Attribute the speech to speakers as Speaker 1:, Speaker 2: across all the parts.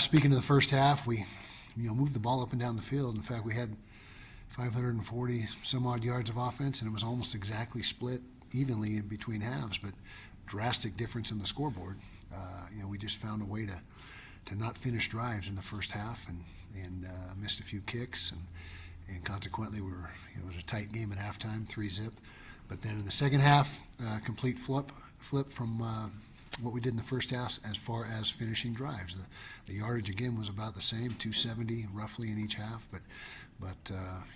Speaker 1: Speaking of the first half, we moved the ball up and down the field. In fact, we had 540 some odd yards of offense, and it was almost exactly split evenly in between halves, but drastic difference in the scoreboard. We just found a way to not finish drives in the first half, and missed a few kicks, and consequently it was a tight game at halftime, 3-zip. But then in the second half, complete flip from what we did in the first half as far as finishing drives. The yardage again was about the same, 270 roughly in each half, but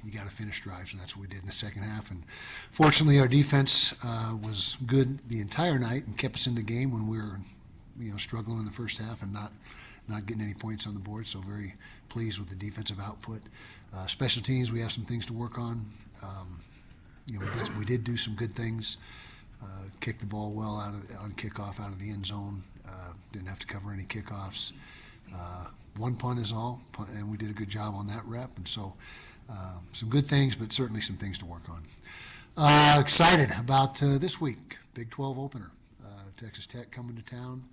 Speaker 1: you got to finish drives, and that's what we did in the second half. And fortunately, our defense was good the entire night and kept us in the game when we were struggling in the first half and not getting any points on the board. So very pleased with the defensive output. Special teams, we have some things to work on. We did do some good things. Kicked the ball well on kickoff out of the end zone. Didn't have to cover any kickoffs. One punt is all, and we did a good job on that rep. And so some good things, but certainly some things to work on. Excited about this week, Big 12 opener. Texas Tech coming to town.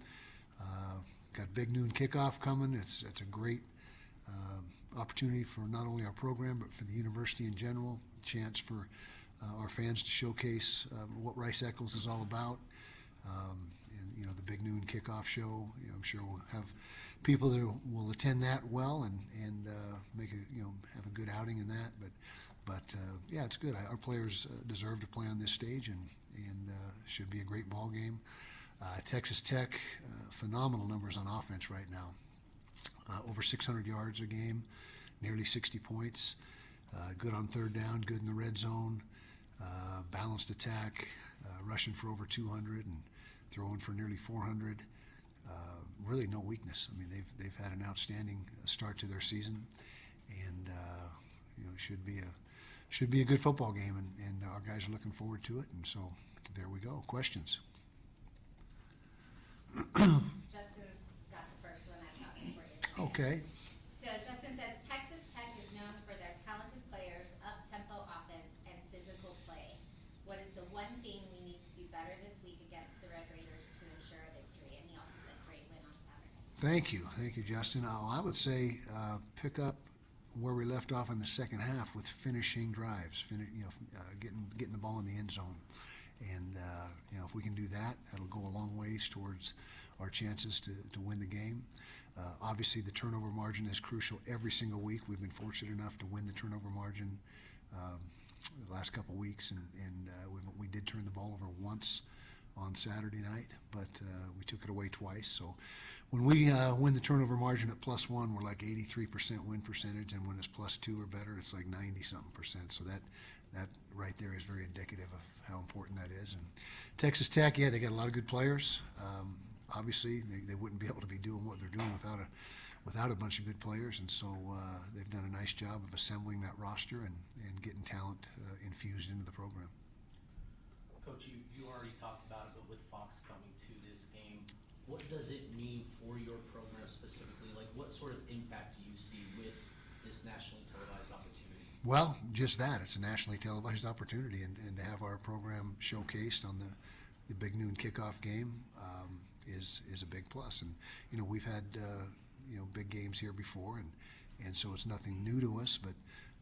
Speaker 1: Got big noon kickoff coming. It's a great opportunity for not only our program, but for the university in general. Chance for our fans to showcase what Rice Eccles is all about. And the big noon kickoff show. I'm sure we'll have people that will attend that well and make have a good outing in that. But yeah, it's good. Our players deserve to play on this stage, and should be a great ball game. Texas Tech, phenomenal numbers on offense right now. Over 600 yards a game, nearly 60 points. Good on third down, good in the red zone. Balanced attack, rushing for over 200 and throwing for nearly 400. Really no weakness. I mean, they've had an outstanding start to their season, and should be a good football game, and our guys are looking forward to it. And so there we go. Questions?
Speaker 2: Justin's got the first one. I've got it for you.
Speaker 1: Okay.
Speaker 2: So Justin says Texas Tech is known for their talented players, up-tempo offense, and physical play. What is the one thing we need to do better this week against the Red Raiders to ensure a victory? And he also said great win on Saturday.
Speaker 1: Thank you, Justin. I would say pick up where we left off in the second half with finishing drives, getting the ball in the end zone. And if we can do that, that'll go a long ways towards our chances to win the game. Obviously, the turnover margin is crucial every single week. We've been fortunate enough to win the turnover margin the last couple of weeks, and we did turn the ball over once on Saturday night, but we took it away twice. So when we win the turnover margin at +1, we're like 83% win percentage, and when it's +2 or better, it's like 90-something%. So that right there is very indicative of how important that is. And Texas Tech, yeah, they got a lot of good players. Obviously, they wouldn't be able to be doing what they're doing without a bunch of good players, and so they've done a nice job of assembling that roster and getting talent infused into the program.
Speaker 3: Coach, you already talked about it, but with Fox coming to this game, what does it mean for your program specifically? Like, what sort of impact do you see with this nationally televised opportunity?
Speaker 1: Well, just that. It's a nationally televised opportunity, and to have our program showcased on the big noon kickoff game is a big plus. And we've had big games here before, and so it's nothing new to us.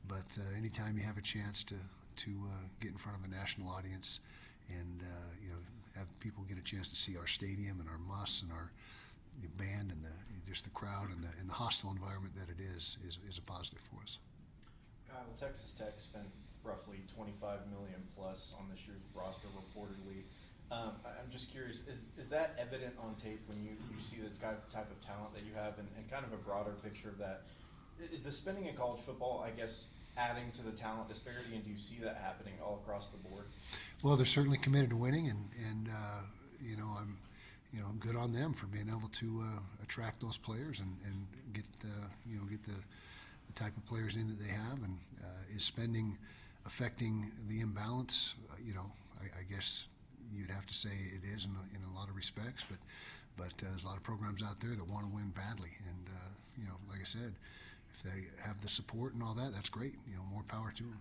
Speaker 1: But anytime you have a chance to get in front of a national audience and have people get a chance to see our stadium and our muss and our band and just the crowd and the hostile environment that it is a positive for us.
Speaker 4: Kyle, Texas Tech spent roughly $25 million plus on this year's roster reportedly. I'm just curious, is that evident on tape when you see the type of talent that you have and kind of a broader picture of that? Is the spending in college football, I guess, adding to the talent disparity, and do you see that happening all across the board?
Speaker 1: Well, they're certainly committed to winning, and I'm good on them for being able to attract those players and get the type of players in that they have. And is spending affecting the imbalance? I guess you'd have to say it is in a lot of respects, but there's a lot of programs out there that want to win badly, and like I said, if they have the support and all that, that's great. More power to them.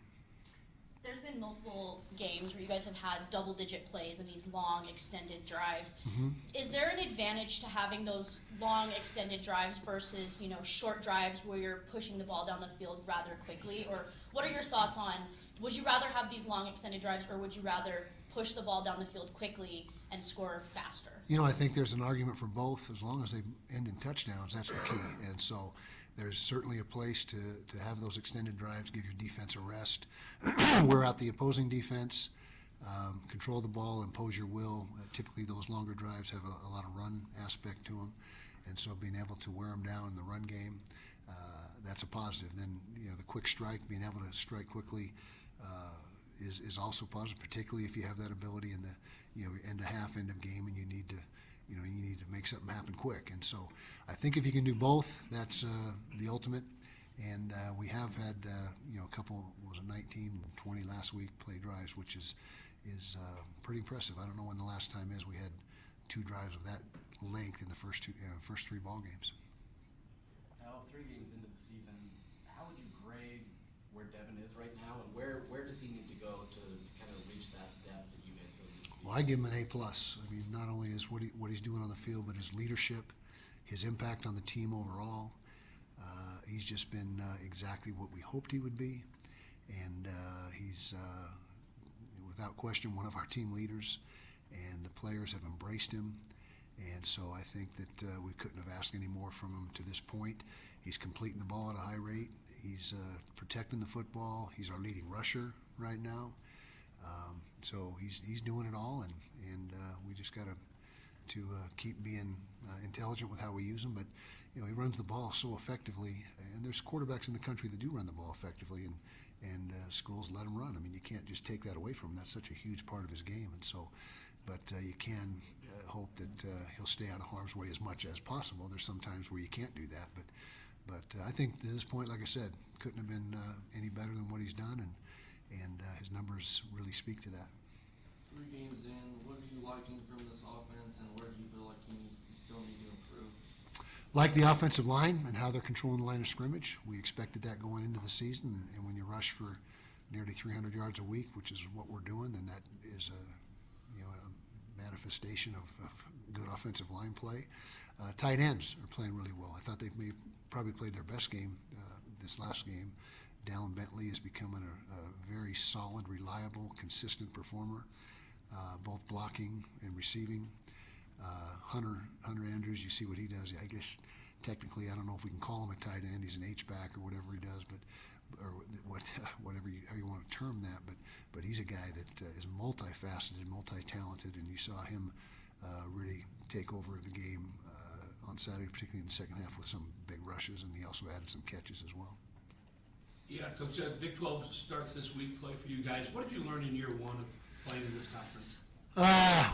Speaker 5: there's been multiple games where you guys have had double-digit plays and these long, extended drives.
Speaker 1: Mm-hmm.
Speaker 5: Is there an advantage to having those long, extended drives versus, short drives where you're pushing the ball down the field rather quickly? Or what are your thoughts on, would you rather have these long, extended drives, or would you rather push the ball down the field quickly and score faster?
Speaker 1: I think there's an argument for both. As long as they end in touchdowns, that's the key. And so there's certainly a place to have those extended drives, give your defense a rest, wear out the opposing defense, control the ball, impose your will. Typically those longer drives have a lot of run aspect to them. And so being able to wear them down in the run game, that's a positive. Then, the quick strike, being able to strike quickly, is also positive, particularly if you have that ability in the end of half, end of game, and you need to make something happen quick. And so I think if you can do both, that's the ultimate. And we have had a couple, was it 19 and 20 last week play drives, which is pretty impressive. I don't know when the last time is we had 2 drives of that length in the first 3 ball games.
Speaker 6: Now, 3 games into the season, how would you grade where Devin is right now, and where does he need to go to kind of reach that depth that you guys feel he needs to be?
Speaker 1: Well, I give him an A+. I mean, not only is what he's doing on the field, but his leadership, his impact on the team overall. He's just been exactly what we hoped he would be, and he's without question one of our team leaders, and the players have embraced him. And so I think that we couldn't have asked any more from him to this point. He's completing the ball at a high rate. He's protecting the football. He's our leading rusher right now. So he's doing it all, and we just got to keep being intelligent with how we use him. But he runs the ball so effectively, and there's quarterbacks in the country that do run the ball effectively, and schools let him run. I mean, you can't just take that away from him. That's such a huge part of his game, and so. But you can hope that he'll stay out of harm's way as much as possible. There's some times where you can't do that, but I think at this point, like I said, couldn't have been any better than what he's done, and his numbers really speak to that.
Speaker 7: 3 games in, what are you liking from this offense, and where do you feel like you still need to improve?
Speaker 1: Like the offensive line and how they're controlling the line of scrimmage. We expected that going into the season, and when you rush for nearly 300 yards a week, which is what we're doing, then that is a manifestation of good offensive line play. Tight ends are playing really well. I thought they probably played their best game this last game. Dallin Bentley is becoming a very solid, reliable, consistent performer, both blocking and receiving. Hunter Andrews, you see what he does. I guess technically, I don't know if we can call him a tight end. He's an H-back or whatever he does, or whatever how you want to term that. But he's a guy that is multifaceted, multi-talented, and you saw him really take over the game on Saturday, particularly in the second half with some big rushes, and he also added some catches as well.
Speaker 8: Yeah, Coach, the Big 12 starts this week, play for you guys. What did you learn in year 1 of playing in this conference?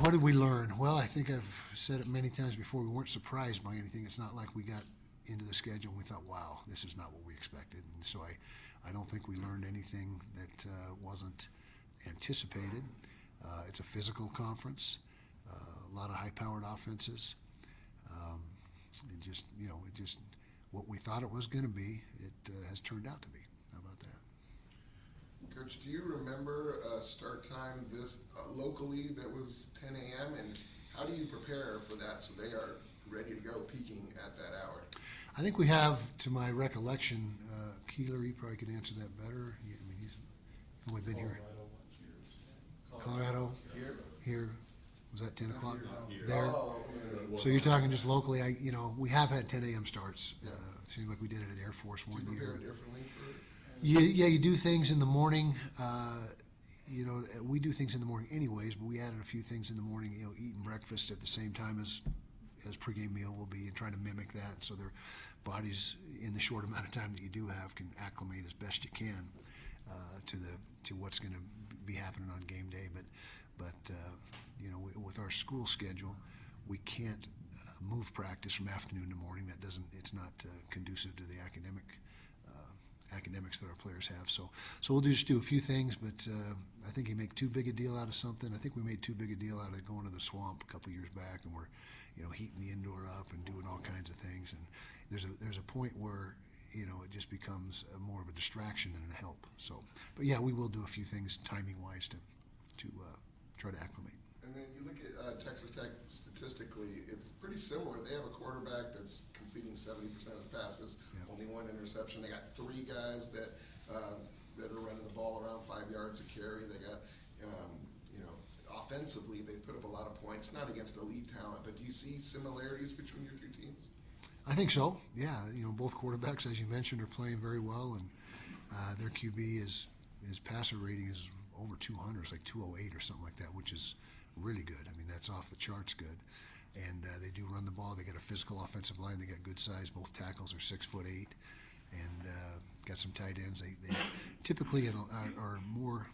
Speaker 1: What did we learn? Well, I think I've said it many times before. We weren't surprised by anything. It's not like we got into the schedule and we thought, wow, this is not what we expected. And so I don't think we learned anything that wasn't anticipated. It's a physical conference, a lot of high-powered offenses. It just what we thought it was going to be, it has turned out to be. How about that?
Speaker 9: Coach, do you remember a start time this locally that was 10 a.m. and how do you prepare for that so they are ready to go peaking at that hour?
Speaker 1: I think we have, to my recollection, Keeler, you probably could answer that better. I mean, he's only been here. Colorado. Here. Was that 10 o'clock? There. So you're talking just locally. We have had 10 a.m. starts. It seems like we did it at Air Force one
Speaker 9: Do you
Speaker 1: year.
Speaker 9: prepare differently for it?
Speaker 1: Yeah, you do things in the morning. We do things in the morning anyways, but we added a few things in the morning, eating breakfast at the same time as pregame meal will be, and trying to mimic that so their bodies, in the short amount of time that you do have, can acclimate as best you can to what's going to be happening on game day. But with our school schedule, we can't move practice from afternoon to morning. It's not conducive to the academics that our players have. So we'll just do a few things, but I think you make too big a deal out of something. I think we made too big a deal out of going to the swamp a couple years back, and we're heating the indoor up and doing all kinds of things. And there's a point where it just becomes more of a distraction than a help. So, but yeah, we will do a few things timing-wise to try to acclimate.
Speaker 9: And then you look at Texas Tech statistically, it's pretty similar. They have a quarterback that's completing 70% of the passes, only one interception. They got three guys that are running the ball around 5 yards a carry. They got, offensively, they put up a lot of points, not against elite talent, but do you see similarities between your two teams?
Speaker 1: I think so. Yeah, both quarterbacks, as you mentioned, are playing very well, and their QB his passer rating is over 200. It's like 208 or something like that, which is really good. I mean, that's off the charts good. And they do run the ball. They got a physical offensive line. They got good size. Both tackles are 6'8", and got some tight ends. They typically are more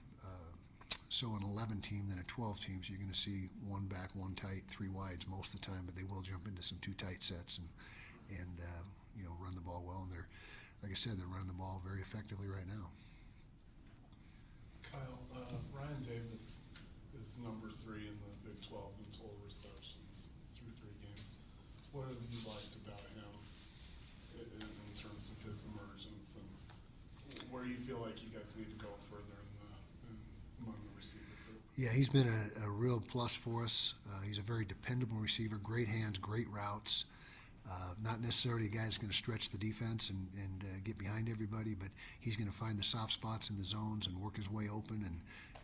Speaker 1: so an 11 team than a 12 team. So you're going to see one back, one tight, three wides most of the time. But they will jump into some two tight sets and run the ball well. And they're, like I said, they're running the ball very effectively right now.
Speaker 10: Kyle, Ryan Davis is number 3 in the Big 12 in total receptions through 3 games. What have you liked about him in terms of his emergence, and where you feel like you guys need to go further among the receiver group?
Speaker 1: Yeah, he's been a real plus for us. He's a very dependable receiver, great hands, great routes. Not necessarily a guy that's going to stretch the defense and get behind everybody, but he's going to find the soft spots in the zones and work his way open.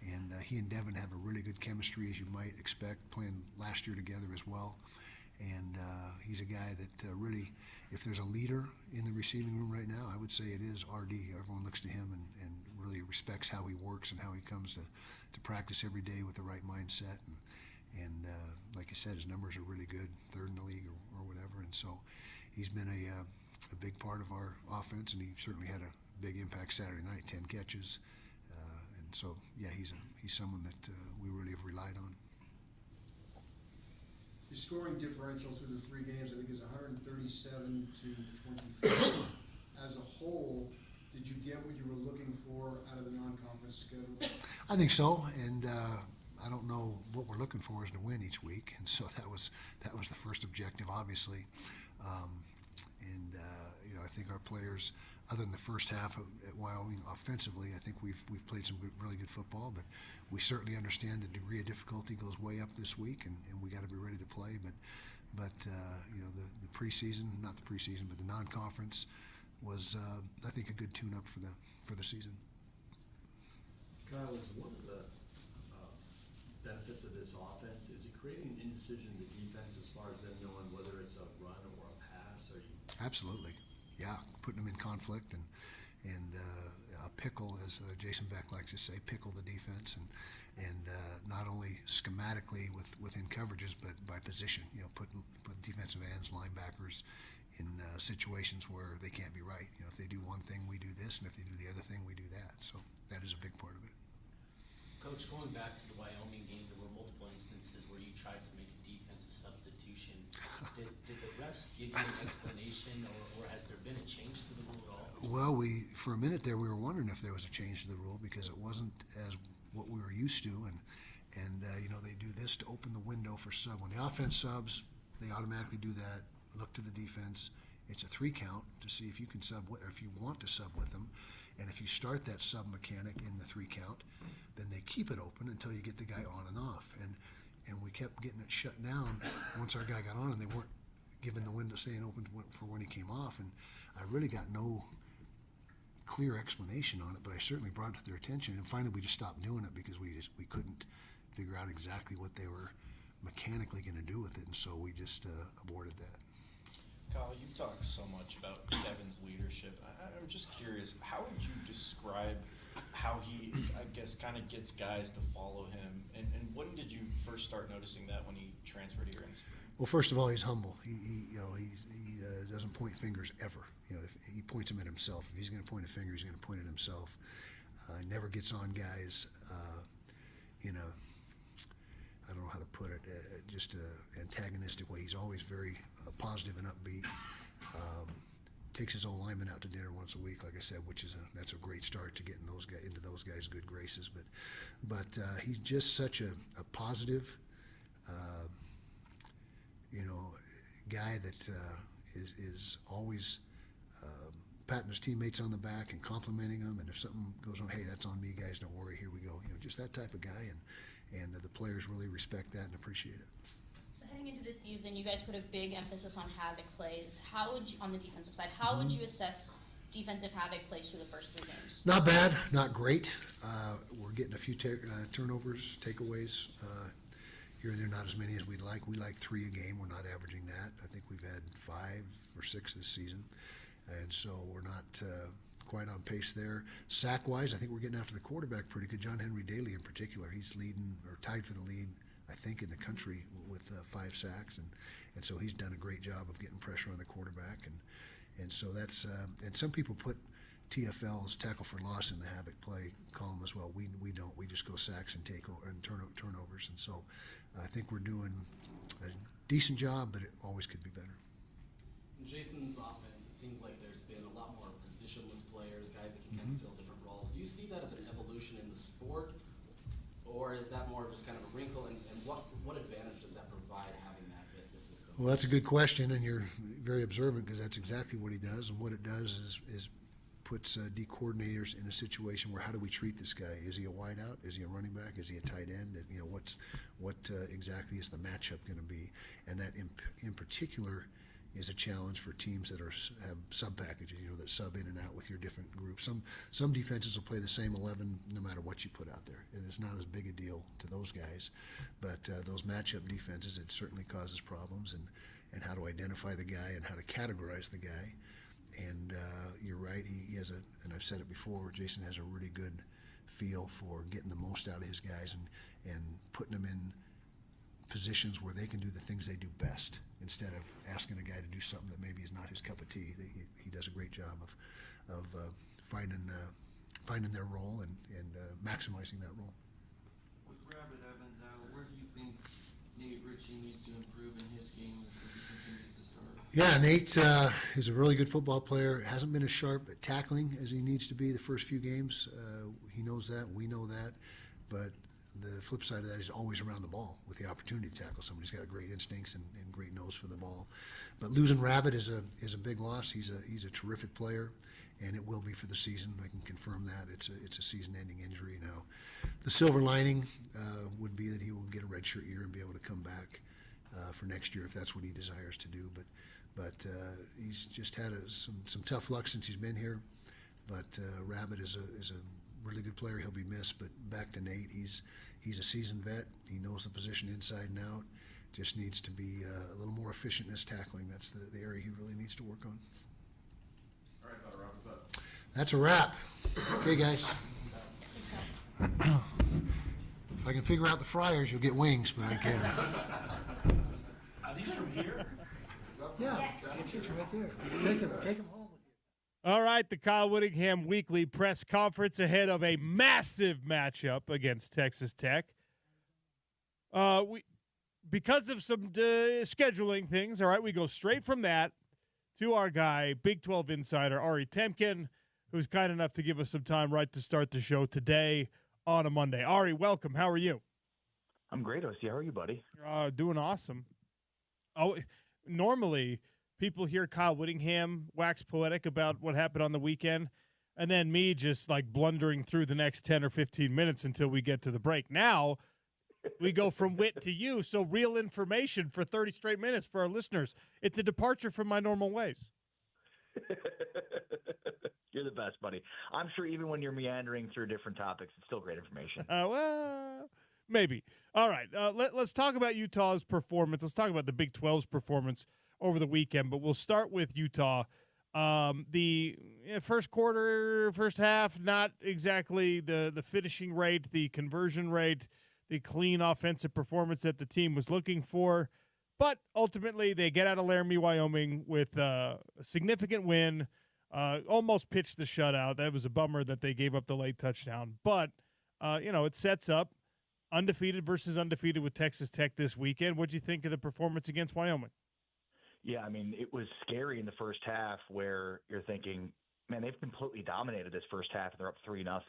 Speaker 1: And he and Devin have a really good chemistry, as you might expect, playing last year together as well. And he's a guy that really, if there's a leader in the receiving room right now, I would say it is RD. Everyone looks to him and really respects how he works and how he comes to practice every day with the right mindset. And like I said, his numbers are really good, 3rd in the league or whatever. And so he's been a big part of our offense, and he certainly had a big impact Saturday night, 10 catches. And so, yeah, he's someone that we really have relied on.
Speaker 11: The scoring differential through the 3 games, I think, is 137 to 24. As a whole, did you get what you were looking for out of the non-conference schedule?
Speaker 1: I think so, and I don't know what we're looking for is to win each week, and so that was the first objective, obviously. I think our players, other than the first half at Wyoming offensively, I think we've played some really good football, but we certainly understand the degree of difficulty goes way up this week, and we got to be ready to play. But the preseason, not the preseason, but the non-conference was, I think, a good tune-up for the season.
Speaker 12: Kyle, is one of the benefits of this offense, is it creating an indecision in the defense as far as them knowing whether it's a run or a pass?
Speaker 1: Absolutely, yeah, putting them in conflict and a pickle, as Jason Beck likes to say, pickle the defense, and not only schematically within coverages, but by position. Put defensive ends, linebackers in situations where they can't be right. If they do one thing, we do this, and if they do the other thing, we do that. So that is a big part of it.
Speaker 3: Coach, going back to the Wyoming game, there were multiple instances where you tried to make a defensive substitution. Did the refs give you an explanation, or has there been a change to the rule at all?
Speaker 1: Well, for a minute there, we were wondering if there was a change to the rule because it wasn't as what we were used to, and they do this to open the window for sub. When the offense subs, they automatically do that. Look to the defense. It's a 3 count to see if you can sub, or if you want to sub with them. And if you start that sub mechanic in the 3 count, then they keep it open until you get the guy on and off. And we kept getting it shut down once our guy got on, and they weren't giving the window staying open for when he came off. And I really got no clear explanation on it, but I certainly brought it to their attention. And finally, we just stopped doing it because we couldn't figure out exactly what they were mechanically going to do with it, and so we just aborted that.
Speaker 4: Kyle, you've talked so much about Devin's leadership. I'm just curious, how would you describe how he, I guess, kind of gets guys to follow him? And when did you first start noticing that when he transferred here in the spring?
Speaker 1: Well, first of all, he's humble. He doesn't point fingers ever. If he points them at himself. If he's going to point a finger, he's going to point at himself. Never gets on guys in a, I don't know how to put it, just an antagonistic way. He's always very positive and upbeat. Takes his own lineman out to dinner once a week, like I said, that's a great start to getting into those guys' good graces. But he's just such a positive, guy that is always patting his teammates on the back and complimenting them, and if something goes on, hey, that's on me, guys, don't worry, here we go. Just that type of guy, and the players really respect that and appreciate it.
Speaker 5: So heading into this season, you guys put a big emphasis on havoc plays. How would you, on the defensive side, how would you assess defensive havoc plays through the first 3 games?
Speaker 1: Not bad, not great. We're getting a few turnovers, takeaways. Here and there, not as many as we'd like. We like 3 a game. We're not averaging that. I think we've had 5 or 6 this season. And so we're not quite on pace there. Sack-wise, I think we're getting after the quarterback pretty good. John Henry Daly in particular, he's leading or tied for the lead, I think, in the country with 5 sacks. And so he's done a great job of getting pressure on the quarterback. And so that's and some people put TFL's tackle for loss in the havoc play column as well. We don't. We just go sacks and turnovers. And so I think we're doing a decent job, but it always could be better.
Speaker 6: In Jason's offense, it seems like there's been a lot more positionless players, guys that can kind of fill different roles. Do you see that as an evolution in the sport, or is that more of just kind of a wrinkle? And what advantage does that provide having that with the system?
Speaker 1: Well, that's a good question, and you're very observant because that's exactly what he does. And what it does is puts D coordinators in a situation where how do we treat this guy? Is he a wideout? Is he a running back? Is he a tight end? And, what exactly is the matchup going to be? And that in particular is a challenge for teams that have sub packages, that sub in and out with your different groups. Some defenses will play the same 11 no matter what you put out there, and it's not as big a deal to those guys. But those matchup defenses, it certainly causes problems, and how to identify the guy and how to categorize the guy. And you're right, he has and I've said it before, Jason has a really good feel for getting the most out of his guys and putting them in positions where they can do the things they do best instead of asking a guy to do something that maybe is not his cup of tea. He does a great job of finding their role and maximizing that role.
Speaker 7: With Rabbit Evans out, where do you think Nate Ritchie needs to improve in his game as he continues to start?
Speaker 1: Yeah, Nate is a really good football player. Hasn't been as sharp at tackling as he needs to be the first few games. He knows that. We know that. But the flip side of that is always around the ball with the opportunity to tackle somebody. He's got great instincts and great nose for the ball. But losing Rabbit is a big loss. He's a terrific player, and it will be for the season. I can confirm that. It's a season-ending injury now. The silver lining would be that he will get a redshirt year and be able to come back for next year if that's what he desires to do. But he's just had some tough luck since he's been here. But Rabbit is a really good player. He'll be missed. But back to Nate, he's a seasoned vet. He knows the position inside and out. Just needs to be a little more efficient in his tackling. That's the area he really needs to work on.
Speaker 12: All right, that'll wrap us up.
Speaker 1: That's a wrap. Okay, guys. If I can figure out the fryers, you'll get wings, but I can't.
Speaker 8: Are these from here?
Speaker 1: Yeah, picture right there. Take him home with you.
Speaker 13: All right, the Kyle Whittingham weekly press conference ahead of a massive matchup against Texas Tech. Because of some scheduling things, all right, we go straight from that to our guy, Big 12 insider Ari Temkin, who's kind enough to give us some time right to start the show today on a Monday. Ari, welcome. How are you?
Speaker 14: I'm great, OC. How are you, buddy?
Speaker 13: Doing awesome. Oh, normally people hear Kyle Whittingham wax poetic about what happened on the weekend, and then me just like blundering through the next 10 or 15 minutes until we get to the break. Now we go from wit to you, so real information for 30 straight minutes for our listeners. It's a departure from my normal ways.
Speaker 14: You're the best, buddy. I'm sure even when you're meandering through different topics, it's still great information.
Speaker 13: Well, maybe. All right, let's talk about Utah's performance. Let's talk about the Big 12's performance over the weekend, but we'll start with Utah. The first quarter, first half, not exactly the finishing rate, the conversion rate, the clean offensive performance that the team was looking for. But ultimately, they get out of Laramie, Wyoming with a significant win, almost pitched the shutout. That was a bummer that they gave up the late touchdown. But, it sets up undefeated versus undefeated with Texas Tech this weekend. What do you think of the performance against Wyoming?
Speaker 14: Yeah, I mean, it was scary in the first half where you're thinking, man, they've completely dominated this first half, and they're up 3-0.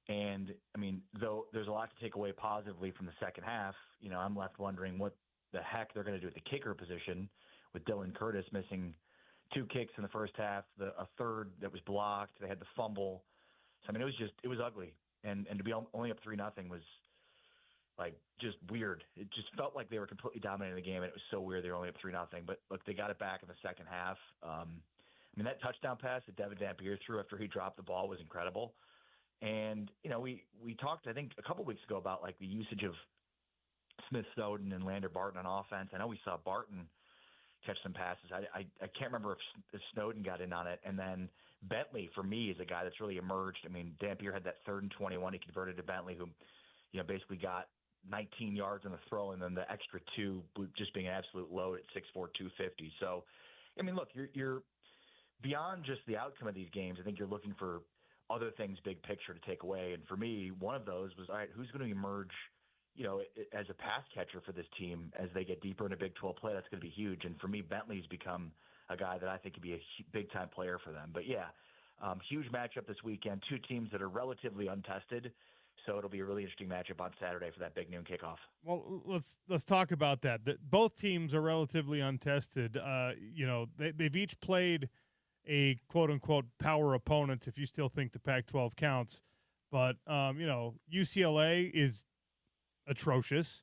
Speaker 14: And, I mean, though there's a lot to take away positively from the second half, I'm left wondering what the heck they're going to do at the kicker position with Dylan Curtis missing 2 kicks in the first half, a third that was blocked. They had the fumble. So, I mean, it was ugly. And to be only up 3-0 was like just weird. It just felt like they were completely dominating the game, and it was so weird they were only up 3-0. But look, they got it back in the second half. I mean, that touchdown pass that Devin Dampier threw after he dropped the ball was incredible. And, you know, we talked, I think, a couple weeks ago about like the usage of Smith Snowden and Lander Barton on offense. I know we saw Barton catch some passes. I can't remember if Snowden got in on it. And then Bentley, for me, is a guy that's really emerged. I mean, Dampier had that 3rd and 21. He converted to Bentley, who, you know, basically got 19 yards on the throw, and then the extra 2 just being an absolute load at 6'4", 250. So, I mean, look, you're beyond just the outcome of these games. I think you're looking for other things, big picture, to take away. And for me, one of those was, all right, who's going to emerge, you know, as a pass catcher for this team as they get deeper into Big 12 play? That's going to be huge. And for me, Bentley's become a guy that I think could be a big-time player for them. But, yeah, huge matchup this weekend. 2 teams that are relatively untested. So it'll be a really interesting matchup on Saturday for that big noon kickoff.
Speaker 13: Well, let's talk about that. Both teams are relatively untested. You know, they've each played a quote-unquote power opponent, if you still think the Pac-12 counts. But, you know, UCLA is atrocious,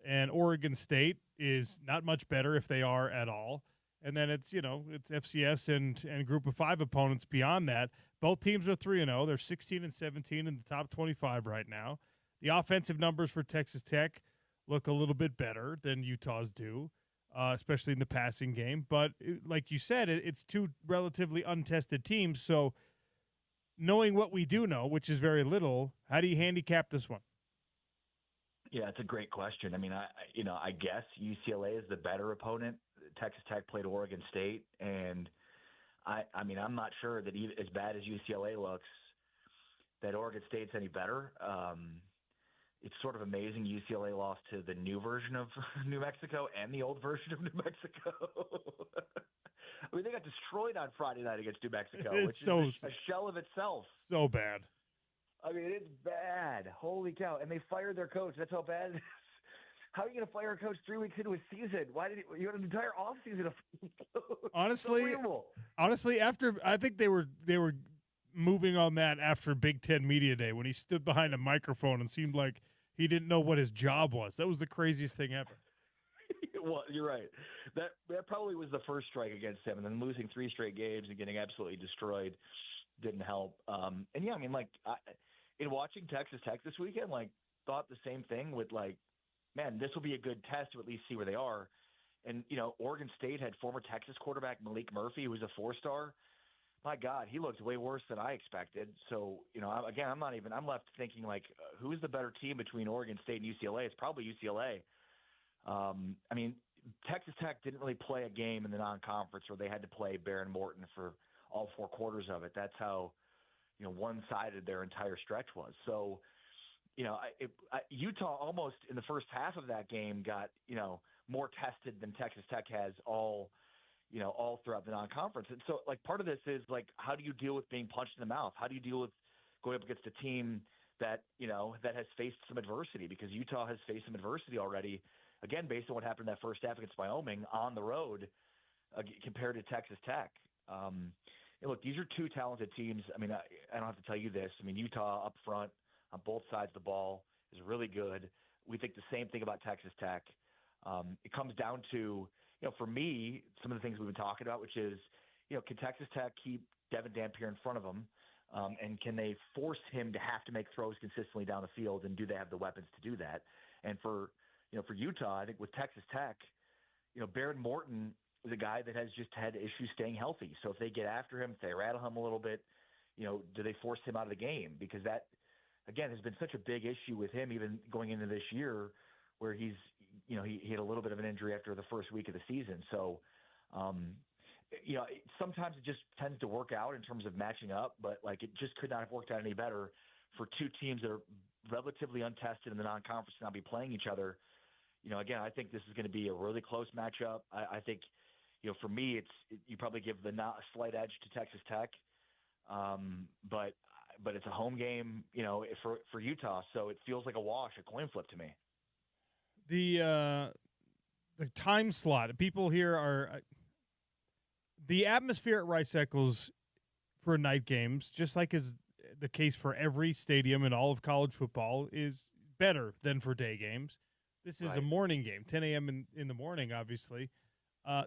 Speaker 13: and Oregon State is not much better, if they are at all. And then it's, you know, it's FCS and Group of 5 opponents beyond that. Both teams are 3-0. They're 16-17 in the top 25 right now. The offensive numbers for Texas Tech look a little bit better than Utah's do, especially in the passing game. But like you said, it's 2 relatively untested teams. So knowing what we do know, which is very little, how do you handicap this one?
Speaker 14: Yeah, it's a great question. I mean, I guess UCLA is the better opponent. Texas Tech played Oregon State, and I mean, I'm not sure that even as bad as UCLA looks, that Oregon State's any better. It's sort of amazing UCLA lost to the new version of New Mexico and the old version of New Mexico. I mean, they got destroyed on Friday night against New Mexico, which is a shell of itself.
Speaker 13: So bad.
Speaker 14: I mean, it's bad. Holy cow. And they fired their coach. That's how bad it is. How are you going to fire a coach 3 weeks into a season? Why did you had an entire offseason of
Speaker 13: Honestly, after I think they were moving on that after Big Ten Media Day when he stood behind a microphone and seemed like he didn't know what his job was. That was the craziest thing ever.
Speaker 14: Well, you're right. That probably was the first strike against him, and then losing 3 straight games and getting absolutely destroyed didn't help. And yeah, I mean, like in watching Texas Tech this weekend, like thought the same thing with like, man, this will be a good test to at least see where they are. And, you know, Oregon State had former Texas quarterback Malik Murphy, who was a 4-star. My God, he looked way worse than I expected. So, you know, again, I'm left thinking, like, who's the better team between Oregon State and UCLA? It's probably UCLA. I mean, Texas Tech didn't really play a game in the non-conference where they had to play Baron Morton for all 4 quarters of it. That's how, you know, one-sided their entire stretch was. So, you know, Utah almost in the first half of that game got, you know, more tested than Texas Tech has all throughout the non-conference. And so, like, part of this is, like, how do you deal with being punched in the mouth? How do you deal with going up against a team that, you know, that has faced some adversity? Because Utah has faced some adversity already, again, based on what happened in that first half against Wyoming on the road compared to Texas Tech. Look, these are 2 talented teams. I mean, I don't have to tell you this. I mean, Utah up front on both sides of the ball is really good. We think the same thing about Texas Tech. It comes down to, you know, for me, some of the things we've been talking about, which is, you know, can Texas Tech keep Devin Dampier in front of them? And can they force him to have to make throws consistently down the field? And do they have the weapons to do that? And for Utah, I think with Texas Tech, you know, Baron Morton is a guy that has just had issues staying healthy. So if they get after him, if they rattle him a little bit, you know, do they force him out of the game? Because that, again, has been such a big issue with him even going into this year where he's, you know, he had a little bit of an injury after the first week of the season. So, you know, sometimes it just tends to work out in terms of matching up, but like it just could not have worked out any better for 2 teams that are relatively untested in the non-conference to not be playing each other. You know, again, I think this is going to be a really close matchup. I think, you know, for me, you probably give the slight edge to Texas Tech, but it's a home game, you know, for Utah, so it feels like a wash, a coin flip to me.
Speaker 13: The time slot. People here the atmosphere at Rice Eccles for night games, just like is the case for every stadium in all of college football, is better than for day games. This is a morning game, 10 a.m. in the morning, obviously. I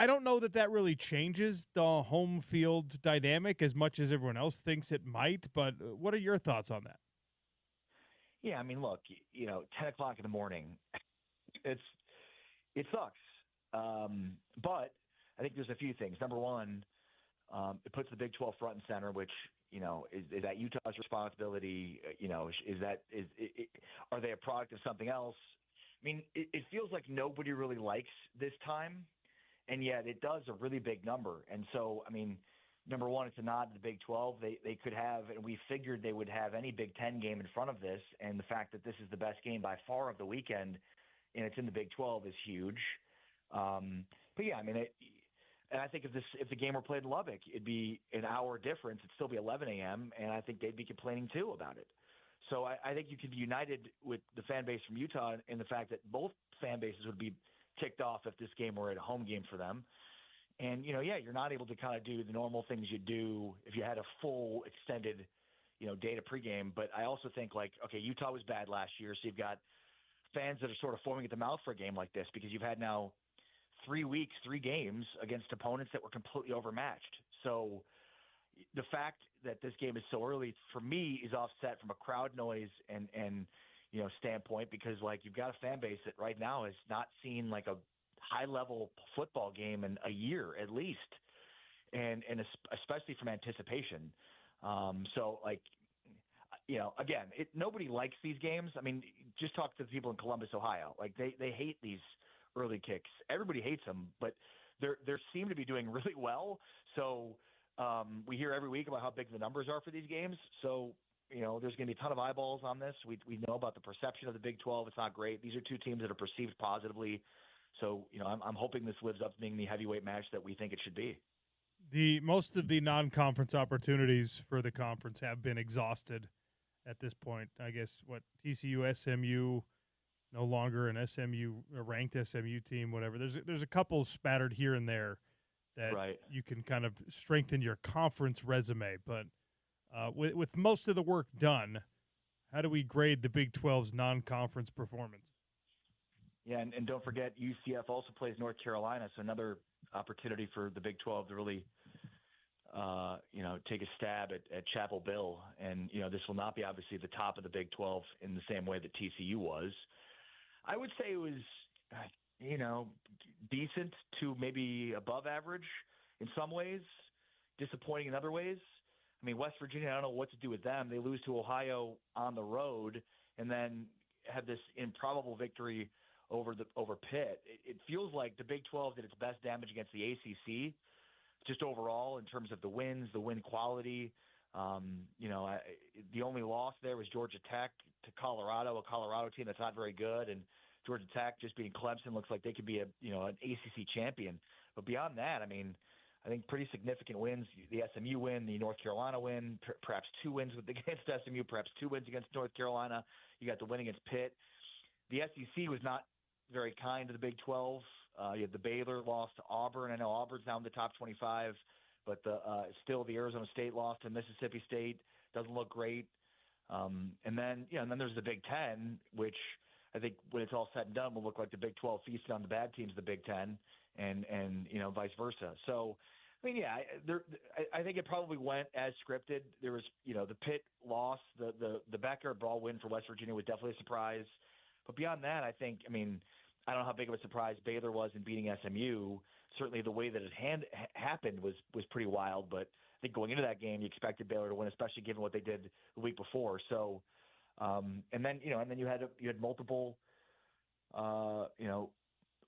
Speaker 13: don't know that really changes the home field dynamic as much as everyone else thinks it might, but what are your thoughts on that?
Speaker 14: Yeah, I mean, look, 10 o'clock in the morning, it sucks. But I think there's a few things. Number one, it puts the Big 12 front and center, which, is that Utah's responsibility? Are they a product of something else? I mean, it feels like nobody really likes this time, and yet it does a really big number. And so, I mean, number one, it's a nod to the Big 12. They could have, and we figured they would have any Big 10 game in front of this, and the fact that this is the best game by far of the weekend, and it's in the Big 12 is huge. But yeah, I mean, and I think if the game were played in Lubbock, it'd be an hour difference. It'd still be 11 a.m., and I think they'd be complaining too about it. So I think you could be united with the fan base from Utah in the fact that both fan bases would be ticked off if this game were a home game for them. And, you're not able to kind of do the normal things you do if you had a full extended, day to pregame. But I also think Utah was bad last year. So you've got fans that are sort of foaming at the mouth for a game like this because you've had now 3 weeks, 3 games against opponents that were completely overmatched. So the fact that this game is so early for me is offset from a crowd noise and standpoint because you've got a fan base that right now has not seen a high level football game in a year at least, and especially from anticipation. Again, nobody likes these games. I mean, just talk to the people in Columbus, Ohio. They hate these early kicks. Everybody hates them, but they seem to be doing really well. So we hear every week about how big the numbers are for these games. So there's going to be a ton of eyeballs on this. We know about the perception of the Big 12. It's not great. These are two teams that are perceived positively. So I'm hoping this lives up to being the heavyweight match that we think it should be.
Speaker 13: Most of the non-conference opportunities for the conference have been exhausted at this point. I guess TCU, SMU, no longer an ranked SMU team, whatever. There's a couple spattered here and there that you can kind of strengthen your conference resume. But with most of the work done, how do we grade the Big 12's non-conference performance?
Speaker 14: Yeah, and don't forget UCF also plays North Carolina, so another opportunity for the Big 12 to really take a stab at Chapel Bill. And, this will not be obviously the top of the Big 12 in the same way that TCU was. I would say it was, decent to maybe above average in some ways, disappointing in other ways. I mean, West Virginia, I don't know what to do with them. They lose to Ohio on the road and then have this improbable victory over Pitt. It feels like the Big 12 did its best damage against the ACC, just overall in terms of the wins, the win quality. The only loss there was Georgia Tech to Colorado, a Colorado team that's not very good, and Georgia Tech just beating Clemson looks like they could be an ACC champion. But beyond that, I mean, I think pretty significant wins. The SMU win, the North Carolina win, perhaps 2 wins against SMU, perhaps 2 wins against North Carolina. You got the win against Pitt. The SEC was not very kind to the Big 12. You had the Baylor loss to Auburn. I know Auburn's now in the top 25, but still the Arizona State loss to Mississippi State doesn't look great. And then there's the Big 10, which I think when it's all said and done will look like the Big 12 feasted on the bad teams of the Big 10 and vice versa. So, I mean, yeah, I think it probably went as scripted. There was, the Pitt loss, the backyard brawl win for West Virginia was definitely a surprise. But beyond that, I don't know how big of a surprise Baylor was in beating SMU. Certainly the way that it happened was pretty wild, but I think going into that game, you expected Baylor to win, especially given what they did the week before. So, and then you had multiple,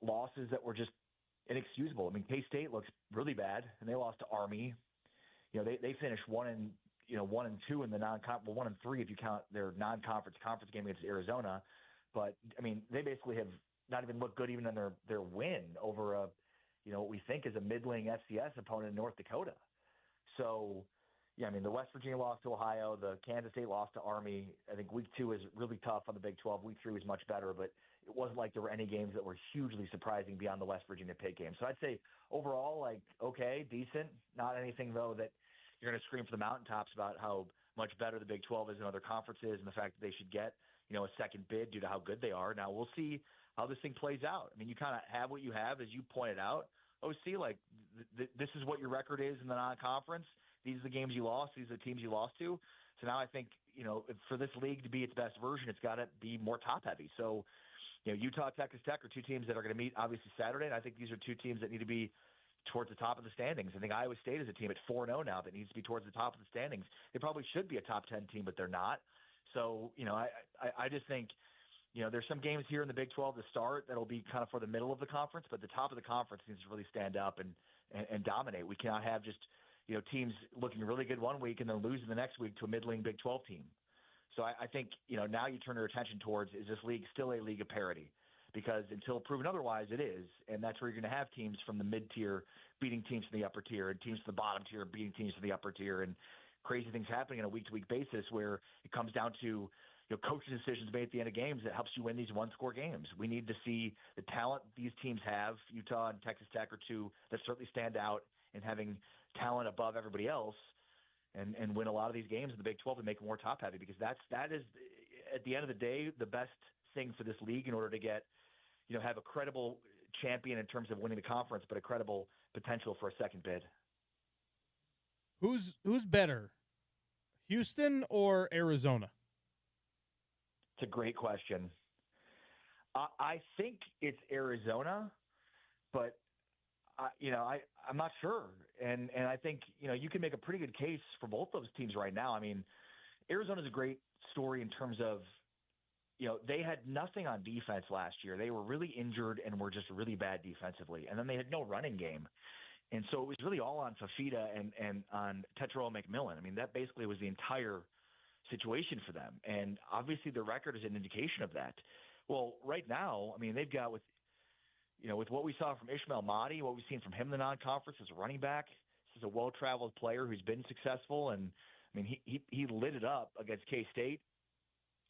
Speaker 14: losses that were just inexcusable. I mean, K-State looks really bad, and they lost to Army. They finished 1-2 in the 1-3 if you count their conference game against Arizona. But I mean, they basically have not even looked good even in their win over what we think is a middling FCS opponent in North Dakota. So, yeah, I mean, the West Virginia loss to Ohio, the Kansas State loss to Army. I think week 2 is really tough on the Big 12. Week 3 was much better, but it wasn't like there were any games that were hugely surprising beyond the West Virginia Pitt game. So I'd say overall, like, okay, decent. Not anything, though, that you're going to scream from the mountaintops about how much better the Big 12 is than other conferences and the fact that they should get, a second bid due to how good they are. Now, we'll see how this thing plays out. I mean, you kind of have what you have, as you pointed out. OC, like, this is what your record is in the non-conference. These are the games you lost. These are the teams you lost to. So now I think, for this league to be its best version, it's got to be more top-heavy. So, Utah, Texas Tech are two teams that are going to meet, obviously, Saturday, and I think these are two teams that need to be towards the top of the standings. I think Iowa State is a team at 4-0 now that needs to be towards the top of the standings. They probably should be a top 10 team, but they're not. So, I just think, there's some games here in the Big 12 to start that'll be kind of for the middle of the conference, but the top of the conference needs to really stand up and dominate. We cannot have just, teams looking really good one week and then losing the next week to a middling Big 12 team. So I think, now you turn your attention towards, is this league still a league of parity? Because until proven otherwise, it is. And that's where you're going to have teams from the mid-tier beating teams from the upper tier and teams from the bottom tier beating teams from the upper tier, and crazy things happening on a week-to-week basis where it comes down to coaching decisions made at the end of games that helps you win these one-score games. We need to see the talent these teams have. Utah and Texas Tech are two that certainly stand out in having talent above everybody else, and win a lot of these games in the Big 12 and make them more top-heavy, because that is, at the end of the day, the best thing for this league in order to get, have a credible champion in terms of winning the conference, but a credible potential for a second bid.
Speaker 13: Who's better, Houston or Arizona?
Speaker 14: It's a great question. I think it's Arizona, but I'm not sure. And I think, you can make a pretty good case for both those teams right now. I mean, Arizona's a great story in terms of, they had nothing on defense last year. They were really injured and were just really bad defensively. And then they had no running game. And so it was really all on Fafita and on Tetro McMillan. I mean, that basically was the entire situation for them. And obviously their record is an indication of that. Well, right now, I mean, they've got with what we saw from Ishmael Mahdi, what we've seen from him in the non-conference as a running back, this is a well-traveled player who's been successful. And I mean, he lit it up against K-State.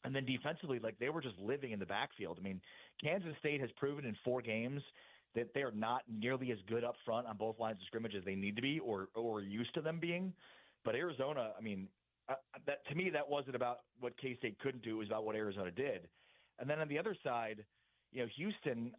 Speaker 14: And then defensively, like, they were just living in the backfield. I mean, Kansas State has proven in 4 games that they are not nearly as good up front on both lines of scrimmage as they need to be or used to them being. But Arizona, I mean, that to me, that wasn't about what K-State couldn't do. It was about what Arizona did. And then on the other side, Houston,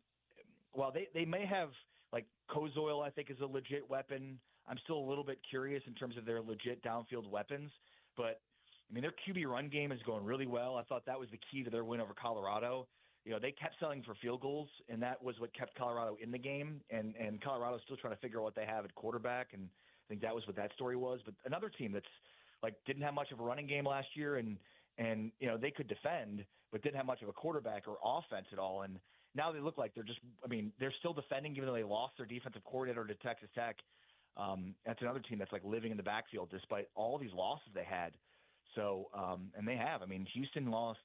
Speaker 14: while they may have, like, Kozoil, I think, is a legit weapon. I'm still a little bit curious in terms of their legit downfield weapons. But, I mean, their QB run game is going really well. I thought that was the key to their win over Colorado. They kept selling for field goals, and that was what kept Colorado in the game. And Colorado's still trying to figure out what they have at quarterback, and I think that was what that story was. But another team that's, like, didn't have much of a running game last year, and they could defend, but didn't have much of a quarterback or offense at all. And now they look like they're still defending, even though they lost their defensive coordinator to Texas Tech. That's another team that's, like, living in the backfield despite all these losses they had. So, and they have. I mean, Houston lost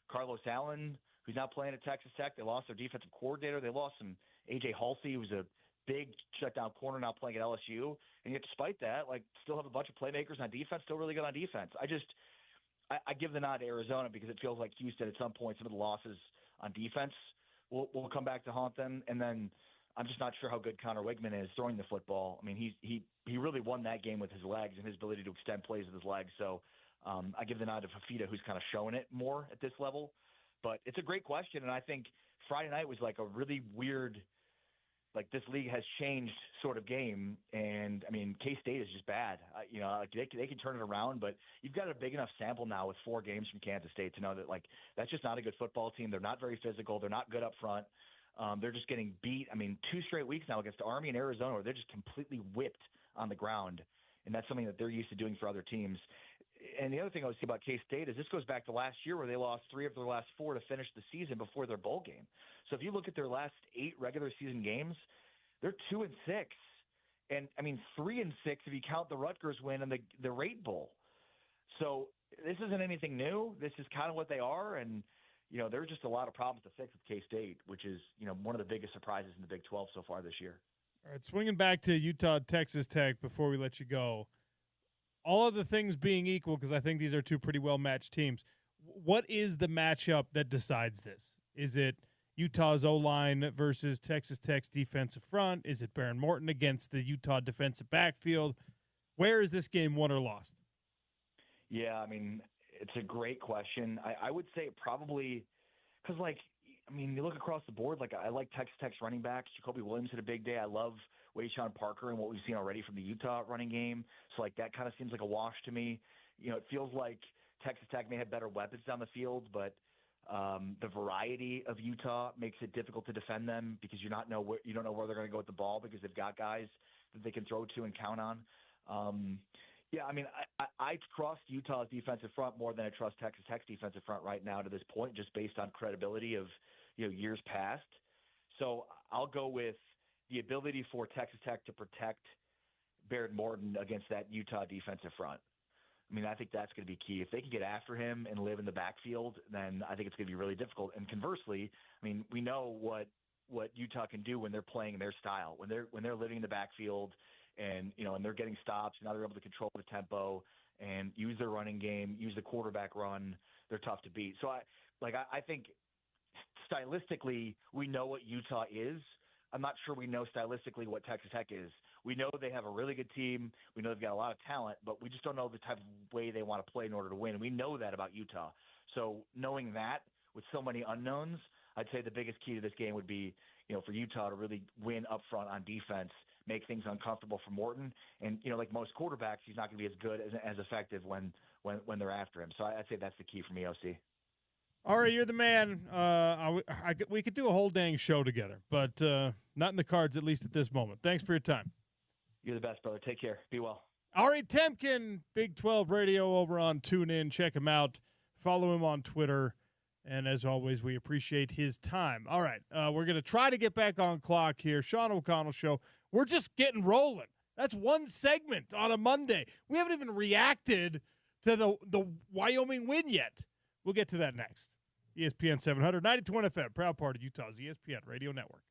Speaker 14: Carlos Allen, who's now playing at Texas Tech. They lost their defensive coordinator. They lost some A.J. Halsey, who's a big shutdown corner now playing at LSU. And yet, despite that, like, still have a bunch of playmakers on defense, still really good on defense. I give the nod to Arizona because it feels like Houston at some point, some of the losses on defense will come back to haunt them. And then I'm just not sure how good Connor Wigman is throwing the football. I mean, he really won that game with his legs and his ability to extend plays with his legs. So I give the nod to Fafita, who's kind of showing it more at this level. But it's a great question, and I think Friday night was like a really weird, like, this league has changed sort of game. And, I mean, K-State is just bad. They can turn it around, but you've got a big enough sample now with 4 games from Kansas State to know that, like, that's just not a good football team. They're not very physical. They're not good up front. They're just getting beat. I mean, 2 straight weeks now against Army and Arizona where they're just completely whipped on the ground, and that's something that they're used to doing for other teams. And the other thing I would say about K-State is this goes back to last year where they lost 3 of their last 4 to finish the season before their bowl game. So if you look at their last 8 regular season games, they're 2-6. And, I mean, 3-6 if you count the Rutgers win and the Rate Bowl. So this isn't anything new. This is kind of what they are. And, there's just a lot of problems to fix with K-State, which is, one of the biggest surprises in the Big 12 so far this year.
Speaker 13: All right, swinging back to Utah, Texas Tech before we let you go. All of the things being equal, because I think these are 2 pretty well-matched teams, what is the matchup that decides this? Is it Utah's O-line versus Texas Tech's defensive front? Is it Baron Morton against the Utah defensive backfield? Where is this game won or lost?
Speaker 14: Yeah, I mean, it's a great question. I would say probably because, like, I mean, you look across the board, like, I like Texas Tech's running backs. Jacoby Williams had a big day. I love Wayshawn Parker and what we've seen already from the Utah running game. So, like, that kind of seems like a wash to me. You know, it feels like Texas Tech may have better weapons down the field, but the variety of Utah makes it difficult to defend them because you don't know where they're going to go with the ball because they've got guys that they can throw to and count on. Yeah, I mean, I trust Utah's defensive front more than I trust Texas Tech's defensive front right now to this point, just based on credibility of years past. So I'll go with the ability for Texas Tech to protect Baron Morton against that Utah defensive front. I mean, I think that's going to be key. If they can get after him and live in the backfield, then I think it's going to be really difficult. And conversely, I mean, we know what Utah can do when they're playing their style, when they're living in the backfield and they're getting stops. Now they're able to control the tempo and use their running game, use the quarterback run. They're tough to beat. So I think stylistically we know what Utah is. I'm not sure we know stylistically what Texas Tech is. We know they have a really good team. We know they've got a lot of talent, but we just don't know the type of way they want to play in order to win. We know that about Utah. So knowing that with so many unknowns, I'd say the biggest key to this game would be, for Utah to really win up front on defense, make things uncomfortable for Morton. And, like most quarterbacks, he's not going to be as good, as effective when they're after him. So I'd say that's the key for me, OC.
Speaker 13: All right, you're the man. We could do a whole dang show together, but not in the cards, at least at this moment. Thanks for your time.
Speaker 14: You're the best, brother. Take care. Be well.
Speaker 13: Ari Temkin, Big 12 Radio over on TuneIn. Check him out. Follow him on Twitter. And as always, we appreciate his time. All right, we're going to try to get back on clock here. Sean O'Connell Show. We're just getting rolling. That's one segment on a Monday. We haven't even reacted to the Wyoming win yet. We'll get to that next. ESPN 700, 92.1 FM, proud part of Utah's ESPN Radio Network.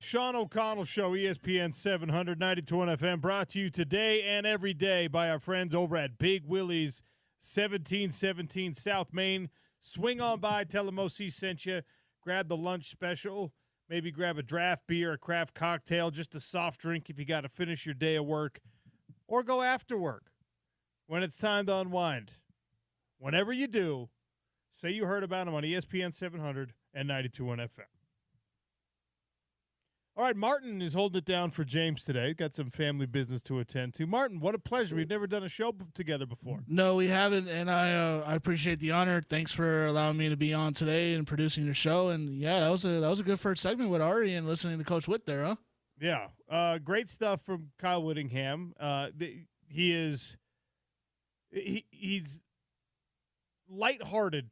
Speaker 13: Sean O'Connell Show, ESPN 700, 92.1 FM, brought to you today and every day by our friends over at Big Willie's, 1717 South Main. Swing on by, tell them OC sent you. Grab the lunch special. Maybe grab a draft beer, a craft cocktail, just a soft drink if you got to finish your day of work. Or go after work when it's time to unwind. Whenever you do, say you heard about them on ESPN 700 and 92.1 FM. All right, Martin is holding it down for James today. Got some family business to attend to. Martin, what a pleasure. We've never done a show together before.
Speaker 15: No, we haven't, and I appreciate the honor. Thanks for allowing me to be on today and producing your show. And yeah, that was a good first segment with Ari and listening to Coach Witt there, huh?
Speaker 13: Yeah, great stuff from Kyle Whittingham. He's lighthearted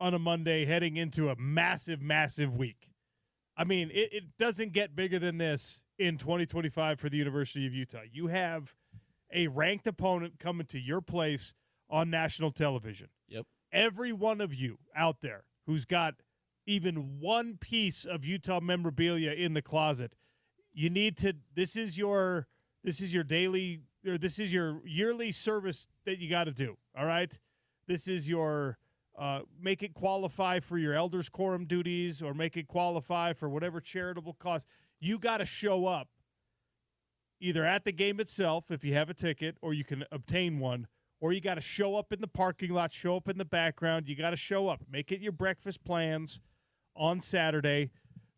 Speaker 13: on a Monday heading into a massive week. I mean, it doesn't get bigger than this in 2025 for the University of Utah. You have a ranked opponent coming to your place on national television.
Speaker 15: Yep.
Speaker 13: Every one of you out there who's got even one piece of Utah memorabilia in the closet, you need to – this is your daily – or this is your yearly service that you got to do, all right? This is your make it qualify for your elders quorum duties or make it qualify for whatever charitable cause. You got to show up either at the game itself if you have a ticket or you can obtain one, or you got to show up in the parking lot, show up in the background. You got to show up. Make it your breakfast plans on Saturday.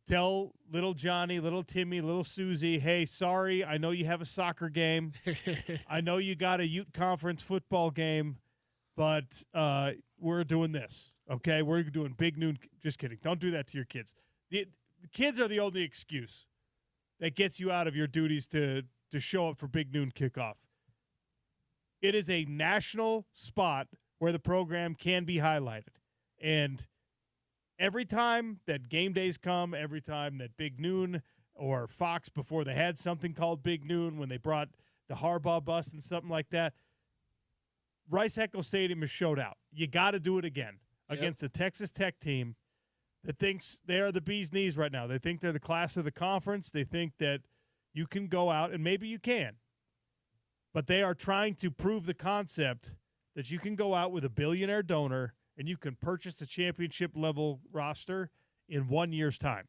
Speaker 13: Tell little Johnny, little Timmy, little Susie, hey, sorry, I know you have a soccer game. I know you got a Ute Conference football game, but we're doing this, okay? We're doing Big Noon. Just kidding. Don't do that to your kids. The kids are the only excuse that gets you out of your duties to show up for Big Noon kickoff. It is a national spot where the program can be highlighted. And every time that game days come, every time that Big Noon or Fox, before they had something called Big Noon, when they brought the Harbaugh bus and something like that, Rice-Eccles Stadium is showed out. You got to do it again against a Texas Tech team that thinks they are the bee's knees right now. They think they're the class of the conference. They think that you can go out, and maybe you can, but they are trying to prove the concept that you can go out with a billionaire donor and you can purchase a championship-level roster in 1 year's time.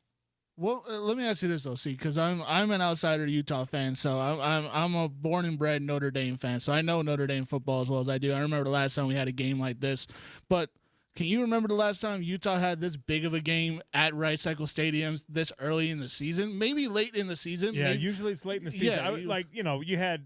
Speaker 15: Well, let me ask you this though, see, because I'm an outsider Utah fan, so I'm a born and bred Notre Dame fan, so I know Notre Dame football as well as I do. I remember the last time we had a game like this, but can you remember the last time Utah had this big of a game at Rice-Eccles Stadium this early in the season? Maybe late in the season.
Speaker 13: Yeah,
Speaker 15: maybe.
Speaker 13: Usually it's late in the season.
Speaker 15: Yeah,
Speaker 13: You had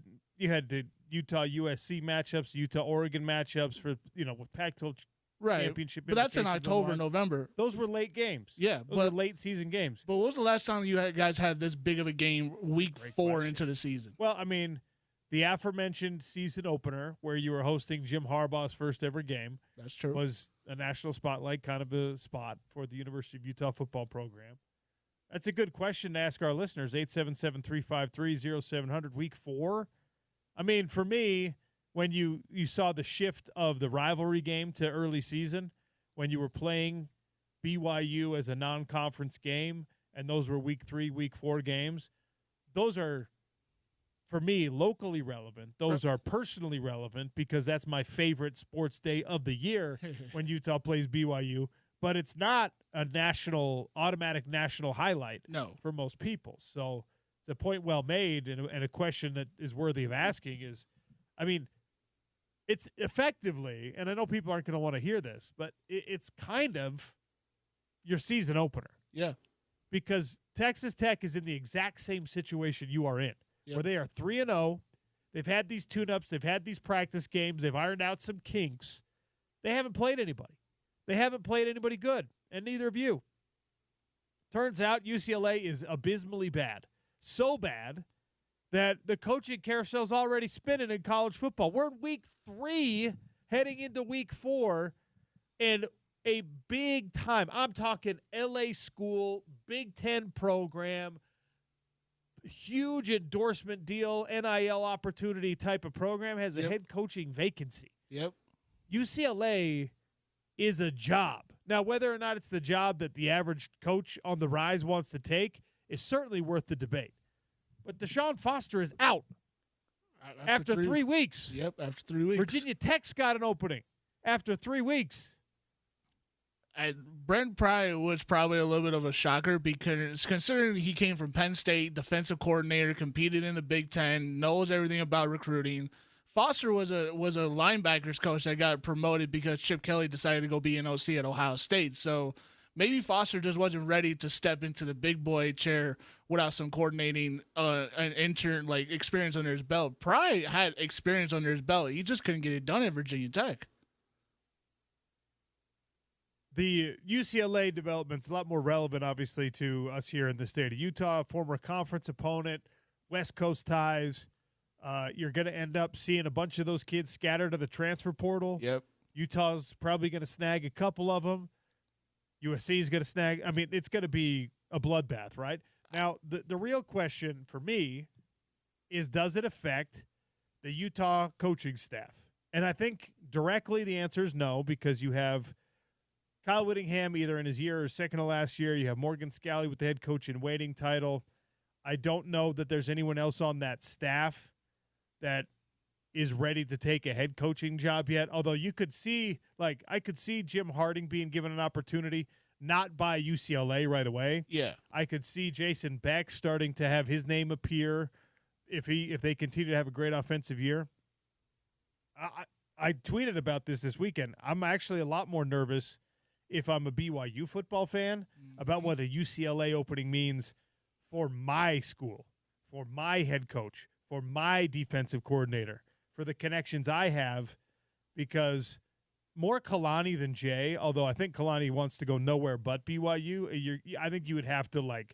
Speaker 13: the Utah USC matchups, Utah Oregon matchups for with Pac-12 championship.
Speaker 15: But that's in
Speaker 13: implications
Speaker 15: October,
Speaker 13: on.
Speaker 15: November.
Speaker 13: Those were late games.
Speaker 15: Yeah,
Speaker 13: those were late season games.
Speaker 15: But what was the last time you guys had this big of a game week
Speaker 13: Great
Speaker 15: 4
Speaker 13: question.
Speaker 15: into the season?
Speaker 13: Well, I mean, the aforementioned season opener where you were hosting Jim Harbaugh's first ever game.
Speaker 15: That's true.
Speaker 13: Was a national spotlight, kind of a spot for the University of Utah football program. That's a good question to ask our listeners. 877-353-0700. Week 4. I mean, for me, when you saw the shift of the rivalry game to early season, when you were playing BYU as a non-conference game, and those were week 3, week 4 games, those are, for me, locally relevant. Those are personally relevant because that's my favorite sports day of the year when Utah plays BYU. But it's not a automatic national highlight for most people. So it's a point well made, and a question that is worthy of asking is, I mean, it's effectively, and I know people aren't going to want to hear this, but it's kind of your season opener.
Speaker 15: Yeah.
Speaker 13: Because Texas Tech is in the exact same situation you are in, where they are 3-0. They've had these tune-ups. They've had these practice games. They've ironed out some kinks. They haven't played anybody. They haven't played anybody good, and neither of you. Turns out UCLA is abysmally bad. So bad that the coaching carousel's already spinning in college football. We're in week 3, heading into week 4, and a big time. I'm talking LA school, Big Ten program, huge endorsement deal, NIL opportunity type of program has a head coaching vacancy.
Speaker 15: Yep.
Speaker 13: UCLA is a job. Now, whether or not it's the job that the average coach on the rise wants to take is certainly worth the debate. But Deshaun Foster is out after 3 weeks.
Speaker 15: Yep, after 3 weeks.
Speaker 13: Virginia Tech's got an opening after 3 weeks.
Speaker 15: Brent Pry was probably a little bit of a shocker because considering he came from Penn State, defensive coordinator, competed in the Big Ten, knows everything about recruiting. Foster was a linebackers coach that got promoted because Chip Kelly decided to go be an OC at Ohio State. So maybe Foster just wasn't ready to step into the big boy chair without some coordinating an intern experience under his belt. Pry had experience under his belt. He just couldn't get it done at Virginia Tech.
Speaker 13: The UCLA development's a lot more relevant, obviously, to us here in the state of Utah. Former conference opponent, West Coast ties. You're going to end up seeing a bunch of those kids scattered to the transfer portal.
Speaker 15: Yep.
Speaker 13: Utah's probably going to snag a couple of them. USC is going to snag. I mean, it's going to be a bloodbath, right? Now, the real question for me is, does it affect the Utah coaching staff? And I think directly the answer is no, because you have Kyle Whittingham either in his year or second to last year. You have Morgan Scalley with the head coach in waiting title. I don't know that there's anyone else on that staff that is ready to take a head coaching job yet. Although you could see, I could see Jim Harding being given an opportunity, not by UCLA right away.
Speaker 15: Yeah.
Speaker 13: I could see Jason Beck starting to have his name appear if they continue to have a great offensive year. I tweeted about this weekend. I'm actually a lot more nervous if I'm a BYU football fan about what a UCLA opening means for my school, for my head coach, for my defensive coordinator, for the connections I have, because more Kalani than Jay, although I think Kalani wants to go nowhere but BYU, I think you would have to,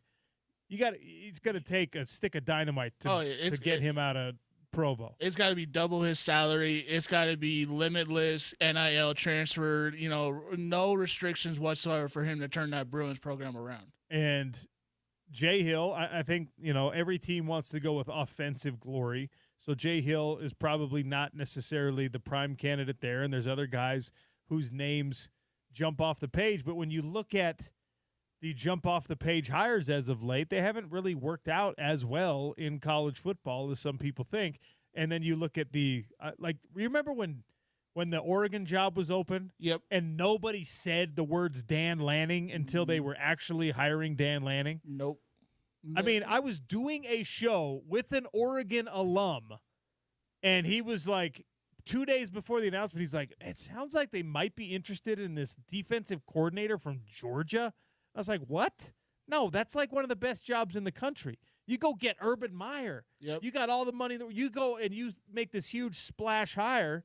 Speaker 13: he's going to take a stick of dynamite to get him out of Provo.
Speaker 15: It's got to be double his salary. It's got to be limitless NIL transfer, no restrictions whatsoever for him to turn that Bruins program around.
Speaker 13: And Jay Hill, I think, every team wants to go with offensive glory. So Jay Hill is probably not necessarily the prime candidate there. And there's other guys whose names jump off the page. But when you look at the jump off the page hires as of late, they haven't really worked out as well in college football as some people think. And then you look at the remember when the Oregon job was open?
Speaker 15: Yep.
Speaker 13: And nobody said the words Dan Lanning until they were actually hiring Dan Lanning?
Speaker 15: Nope.
Speaker 13: I mean, I was doing a show with an Oregon alum, and he was 2 days before the announcement, he's like, it sounds like they might be interested in this defensive coordinator from Georgia. I was like, what? No, that's one of the best jobs in the country. You go get Urban Meyer.
Speaker 15: Yep.
Speaker 13: You got all the money that you go and you make this huge splash hire.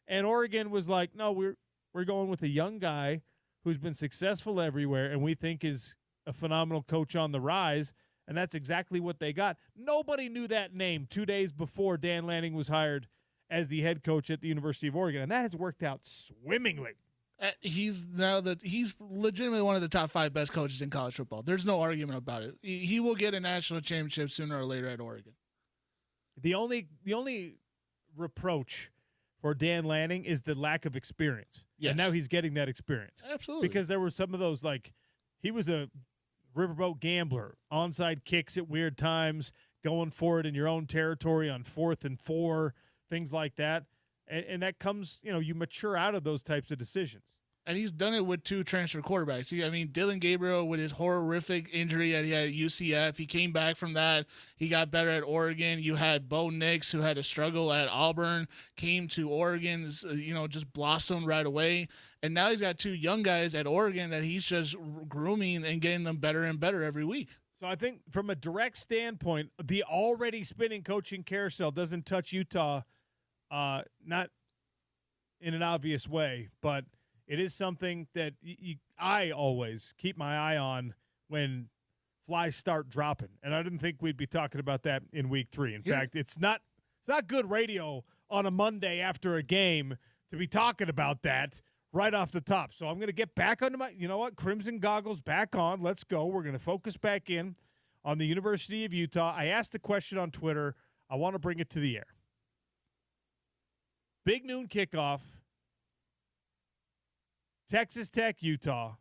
Speaker 13: And Oregon was like, no, we're going with a young guy who's been successful everywhere and we think is a phenomenal coach on the rise. And that's exactly what they got. Nobody knew that name 2 days before Dan Lanning was hired as the head coach at the University of Oregon. And that has worked out swimmingly.
Speaker 15: He's legitimately one of the top 5 best coaches in college football. There's no argument about it. He will get a national championship sooner or later at Oregon.
Speaker 13: The only reproach for Dan Lanning is the lack of experience.
Speaker 15: Yes.
Speaker 13: And now he's getting that experience.
Speaker 15: Absolutely.
Speaker 13: Because there were some of those, he was a riverboat gambler, onside kicks at weird times, going for it in your own territory on 4th and 4, things like that. And that comes, you mature out of those types of decisions.
Speaker 15: And he's done it with 2 transfer quarterbacks. I mean, Dylan Gabriel with his horrific injury that he had at UCF, he came back from that. He got better at Oregon. You had Bo Nix, who had a struggle at Auburn, came to Oregon, just blossomed right away. And now he's got 2 young guys at Oregon that he's just grooming and getting them better and better every week.
Speaker 13: So I think from a direct standpoint, the already spinning coaching carousel doesn't touch Utah, not in an obvious way, but it is something that I always keep my eye on when flies start dropping. And I didn't think we'd be talking about that in week 3. In fact, it's not good radio on a Monday after a game to be talking about that right off the top. So I'm going to get back onto Crimson goggles back on. Let's go. We're going to focus back in on the University of Utah. I asked the question on Twitter. I want to bring it to the air. Big noon kickoff. Texas Tech, Utah.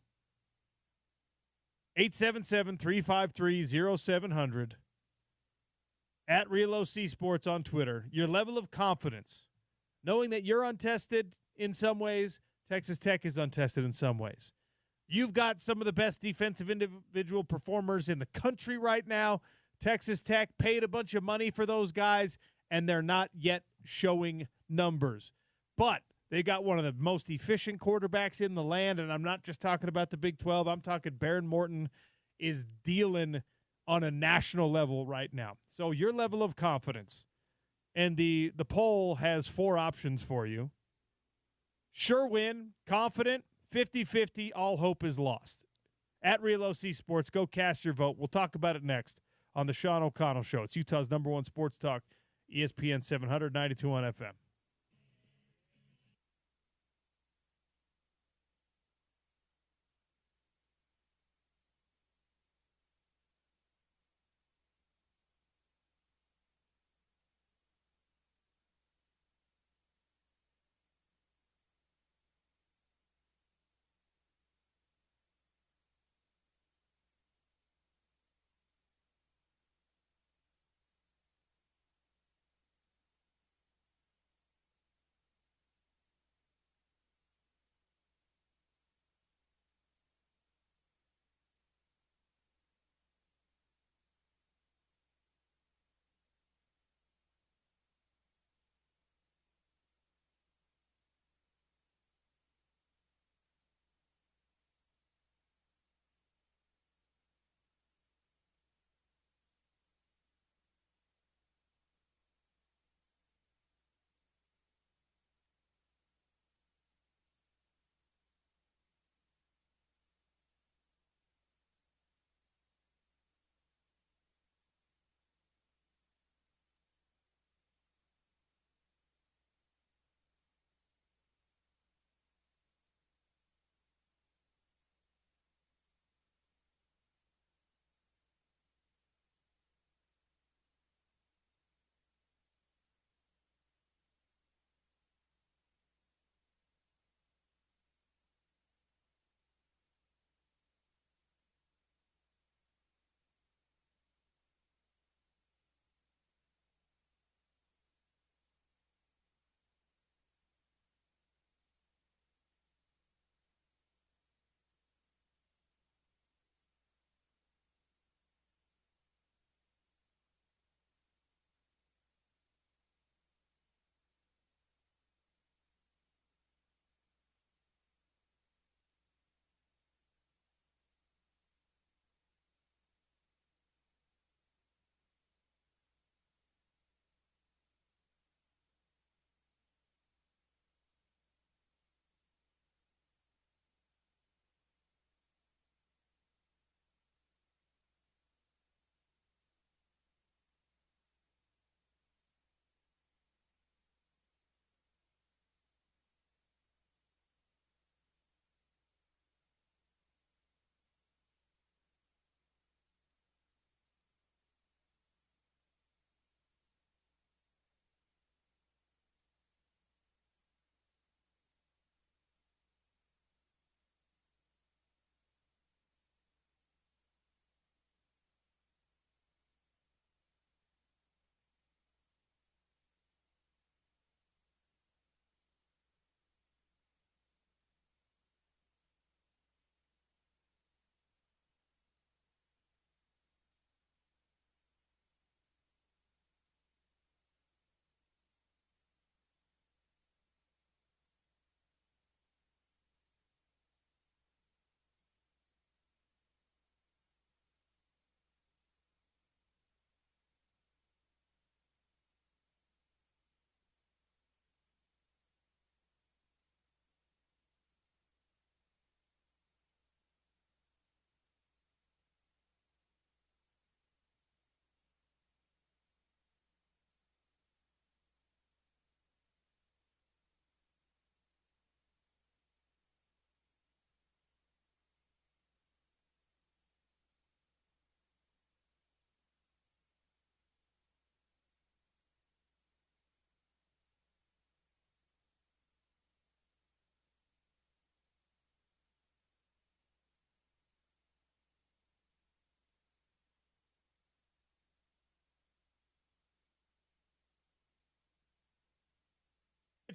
Speaker 13: 877-353-0700. At Real OC Sports on Twitter. Your level of confidence, knowing that you're untested in some ways, Texas Tech is untested in some ways. You've got some of the best defensive individual performers in the country right now. Texas Tech paid a bunch of money for those guys, and they're not yet showing numbers. But they got one of the most efficient quarterbacks in the land, and I'm not just talking about the Big 12. I'm talking Baron Morton is dealing on a national level right now. So your level of confidence, and the poll has 4 options for you. Sure win, confident, 50-50, all hope is lost. At Real OC Sports, go cast your vote. We'll talk about it next on the Sean O'Connell Show. It's Utah's #1 sports talk, ESPN 700, 92 on FM.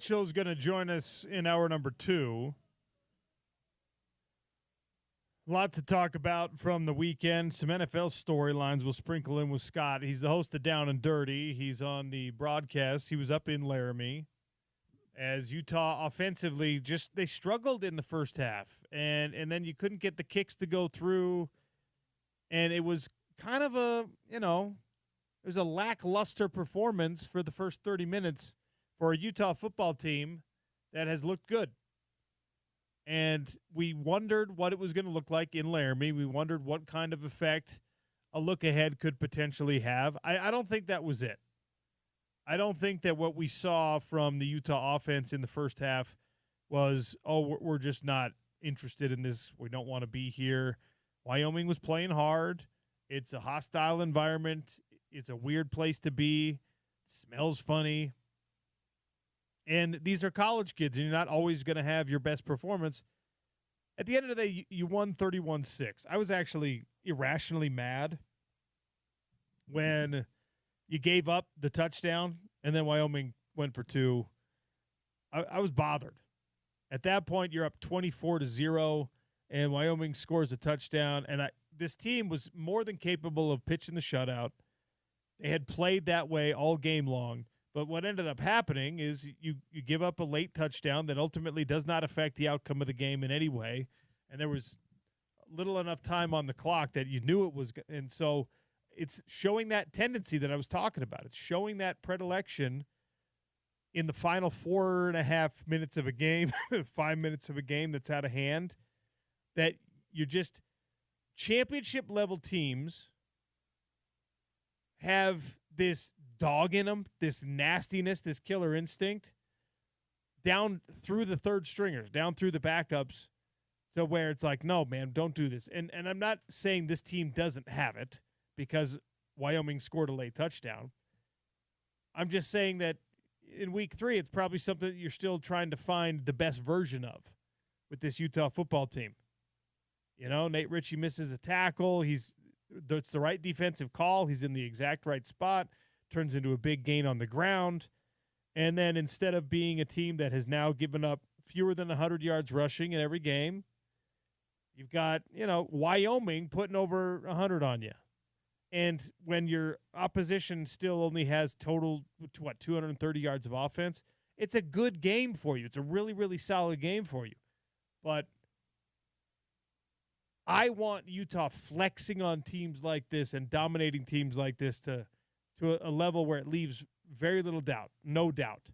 Speaker 13: Rachel is going to join us in hour number 2. A lot to talk about from the weekend. Some NFL storylines we'll sprinkle in with Scott. He's the host of Down and Dirty. He's on the broadcast. He was up in Laramie as Utah offensively they struggled in the first half. And then you couldn't get the kicks to go through. And it was kind of it was a lackluster performance for the first 30 minutes for a Utah football team that has looked good. And we wondered what it was going to look like in Laramie. We wondered what kind of effect a look ahead could potentially have. I don't think that was it. I don't think that what we saw from the Utah offense in the first half was, we're just not interested in this. We don't want to be here. Wyoming was playing hard. It's a hostile environment. It's a weird place to be. It smells funny. And these are college kids, and you're not always going to have your best performance. At the end of the day, you won 31-6. I was actually irrationally mad when you gave up the touchdown, and then Wyoming went for 2. I was bothered. At that point, you're up 24-0, and Wyoming scores a touchdown. And this team was more than capable of pitching the shutout. They had played that way all game long. But what ended up happening is you give up a late touchdown that ultimately does not affect the outcome of the game in any way. And there was little enough time on the clock that you knew it was. And so it's showing that tendency that I was talking about. It's showing that predilection in the final 4.5 minutes of a game, 5 minutes of a game that's out of hand, that you're just championship level teams have this dog in them, this nastiness, this killer instinct down through the third stringers, down through the backups, to where it's like, no, man, don't do this. And I'm not saying this team doesn't have it because Wyoming scored a late touchdown. I'm just saying that in week 3, it's probably something that you're still trying to find the best version of with this Utah football team. Nate Ritchie misses a tackle. It's the right defensive call. He's in the exact right spot. Turns into a big gain on the ground. And then instead of being a team that has now given up fewer than 100 yards rushing in every game, you've got, Wyoming putting over 100 on you. And when your opposition still only has total, 230 yards of offense, it's a good game for you. It's a really, really solid game for you. But I want Utah flexing on teams like this and dominating teams like this to a level where it leaves very little doubt, no doubt.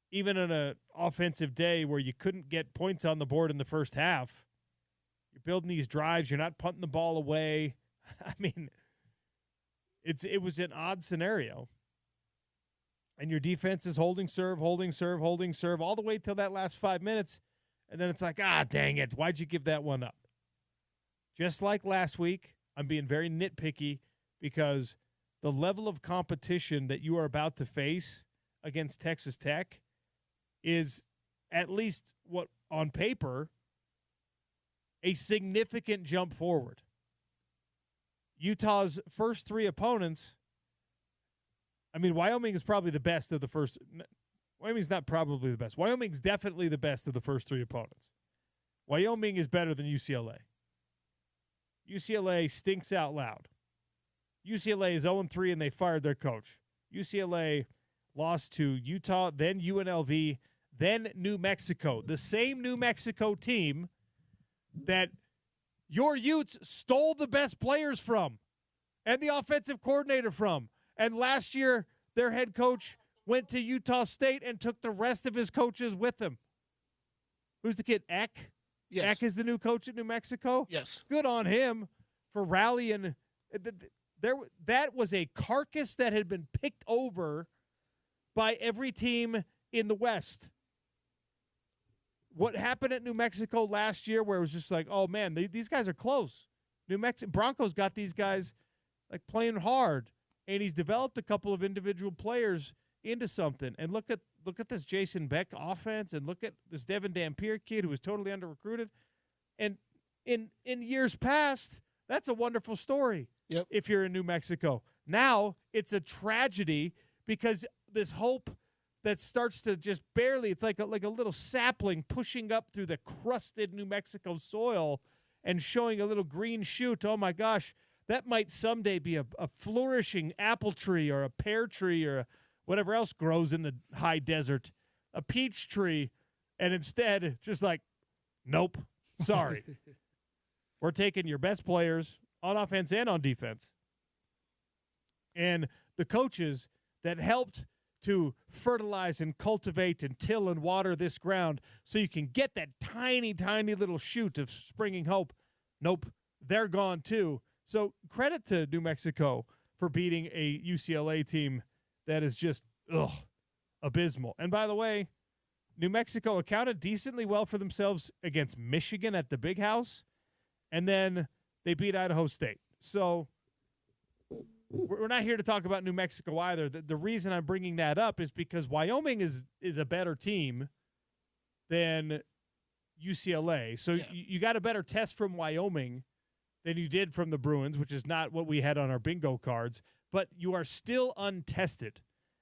Speaker 13: Even on an offensive day where you couldn't get points on the board in the first half, you're building these drives, you're not punting the ball away. I mean, it was an odd scenario. And your defense is holding serve all the way till that last 5 minutes. And then it's like, dang it, why'd you give that one up? Just like last week, I'm being very nitpicky because the level of competition that you are about to face against Texas Tech is, at least what on paper, a significant jump forward. Utah's first 3 opponents, Wyoming is probably the best of the first. Wyoming's not probably the best. Wyoming's definitely the best of the first 3 opponents. Wyoming is better than UCLA. UCLA stinks out loud. UCLA is 0-3 and they fired their coach. UCLA lost to Utah, then UNLV, then New Mexico. The same New Mexico team that your Utes stole the best players from and the offensive coordinator from. And last year, their head coach went to Utah State and took the rest of his coaches with him. Who's the kid? Eck?
Speaker 15: Yes.
Speaker 13: Eck is the new coach at New Mexico?
Speaker 15: Yes.
Speaker 13: Good on him for rallying. That was a carcass that had been picked over by every team in the West. What happened at New Mexico last year where it was just like, oh, man, these guys are close. New Mexico Broncos got these guys like playing hard, and he's developed a couple of individual players into something. And look at this Jason Beck offense, and look at this Devin Dampier kid who was totally under-recruited. And in years past, that's a wonderful story.
Speaker 15: Yep.
Speaker 13: If you're in New Mexico. Now it's a tragedy because this hope that starts to just barely, it's like a little sapling pushing up through the crusted New Mexico soil and showing a little green shoot. Oh my gosh, that might someday be a flourishing apple tree or a pear tree or whatever else grows in the high desert, a peach tree. And instead, just like, nope, sorry. We're taking your best players on offense and on defense. And the coaches that helped to fertilize and cultivate and till and water this ground so you can get that tiny, tiny little shoot of springing hope. Nope, they're gone too. So credit to New Mexico for beating a UCLA team that is just, abysmal. And by the way, New Mexico accounted decently well for themselves against Michigan at the Big House, and then they beat Idaho State. So we're not here to talk about New Mexico either. The reason I'm bringing that up is because Wyoming is a better team than UCLA. So you got a better test from Wyoming than you did from the Bruins, which is not what we had on our bingo cards. But you are still untested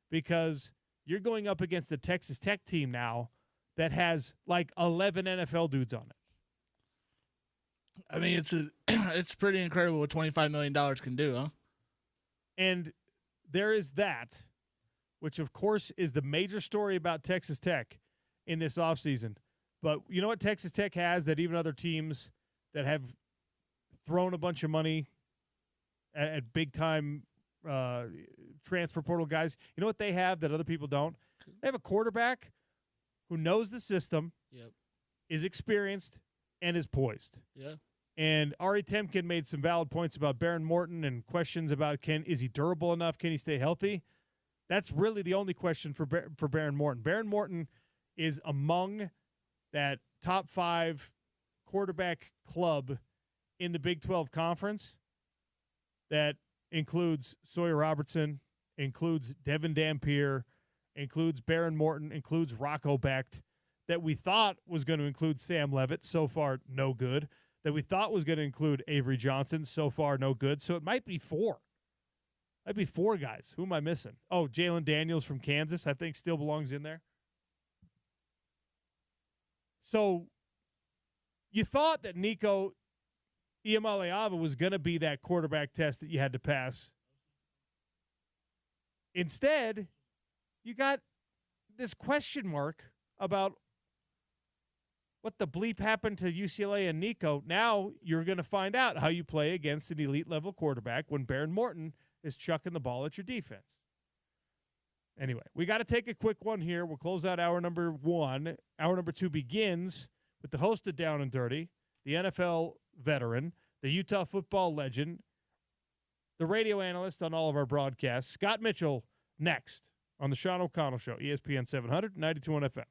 Speaker 13: because you're going up against a Texas Tech team now that has like 11 NFL dudes on it.
Speaker 15: I mean, it's pretty incredible what $25 million can do, huh?
Speaker 13: And there is that, which, of course, is the major story about Texas Tech in this offseason. But you know what Texas Tech has that even other teams that have thrown a bunch of money at big-time transfer portal guys, you know what they have that other people don't? They have a quarterback who knows the system, is experienced, and is poised.
Speaker 15: Yeah.
Speaker 13: And Ari Temkin made some valid points about Baron Morton and questions about is he durable enough? Can he stay healthy? That's really the only question for Baron Morton. Baron Morton is among that top 5 quarterback club in the Big 12 Conference that includes Sawyer Robertson, includes Devin Dampier, includes Baron Morton, includes Rocco Becht, that we thought was going to include Sam Levitt. So far, no good. That we thought was going to include Avery Johnson. So far, no good. So it might be 4. Might be 4 guys. Who am I missing? Oh, Jalen Daniels from Kansas, I think, still belongs in there. So you thought that Nico Iamaleava was going to be that quarterback test that you had to pass. Instead, you got this question mark about what the bleep happened to UCLA and Nico. Now you're going to find out how you play against an elite-level quarterback when Baron Morton is chucking the ball at your defense. Anyway, we got to take a quick one here. We'll close out hour number 1. Hour number 2 begins with the host of Down and Dirty, the NFL veteran, the Utah football legend, the radio analyst on all of our broadcasts, Scott Mitchell, next on the Sean O'Connell Show, ESPN 700, 92.1 FM.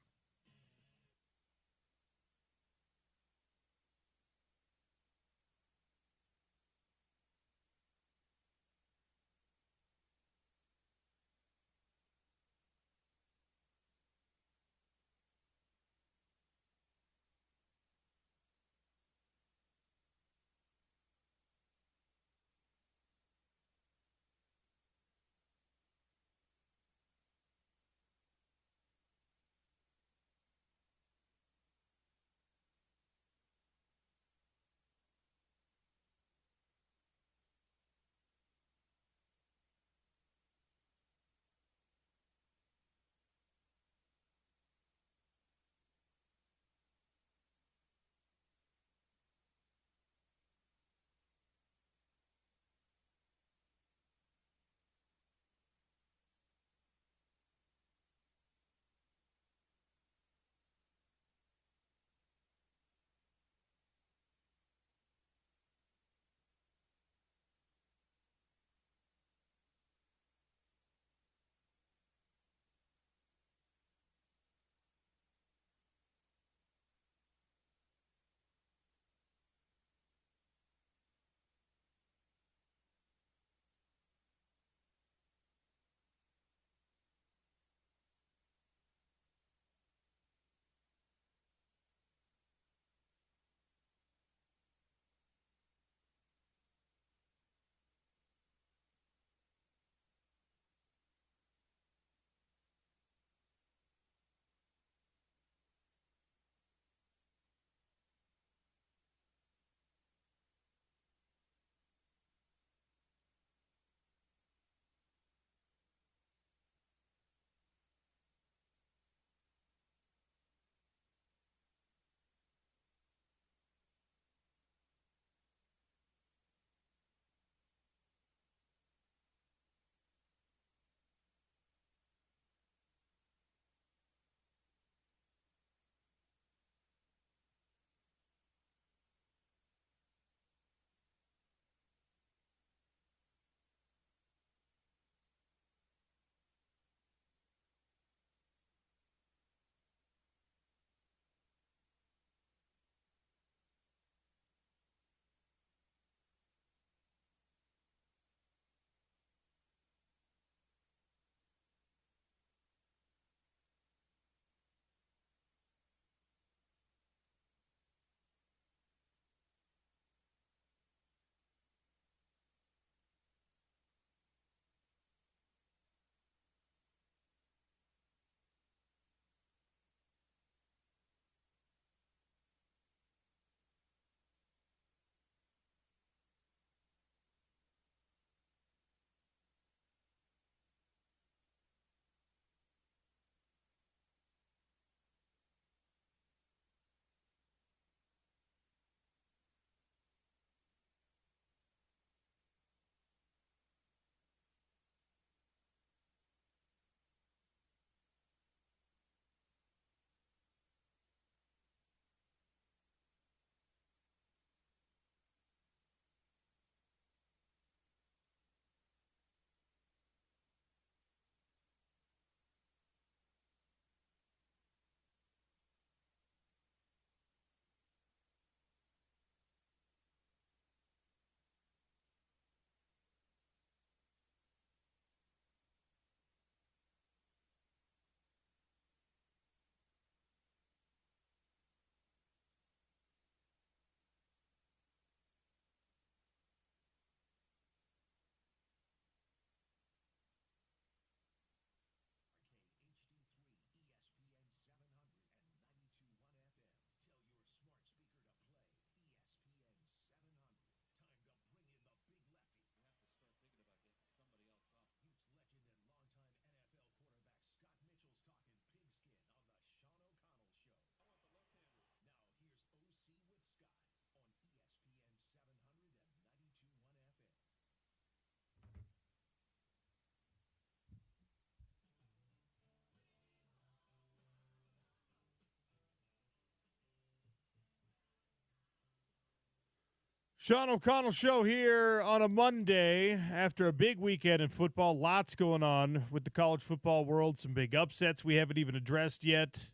Speaker 13: Sean O'Connell Show here on a Monday after a big weekend in football. Lots going on with the college football world. Some big upsets we haven't even addressed yet.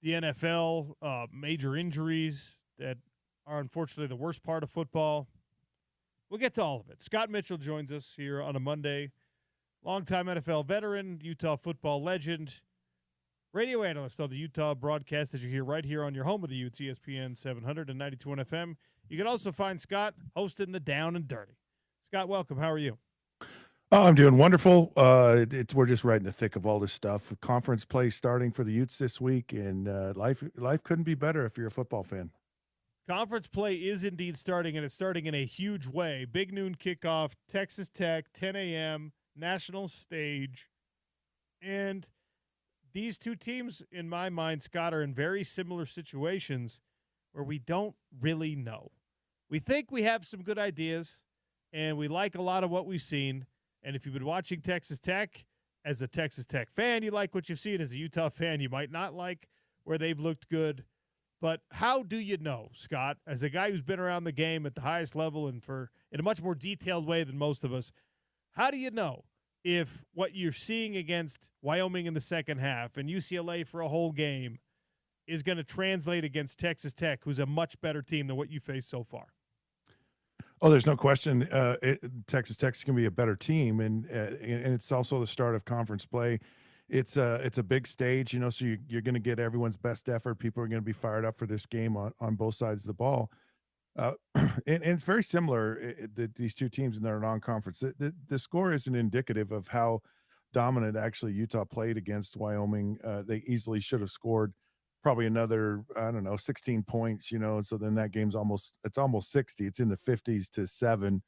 Speaker 13: The NFL, major injuries that are unfortunately the worst part of football. We'll get to all of it. Scott Mitchell joins us here on a Monday. Longtime NFL veteran, Utah football legend, radio analyst on the Utah broadcast that you hear right here on your home of the Utes, ESPN 700 and 92 FM. You can also find Scott hosting the Down and Dirty. Scott, welcome. How are you?
Speaker 16: Oh, I'm doing wonderful. We're just right in the thick of all this stuff. Conference play starting for the Utes this week, and life couldn't be better if you're a football fan.
Speaker 13: Conference play is indeed starting, and it's starting in a huge way. Big noon kickoff, Texas Tech, 10 a.m., national stage. And these two teams, in my mind, Scott, are in very similar situations where we don't really know. We think we have some good ideas, and we like a lot of what we've seen. And if you've been watching Texas Tech, as a Texas Tech fan, you like what you've seen. As a Utah fan, you might not like where they've looked good. But how do you know, Scott, as a guy who's been around the game at the highest level and in a much more detailed way than most of us, how do you know if what you're seeing against Wyoming in the second half and UCLA for a whole game is going to translate against Texas Tech, who's a much better team than what you faced so far?
Speaker 16: Oh, there's no question. Texas Tech's going to be a better team, and it's also the start of conference play. It's a big stage, so you're going to get everyone's best effort. People are going to be fired up for this game on both sides of the ball. And it's very similar, these two teams in their non-conference. The score isn't indicative of how dominant actually Utah played against Wyoming. They easily should have scored probably another, 16 points, so then that game's almost 60. It's in the 50s to 7,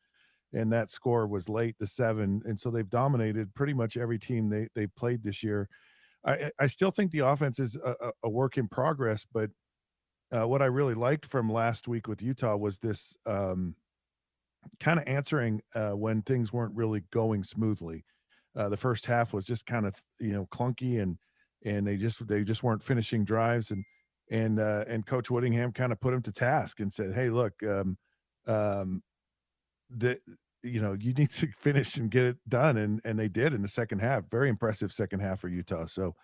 Speaker 16: and that score was late, the 7. And so they've dominated pretty much every team they've played this year. I still think the offense is a work in progress, but what I really liked from last week with Utah was this kind of answering when things weren't really going smoothly. The first half was just kind of clunky, and they just weren't finishing drives, and Coach Whittingham kind of put him to task and said, "Hey, look, you need to finish and get it done," and they did in the second half. Very impressive second half for Utah. So.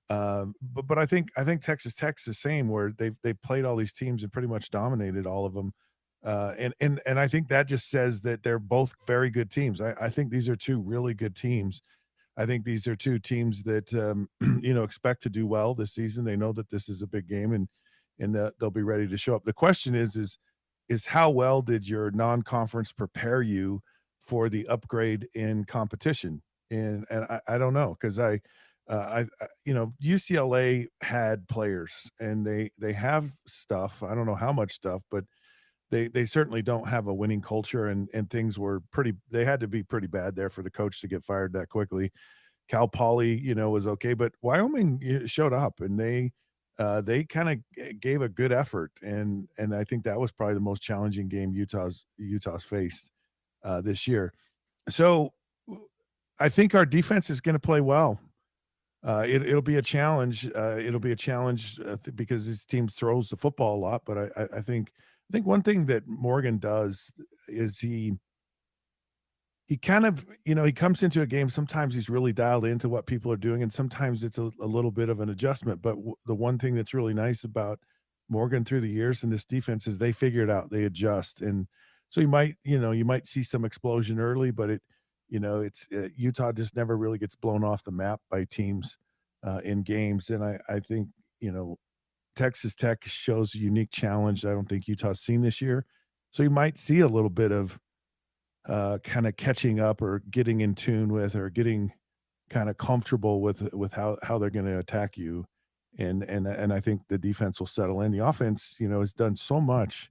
Speaker 16: But I think Texas Tech's the same, where they've played all these teams and pretty much dominated all of them, and I think that just says that they're both very good teams. I think these are two really good teams. I think these are two teams that expect to do well this season. They know that this is a big game, and they'll be ready to show up. The question is how well did your non-conference prepare you for the upgrade in competition? And I don't know, because UCLA had players, and they have stuff. I don't know how much stuff, but they certainly don't have a winning culture, and things were they had to be pretty bad there for the coach to get fired that quickly. Cal Poly, was okay, but Wyoming showed up, and they kind of gave a good effort, and I think that was probably the most challenging game Utah's faced this year. So I think our defense is going to play well. It'll be a challenge. Because his team throws the football a lot. But I think one thing that Morgan does is he kind of, he comes into a game. Sometimes he's really dialed into what people are doing, and sometimes it's a little bit of an adjustment. But the one thing that's really nice about Morgan through the years in this defense is they figure it out. They adjust, and so you might see some explosion early, but Utah just never really gets blown off the map by teams in games. And I think, Texas Tech shows a unique challenge I don't think Utah's seen this year. So you might see a little bit of kind of catching up, or getting in tune with, or getting kind of comfortable with how they're going to attack you. And I think the defense will settle in. The offense, has done so much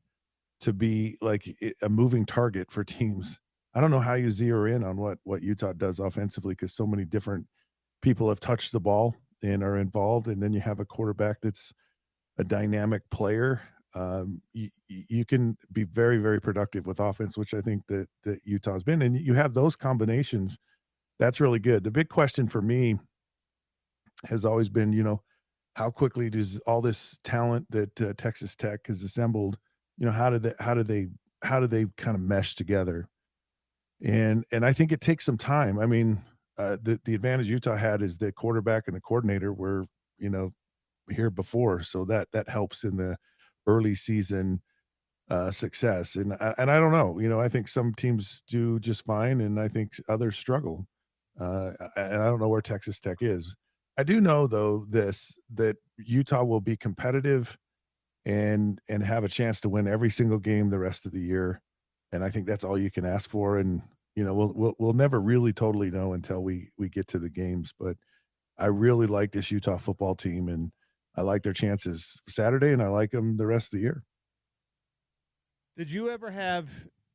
Speaker 16: to be like a moving target for teams. I don't know how you zero in on what Utah does offensively, because so many different people have touched the ball and are involved, and then you have a quarterback that's a dynamic player. You can be very, very productive with offense, which I think that Utah's been, and you have those combinations. That's really good. The big question for me has always been, how quickly does all this talent that Texas Tech has assembled how do they kind of mesh together? And I think it takes some time. I mean, the advantage Utah had is the quarterback and the coordinator were, you know, here before, so that helps in the early season success. And I don't know, I think some teams do just fine, and I think others struggle. And I don't know where Texas Tech is. I do know though that Utah will be competitive and have a chance to win every single game the rest of the year. And I think that's all you can ask for. And we'll never really totally know until we get to the games. But I really like this Utah football team, and I like their chances Saturday, and I like them the rest of the year.
Speaker 13: Did you ever have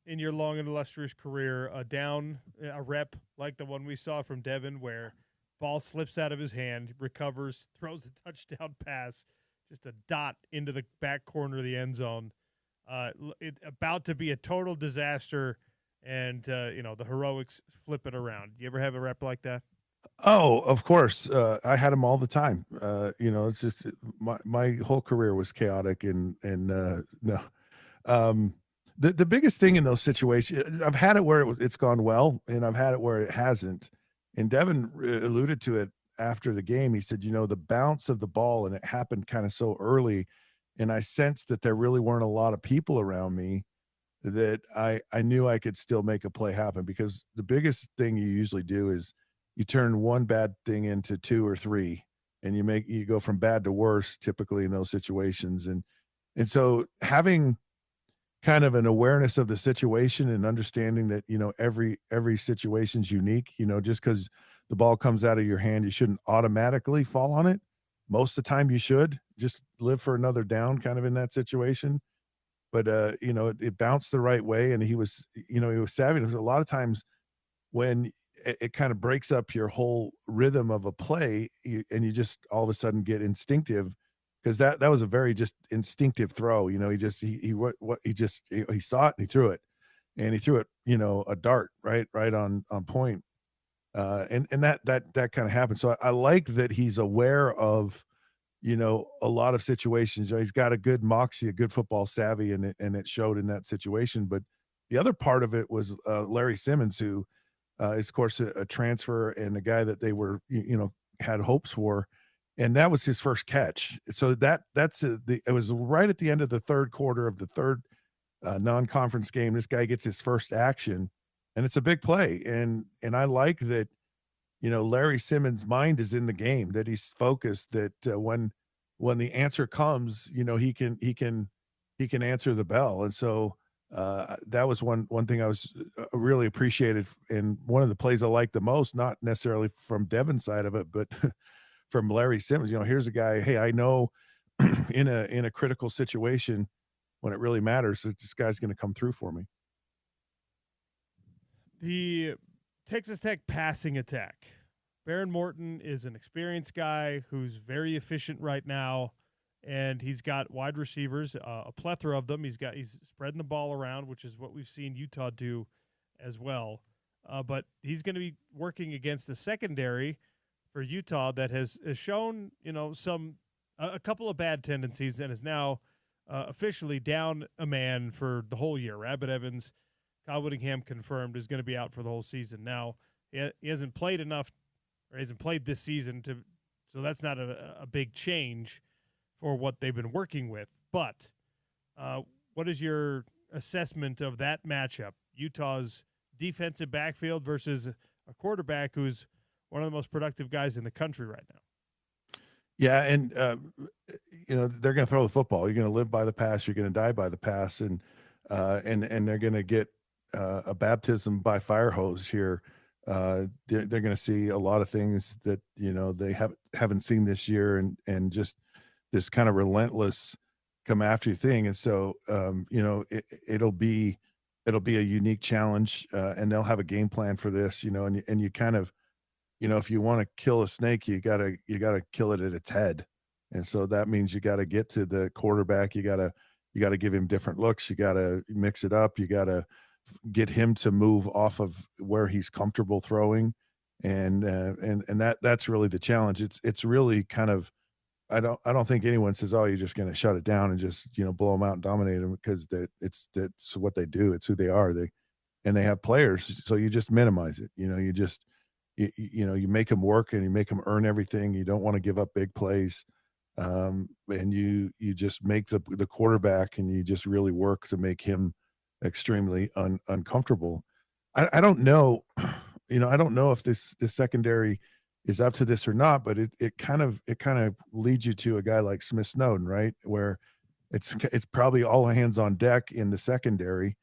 Speaker 13: in your long and illustrious career a rep like the one we saw from Devin, where ball slips out of his hand, recovers, throws a touchdown pass, just a dot into the back corner of the end zone, about to be a total disaster, and the heroics flip it around? You ever have a rep like that?
Speaker 16: Oh, of course. I had them all the time. It's just my whole career was chaotic, and no. The biggest thing in those situations, I've had it where it's gone well, and I've had it where it hasn't. And Devin alluded to it after the game. He said, the bounce of the ball, and it happened kind of so early, and I sensed that there really weren't a lot of people around me, that I knew I could still make a play happen, because the biggest thing you usually do is you turn one bad thing into two or three, and you go from bad to worse typically in those situations. And so having kind of an awareness of the situation and understanding that, every situation's unique, just because the ball comes out of your hand, you shouldn't automatically fall on it. Most of the time you should just live for another down kind of in that situation. But, it bounced the right way, and he was savvy. There's a lot of times when it kind of breaks up your whole rhythm of a play, and you just all of a sudden get instinctive, because that was a very just instinctive throw. He saw it and he threw it, and he threw it, a dart right on point. And that kind of happened. So I like that he's aware of, a lot of situations. He's got a good moxie, a good football savvy, and it showed in that situation. But the other part of it was Larry Simmons, who is of course a transfer, and a guy that they were, had hopes for, and that was his first catch. So it was right at the end of the third quarter of the third non-conference game. This guy gets his first action, and it's a big play. And I like that, Larry Simmons' mind is in the game, that he's focused, that when the answer comes, he can answer the bell. And so that was one thing I was really appreciated, and one of the plays I liked the most, not necessarily from Devin's side of it, but from Larry Simmons. Here's a guy, hey, I know in a critical situation, when it really matters, that this guy's going to come through for me.
Speaker 13: The Texas Tech passing attack. Baron Morton is an experienced guy who's very efficient right now, and he's got wide receivers, a plethora of them. He's spreading the ball around, which is what we've seen Utah do as well. But he's going to be working against the secondary for Utah that has shown, a couple of bad tendencies, and is now officially down a man for the whole year. Rabbit Evans, Kyle Whittingham confirmed, is going to be out for the whole season. Now, he hasn't played enough, or hasn't played this season, so that's not a big change for what they've been working with. But what is your assessment of that matchup? Utah's defensive backfield versus a quarterback who's one of the most productive guys in the country right now.
Speaker 16: Yeah, and they're going to throw the football. You're going to live by the pass. You're going to die by the pass, and they're going to get a baptism by fire hose here. They're going to see a lot of things that they haven't seen this year, and just this kind of relentless come after you thing. And so it'll be a unique challenge, and they'll have a game plan for this. And you kind of, if you want to kill a snake, you gotta kill it at its head. And so that means you got to get to the quarterback. You got to give him different looks. You got to mix it up. You got to get him to move off of where he's comfortable throwing. And that's really the challenge. It's really kind of I don't think anyone says, "Oh, you're just going to shut it down and just blow them out and dominate them," because that's what they do. It's who they are. They have players, so you just minimize it. You just you make them work and you make them earn everything. You don't want to give up big plays, and you just make the quarterback, and you just really work to make him extremely uncomfortable. I don't know, I don't know if this secondary is up to this or not, but it kind of leads you to a guy like Smith Snowden, right? Where it's probably all hands on deck in the secondary,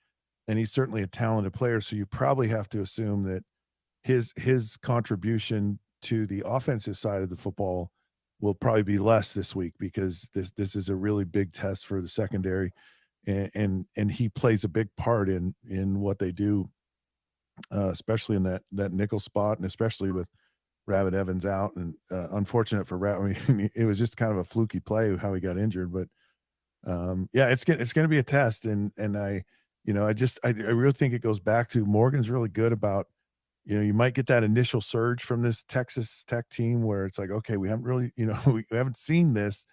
Speaker 16: and he's certainly a talented player. So you probably have to assume that his contribution to the offensive side of the football will probably be less this week, because this is a really big test for the secondary, and he plays a big part in what they do, especially in that nickel spot, and especially with Rabbit Evans out. And unfortunate for Rabbit. I mean, it was just kind of a fluky play how he got injured, but yeah, it's going to be a test, and I really think it goes back to Morgan's really good about, you might get that initial surge from this Texas Tech team where it's like, okay, we haven't really, we haven't seen this.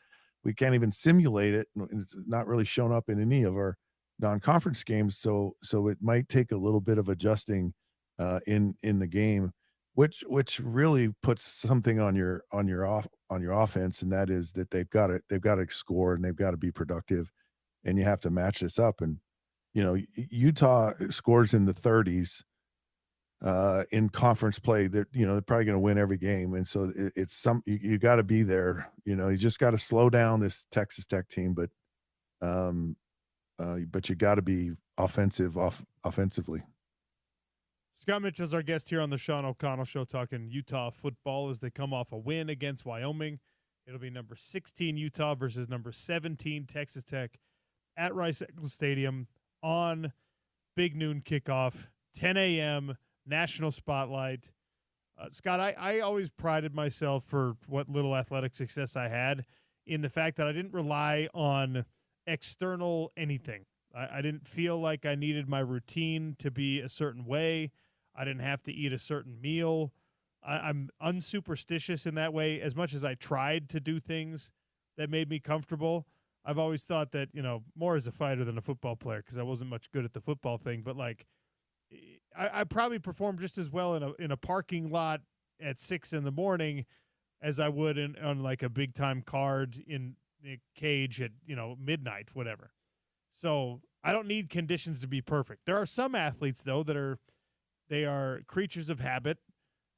Speaker 16: We can't even simulate it. And it's not really shown up in any of our non-conference games. So it might take a little bit of adjusting in the game, which really puts something on your offense. And that is that they've got to score, and they've got to be productive, and you have to match this up. And, Utah scores in the 30s in conference play. They're probably going to win every game, and so it's you got to be there. You just got to slow down this Texas Tech team, but you got to be offensively.
Speaker 13: Scott Mitchell's our guest here on the Sean O'Connell Show, talking Utah football as they come off a win against Wyoming. It'll be number 16 Utah versus number 17 Texas Tech at Rice-Eccles Stadium on big noon kickoff, 10 a.m., national spotlight. Scott, I always prided myself for what little athletic success I had in the fact that I didn't rely on external anything. I didn't feel like I needed my routine to be a certain way. I didn't have to eat a certain meal. I'm unsuperstitious in that way. As much as I tried to do things that made me comfortable, I've always thought that, more as a fighter than a football player, because I wasn't much good at the football thing. But like, I probably performed just as well in a parking lot at 6 a.m. as I would on like a big time card in a cage at midnight, whatever. So I don't need conditions to be perfect. There are some athletes though they are creatures of habit.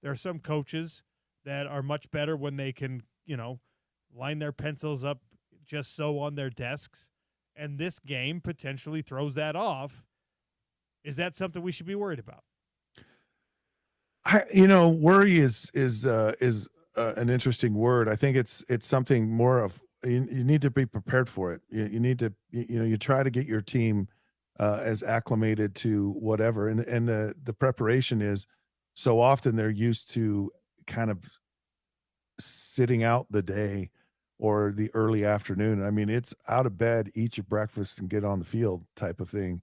Speaker 13: There are some coaches that are much better when they can line their pencils up just so on their desks, and this game potentially throws that off. Is that something we should be worried about?
Speaker 16: Worry is an interesting word. I think it's something more of, you need to be prepared for it. You need to, you try to get your team as acclimated to whatever. And the preparation is, so often they're used to kind of sitting out the day or the early afternoon. I mean, it's out of bed, eat your breakfast, and get on the field type of thing.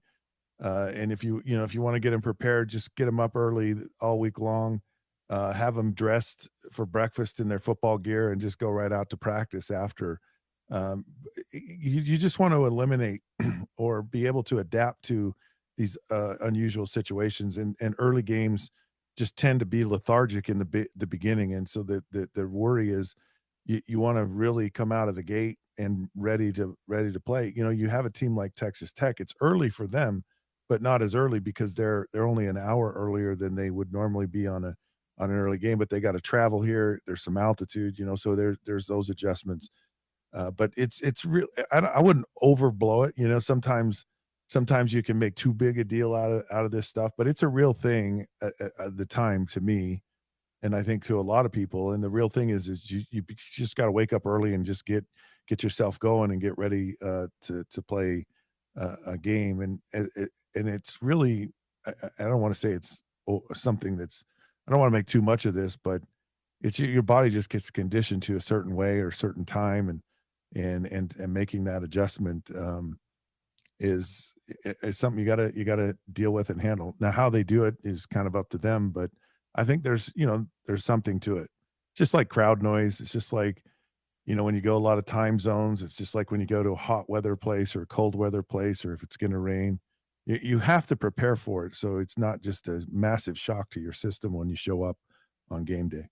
Speaker 16: And if you want to get them prepared, just get them up early all week long, have them dressed for breakfast in their football gear, and just go right out to practice after. You just want to eliminate or be able to adapt to these unusual situations, and early games just tend to be lethargic in the beginning. And so the worry is you want to really come out of the gate and ready to play. You have a team like Texas Tech. It's early for them, but not as early because they're only an hour earlier than they would normally be on an early game. But they got to travel here. There's some altitude, so there's those adjustments. But it's real. I wouldn't overblow it. Sometimes you can make too big a deal out of this stuff, but it's a real thing at the time to me, and I think to a lot of people. And the real thing is you just got to wake up early and just get yourself going and get ready to play a game. And it's really, I don't want to say it's something that's, I don't want to make too much of this, but it's your body just gets conditioned to a certain way or a certain time, and making that adjustment is something you gotta deal with and handle. Now, how they do it is kind of up to them, but I think there's something to it. Just like crowd noise, it's just like when you go a lot of time zones, it's just like when you go to a hot weather place or a cold weather place, or if it's going to rain, you have to prepare for it. So it's not just a massive shock to your system when you show up on game day.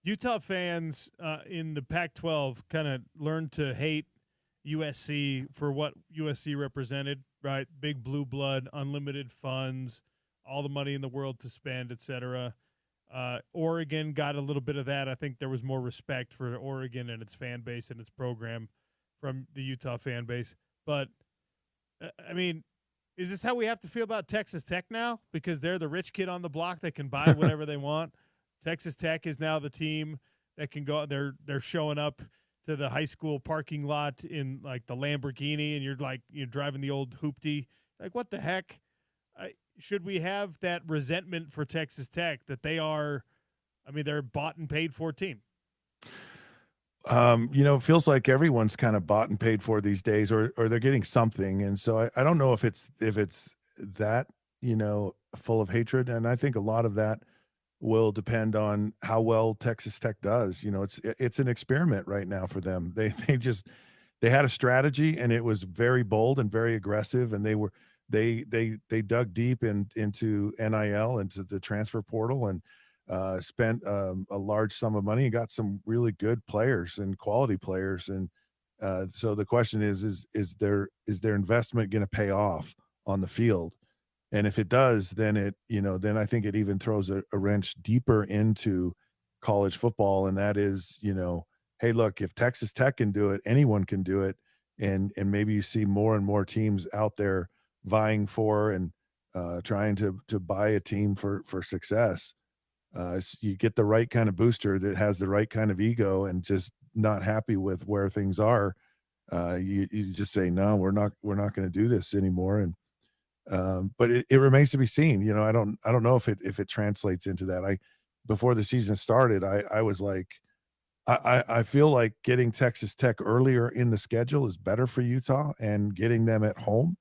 Speaker 13: Utah fans in the Pac-12 kind of learned to hate USC for what USC represented, right? Big blue blood, unlimited funds, all the money in the world to spend, etc. Oregon got a little bit of that. I think there was more respect for Oregon and its fan base and its program from the Utah fan base. But, I mean, is this how we have to feel about Texas Tech now? Because they're the rich kid on the block that can buy whatever they want. Texas Tech is now the team that can go. They're showing up to the high school parking lot in like the Lamborghini, and you're driving the old hoopty. Like, what the heck? Should we have that resentment for Texas Tech that they are? I mean, they're bought and paid for team.
Speaker 16: It feels like everyone's kind of bought and paid for these days, or they're getting something. And so I don't know if it's that, full of hatred. And I think a lot of that will depend on how well Texas Tech does. It's an experiment right now for them. They had a strategy, and it was very bold and very aggressive, and they dug deep into NIL, into the transfer portal, and spent a large sum of money and got some really good players and quality players. And so the question is their investment going to pay off on the field? And if it does, then then I think it even throws a wrench deeper into college football. And that is, hey, look, if Texas Tech can do it, anyone can do it. And maybe you see more and more teams out there vying for and trying to buy a team for success. So you get the right kind of booster that has the right kind of ego and just not happy with where things are. You just say, no, we're not going to do this anymore. And but it remains to be seen. I don't know if it translates into that. Before the season started, I was like, I feel like getting Texas Tech earlier in the schedule is better for Utah, and getting them at home.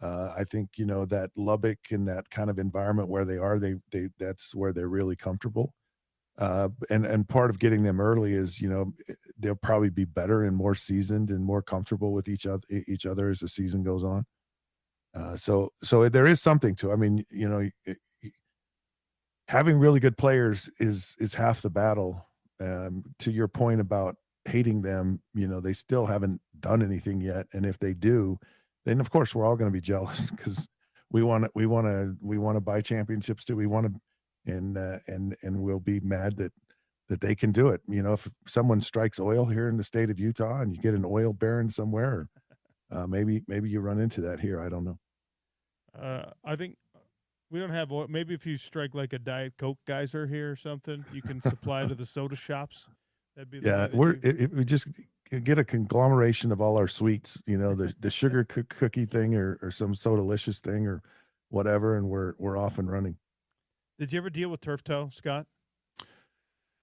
Speaker 16: I think that Lubbock and that kind of environment where they are, that's where they're really comfortable. And part of getting them early is they'll probably be better and more seasoned and more comfortable with each other as the season goes on. So there is something to. I mean, having really good players is half the battle. To your point about hating them, they still haven't done anything yet, and if they do, then of course we're all going to be jealous because we want to buy championships too. We want to, and we'll be mad that they can do it. If someone strikes oil here in the state of Utah and you get an oil baron somewhere, maybe you run into that here. I don't know.
Speaker 13: I think we don't have oil. Maybe if you strike like a Diet Coke geyser here or something, you can supply to the soda shops. That'd be
Speaker 16: we just get a conglomeration of all our sweets, the sugar cookie thing or some Sodalicious thing or whatever, and we're off and running.
Speaker 13: Did you ever deal with turf toe, Scott?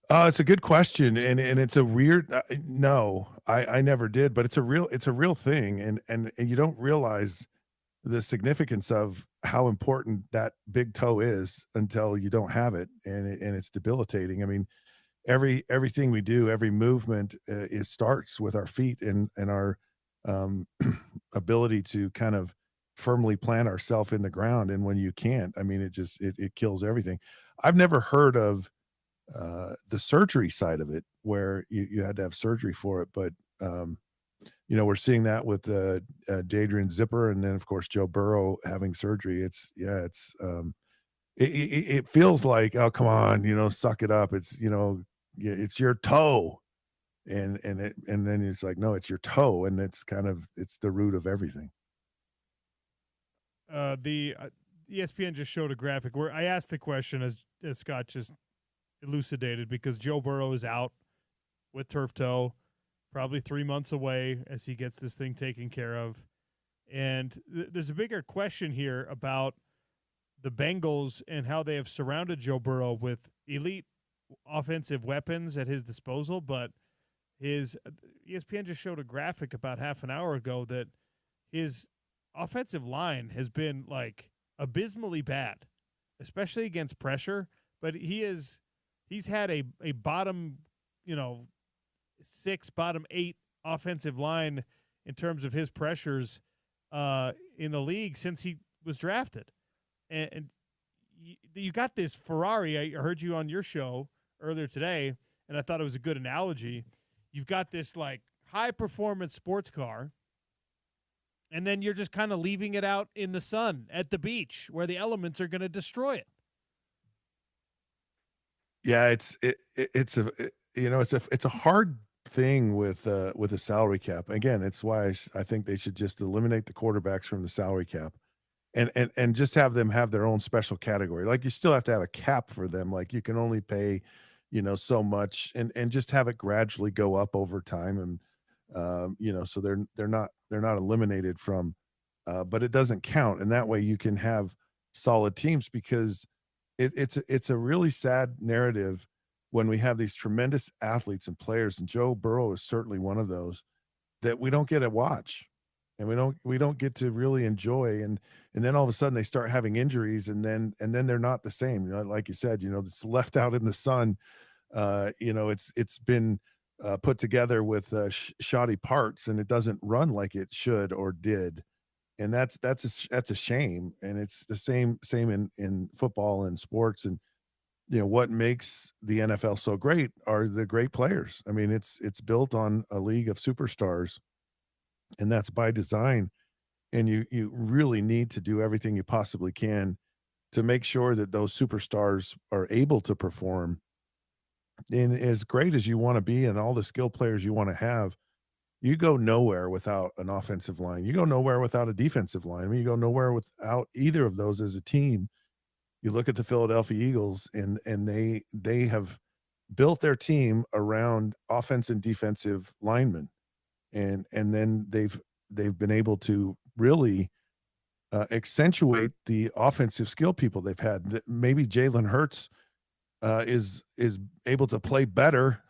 Speaker 16: It's a good question, and it's a weird. No, I never did, but it's a real thing, and you don't realize the significance of how important that big toe is until you don't have it, and it's debilitating. I mean, everything we do, every movement, it starts with our feet and our ability to kind of firmly plant ourselves in the ground. And when you can't, I mean, it kills everything. I've never heard of the surgery side of it where you had to have surgery for it, but we're seeing that with Jadrian Zipper, and then of course Joe Burrow having surgery. It feels like, oh, come on, suck it up. It's it's your toe, and then it's like, no, it's your toe, and it's the root of everything.
Speaker 13: The ESPN just showed a graphic where I asked the question as Scott just elucidated, because Joe Burrow is out with turf toe, probably 3 months away as he gets this thing taken care of. And there's a bigger question here about the Bengals and how they have surrounded Joe Burrow with elite offensive weapons at his disposal. But ESPN just showed a graphic about half an hour ago that his offensive line has been like abysmally bad, especially against pressure. But he's had a bottom, 6, bottom 8 offensive line in terms of his pressures in the league since he was drafted. And you got this Ferrari. I heard you on your show earlier today, and I thought it was a good analogy. You've got this like high-performance sports car, and then you're just kind of leaving it out in the sun at the beach where the elements are going to destroy it.
Speaker 16: Yeah, it's a hard thing with a salary cap. Again, it's why I think they should just eliminate the quarterbacks from the salary cap, and just have them have their own special category. Like you still have to have a cap for them. Like you can only pay, so much, and just have it gradually go up over time, and so they're not eliminated from, but it doesn't count, and that way you can have solid teams because it's a really sad narrative when we have these tremendous athletes and players, and Joe Burrow is certainly one of those, that we don't get to watch, and we don't get to really enjoy, and then all of a sudden they start having injuries, and then they're not the same. Like you said, it's left out in the sun. It's been put together with shoddy parts, and it doesn't run like it should or did. And that's a shame. And it's the same in football and sports. And what makes the NFL so great are the great players. I mean, it's built on a league of superstars, and that's by design. And you really need to do everything you possibly can to make sure that those superstars are able to perform. And as great as you want to be and all the skill players you want to have, you go nowhere without an offensive line. You go nowhere without a defensive line. I mean, you go nowhere without either of those as a team. You look at the Philadelphia Eagles, and they have built their team around offense and defensive linemen, and then they've been able to really accentuate the offensive skill people they've had. Maybe Jalen Hurts is able to play better.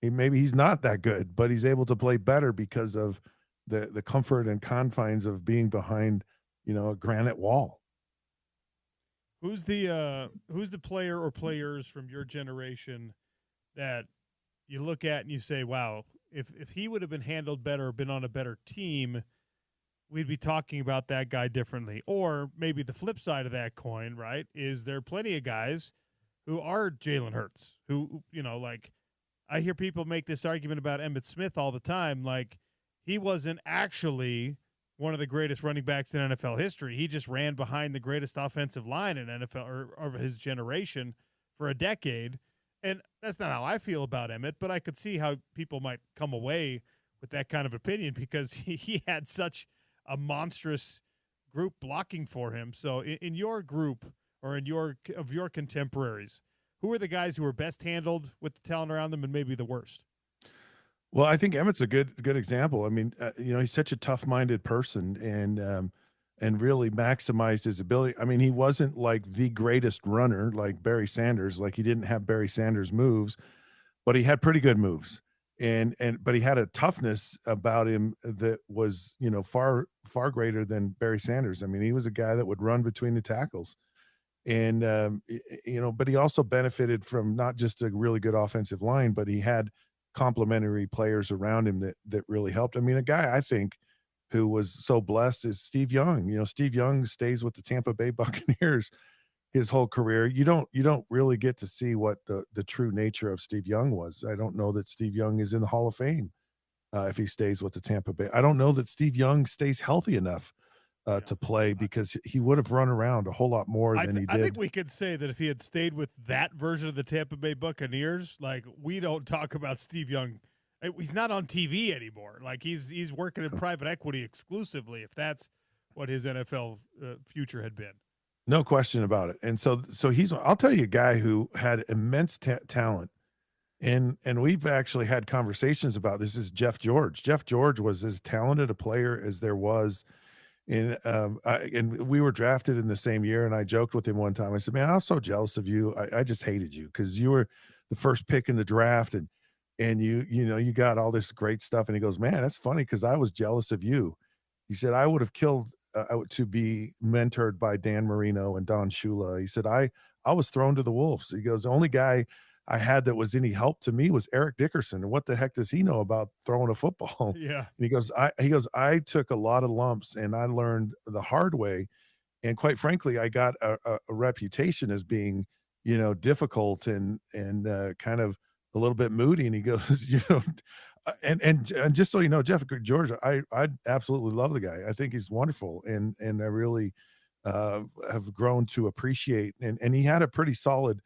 Speaker 16: Maybe he's not that good, but he's able to play better because of the comfort and confines of being behind, a granite wall.
Speaker 13: Who's the player or players from your generation that you look at and you say, wow, if he would have been handled better or been on a better team, we'd be talking about that guy differently? Or maybe the flip side of that coin, right, is there plenty of guys who are Jalen Hurts, who, I hear people make this argument about Emmitt Smith all the time. Like, he wasn't actually one of the greatest running backs in NFL history. He just ran behind the greatest offensive line in NFL or of his generation for a decade. And that's not how I feel about Emmitt, but I could see how people might come away with that kind of opinion because he had such a monstrous group blocking for him. So in your group or in your contemporaries, who are the guys who are best handled with the talent around them and maybe the worst?
Speaker 16: Well, I think Emmitt's a good example. I mean, he's such a tough-minded person and really maximized his ability. I mean, he wasn't like the greatest runner like Barry Sanders. Like, he didn't have Barry Sanders moves, but he had pretty good moves. But he had a toughness about him that was, far greater than Barry Sanders. I mean, he was a guy that would run between the tackles. And but he also benefited from not just a really good offensive line, but he had complementary players around him that really helped. I mean, a guy I think who was so blessed is Steve Young. Steve Young stays with the Tampa Bay Buccaneers his whole career. You don't really get to see what the true nature of Steve Young was. I don't know that Steve Young is in the Hall of Fame if he stays with the Tampa Bay. I don't know that Steve Young stays healthy enough to play, because he would have run around a whole lot more than he did.
Speaker 13: I think we could say that if he had stayed with that version of the Tampa Bay Buccaneers, like, we don't talk about Steve Young. He's not on TV anymore. Like, he's working in private equity exclusively, if that's what his NFL future had been.
Speaker 16: No question about it. And so I'll tell you a guy who had immense talent, and we've actually had conversations about this, is Jeff George. Jeff George was as talented a player as there was. And we were drafted in the same year, and I joked with him one time. I said, man, I was so jealous of you. I just hated you because you were the first pick in the draft, and you got all this great stuff. And he goes, man, that's funny because I was jealous of you. He said, I would have killed to be mentored by Dan Marino and Don Shula. He said, I was thrown to the wolves. He goes, the only guy I had that was any help to me was Eric Dickerson. And what the heck does he know about throwing a football?
Speaker 13: Yeah.
Speaker 16: And he goes, I took a lot of lumps and I learned the hard way. And quite frankly, I got a reputation as being, difficult and kind of a little bit moody. And he goes, and just so you know, Jeff Georgia, I absolutely love the guy. I think he's wonderful, and I really have grown to appreciate. And he had a pretty solid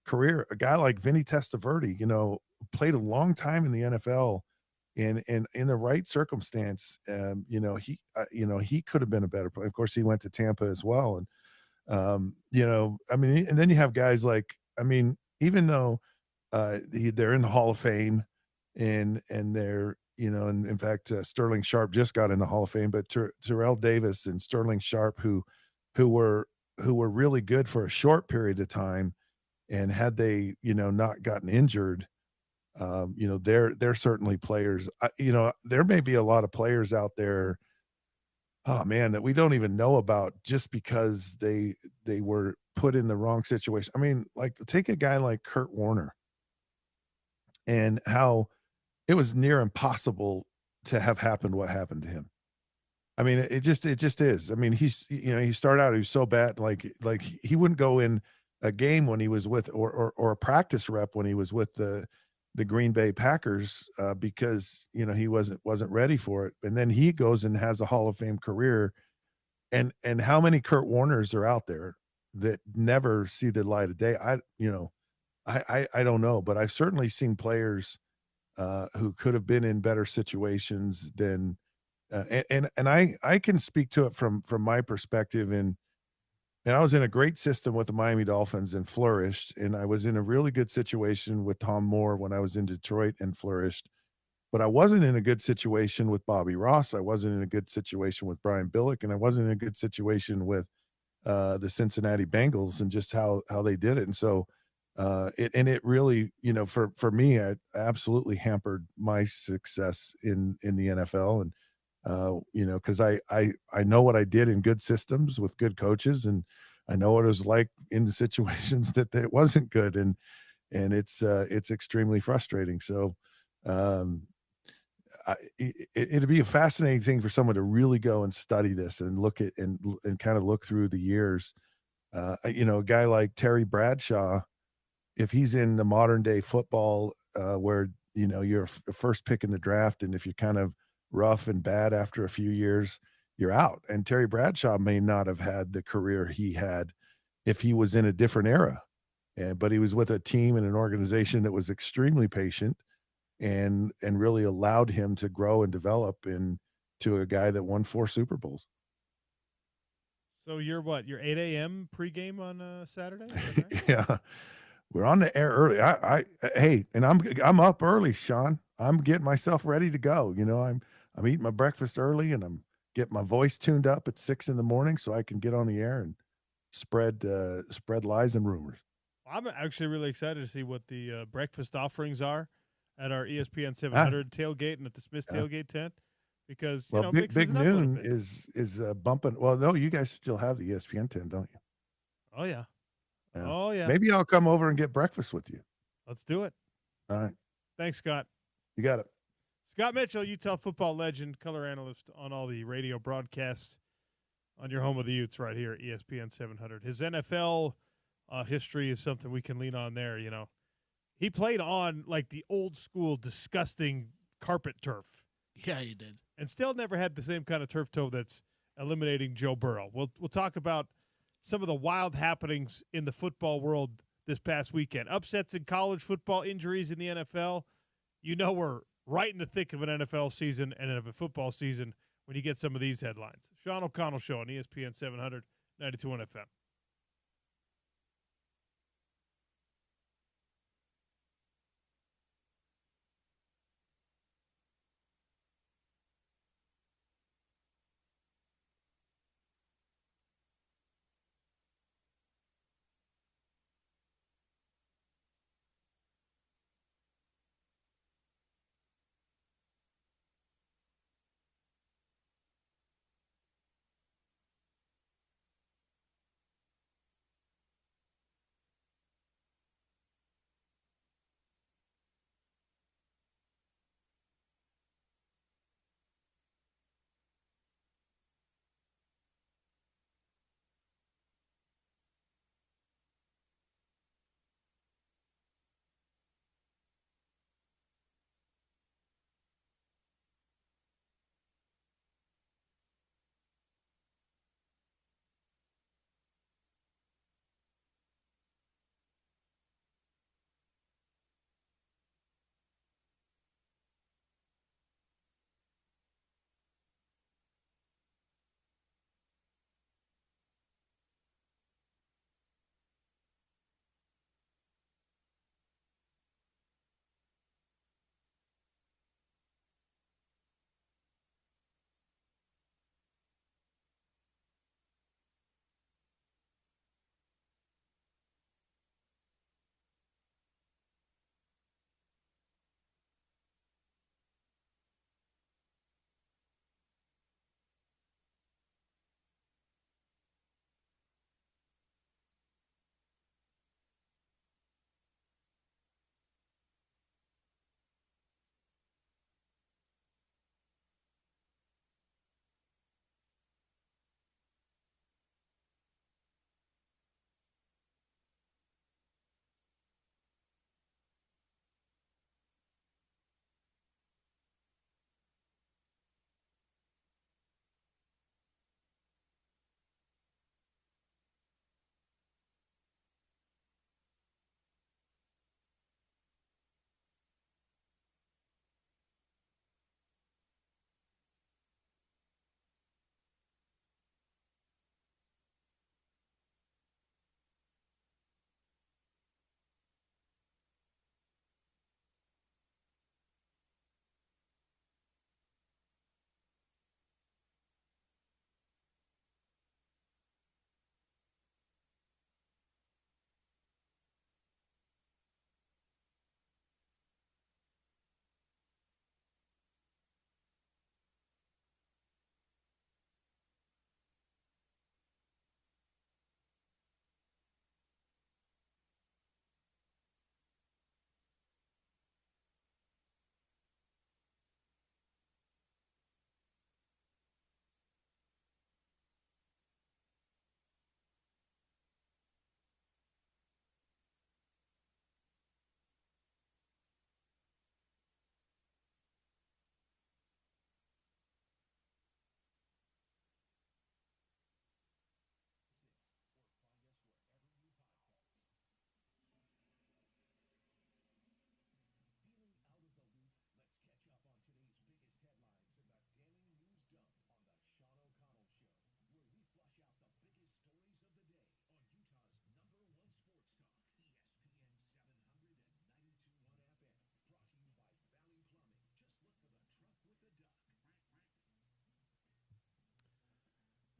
Speaker 16: career. A guy like Vinny Testaverde, played a long time in the NFL, and in the right circumstance, he could have been a better player. Of course, he went to Tampa as well, and I mean, and then you have guys like, I mean, even though they're in the Hall of Fame, and they're and in fact, Sterling Sharp just got in the Hall of Fame, but Terrell Davis and Sterling Sharp, who were really good for a short period of time, and had they not gotten injured, they're certainly players. There may be a lot of players out there, oh man, that we don't even know about just because they were put in the wrong situation. I mean, like, take a guy like Kurt Warner and how it was near impossible to have happened what happened to him. I mean, it just is. I mean, he started out, he was so bad, like he wouldn't go in a game when he was with, or a practice rep when he was with the Green Bay Packers, because he wasn't ready for it. And then he goes and has a Hall of Fame career. And how many Kurt Warners are out there that never see the light of day? I don't know, but I've certainly seen players who could have been in better situations than, and I can speak to it from my perspective. And I was in a great system with the Miami Dolphins and flourished, and I was in a really good situation with Tom Moore when I was in Detroit and flourished. But I wasn't in a good situation with Bobby Ross. I wasn't in a good situation with Brian Billick, and I wasn't in a good situation with the Cincinnati Bengals and just how they did it. And so it really, for me, it absolutely hampered my success in the NFL. And because I know what I did in good systems with good coaches, and I know what it was like in the situations that it wasn't good, and it's extremely frustrating. So it'd be a fascinating thing for someone to really go and study this and look at and kind of look through the years. A guy like Terry Bradshaw, if he's in the modern day football, where you're the first pick in the draft, and if you're kind of rough and bad after a few years, you're out. And Terry Bradshaw may not have had the career he had if he was in a different era, but he was with a team and an organization that was extremely patient and really allowed him to grow and develop into a guy that won 4 Super Bowls.
Speaker 13: So you're what? You're 8 a.m. pregame on Saturday? Is that right?
Speaker 16: Yeah. We're on the air early. Hey, and I'm up early, Sean. I'm getting myself ready to go. I'm eating my breakfast early, and I'm getting my voice tuned up at 6 in the morning so I can get on the air and spread lies and rumors.
Speaker 13: I'm actually really excited to see what the breakfast offerings are at our ESPN 700 tailgate and at the Smith's tailgate tent, because
Speaker 16: Big Noon is bumping. Well, no, you guys still have the ESPN tent, don't you?
Speaker 13: Oh yeah.
Speaker 16: Yeah.
Speaker 13: Oh yeah.
Speaker 16: Maybe I'll come over and get breakfast with you.
Speaker 13: Let's do it.
Speaker 16: All right.
Speaker 13: Thanks, Scott.
Speaker 16: You got it.
Speaker 13: Scott Mitchell, Utah football legend, color analyst on all the radio broadcasts on your home of the Utes right here at ESPN 700. His NFL history is something we can lean on there. He played on like the old school disgusting carpet turf.
Speaker 15: Yeah, he did.
Speaker 13: And still never had the same kind of turf toe that's eliminating Joe Burrow. We'll talk about some of the wild happenings in the football world this past weekend. Upsets in college football, injuries in the NFL. We're right in the thick of an NFL season and of a football season when you get some of these headlines. Sean O'Connell Show on ESPN 700, 92.1 FM.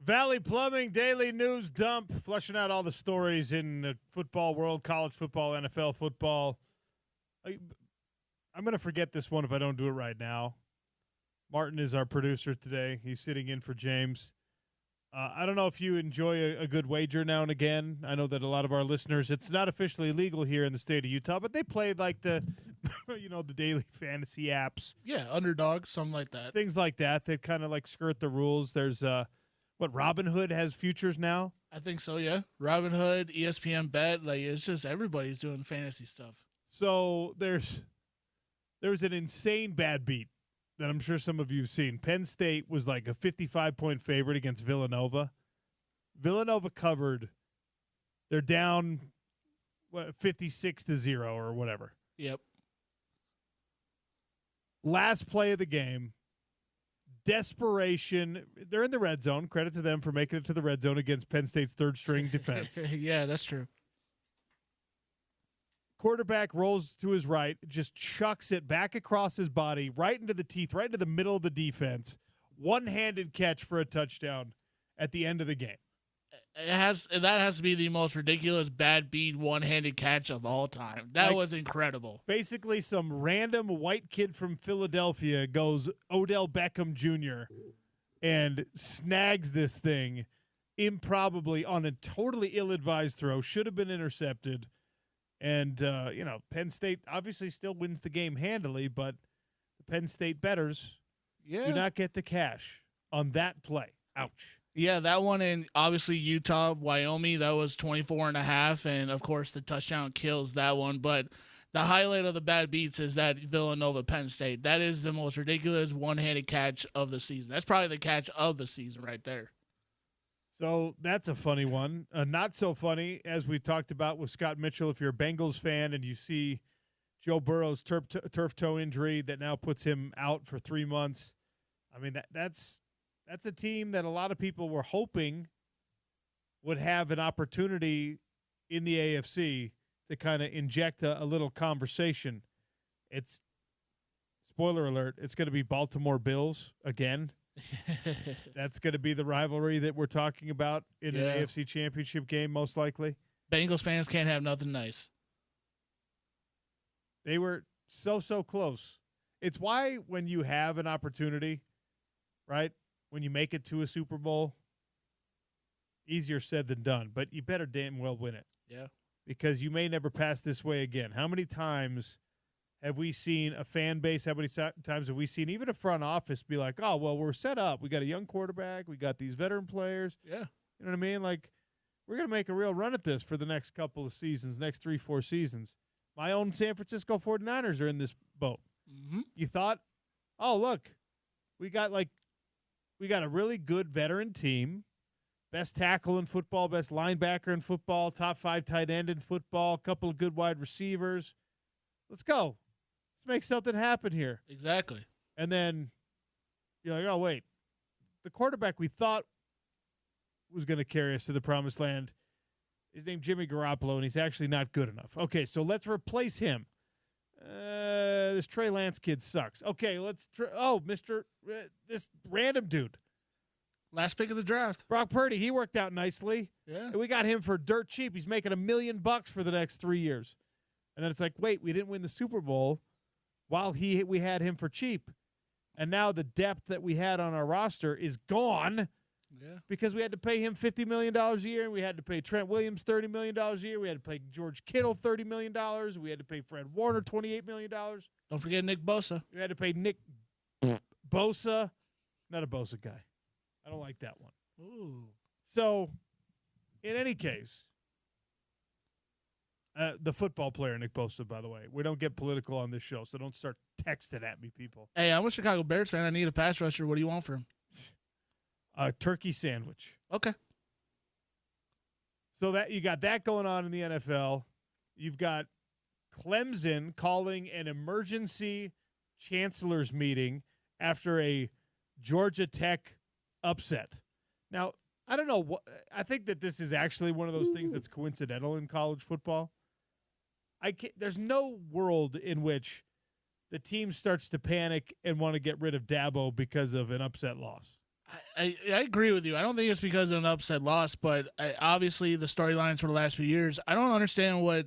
Speaker 13: Valley Plumbing Daily News Dump, flushing out all the stories in the football world, college football, NFL football. I'm going to forget this one if I don't do it right now. Martin is our producer today. He's sitting in for James. I don't know if you enjoy a good wager now and again. I know that a lot of our listeners, it's not officially legal here in the state of Utah, but they played like the, the daily fantasy apps.
Speaker 15: Yeah, Underdog, something like that.
Speaker 13: Things like that that kind of like skirt the rules. There's, Robinhood has futures now?
Speaker 15: I think so, yeah. Robinhood, ESPN Bet, like it's just everybody's doing fantasy stuff.
Speaker 13: So there's an insane bad beat that I'm sure some of you have seen. Penn State was like a 55-point favorite against Villanova. Villanova covered. They're down 56-0 or whatever.
Speaker 15: Yep.
Speaker 13: Last play of the game. Desperation. They're in the red zone. Credit to them for making it to the red zone against Penn State's third-string defense.
Speaker 15: Yeah, that's true.
Speaker 13: Quarterback rolls to his right, just chucks it back across his body, right into the teeth, right into the middle of the defense. One-handed catch for a touchdown at the end of the game.
Speaker 15: That has to be the most ridiculous bad beat one-handed catch of all time. That was incredible.
Speaker 13: Basically, some random white kid from Philadelphia goes Odell Beckham Jr. and snags this thing improbably on a totally ill-advised throw. Should have been intercepted. And, Penn State obviously still wins the game handily, but the Penn State bettors do not get to cash on that play. Ouch.
Speaker 15: Yeah, that one in obviously Utah, Wyoming, that was 24.5. And, of course, the touchdown kills that one. But the highlight of the bad beats is that Villanova-Penn State. That is the most ridiculous one-handed catch of the season. That's probably the catch of the season right there.
Speaker 13: So that's a funny one. Not so funny, as we talked about with Scott Mitchell. If you're a Bengals fan and you see Joe Burrow's turf toe injury that now puts him out for 3 months, I mean, that's a team that a lot of people were hoping would have an opportunity in the AFC to kind of inject a little conversation. It's, spoiler alert, it's going to be Baltimore Bills again. That's going to be the rivalry that we're talking about in an AFC championship game, most likely.
Speaker 15: Bengals fans can't have nothing nice.
Speaker 13: They were so close. It's why when you have an opportunity, right, when you make it to a Super Bowl, easier said than done, but you better damn well win it.
Speaker 15: Yeah.
Speaker 13: Because you may never pass this way again. How many times have we seen a fan base, how many times have we seen even a front office be like, oh, well, we're set up. We got a young quarterback. We got these veteran players.
Speaker 15: Yeah.
Speaker 13: You know what I mean? Like, we're going to make a real run at this for the next couple of seasons, next 3-4 seasons. My own San Francisco 49ers are in this boat.
Speaker 15: Mm-hmm.
Speaker 13: You thought, oh, look, we got a really good veteran team, best tackle in football, best linebacker in football, top 5 tight end in football, a couple of good wide receivers. Let's go. Let's make something happen here.
Speaker 15: Exactly.
Speaker 13: And then you're like, oh, wait. The quarterback we thought was going to carry us to the promised land is named Jimmy Garoppolo, and he's actually not good enough. Okay, so let's replace him. This Trey Lance kid sucks. Okay, this random dude.
Speaker 15: Last pick of the draft.
Speaker 13: Brock Purdy, he worked out nicely.
Speaker 15: Yeah.
Speaker 13: And we got him for dirt cheap. He's making $1 million for the next 3 years. And then it's like, wait, we didn't win the Super Bowl while we had him for cheap. And now the depth that we had on our roster is gone because we had to pay him $50 million a year, and we had to pay Trent Williams $30 million a year. We had to pay George Kittle $30 million. We had to pay Fred Warner $28 million.
Speaker 15: Don't forget Nick Bosa.
Speaker 13: We had to pay Nick Bosa. Not a Bosa guy. I don't like that one.
Speaker 15: Ooh.
Speaker 13: So, in any case, the football player, Nick Bosa, by the way. We don't get political on this show, so don't start texting at me, people.
Speaker 15: Hey, I'm a Chicago Bears fan. I need a pass rusher. What do you want from him?
Speaker 13: A turkey sandwich.
Speaker 15: Okay.
Speaker 13: So that you got that going on in the NFL. You've got Clemson calling an emergency chancellor's meeting after a Georgia Tech upset. Now, I don't know. I think that this is actually one of those things that's coincidental in college football. There's no world in which the team starts to panic and want to get rid of Dabo because of an upset loss.
Speaker 15: I agree with you. I don't think it's because of an upset loss, but obviously the storylines for the last few years, I don't understand what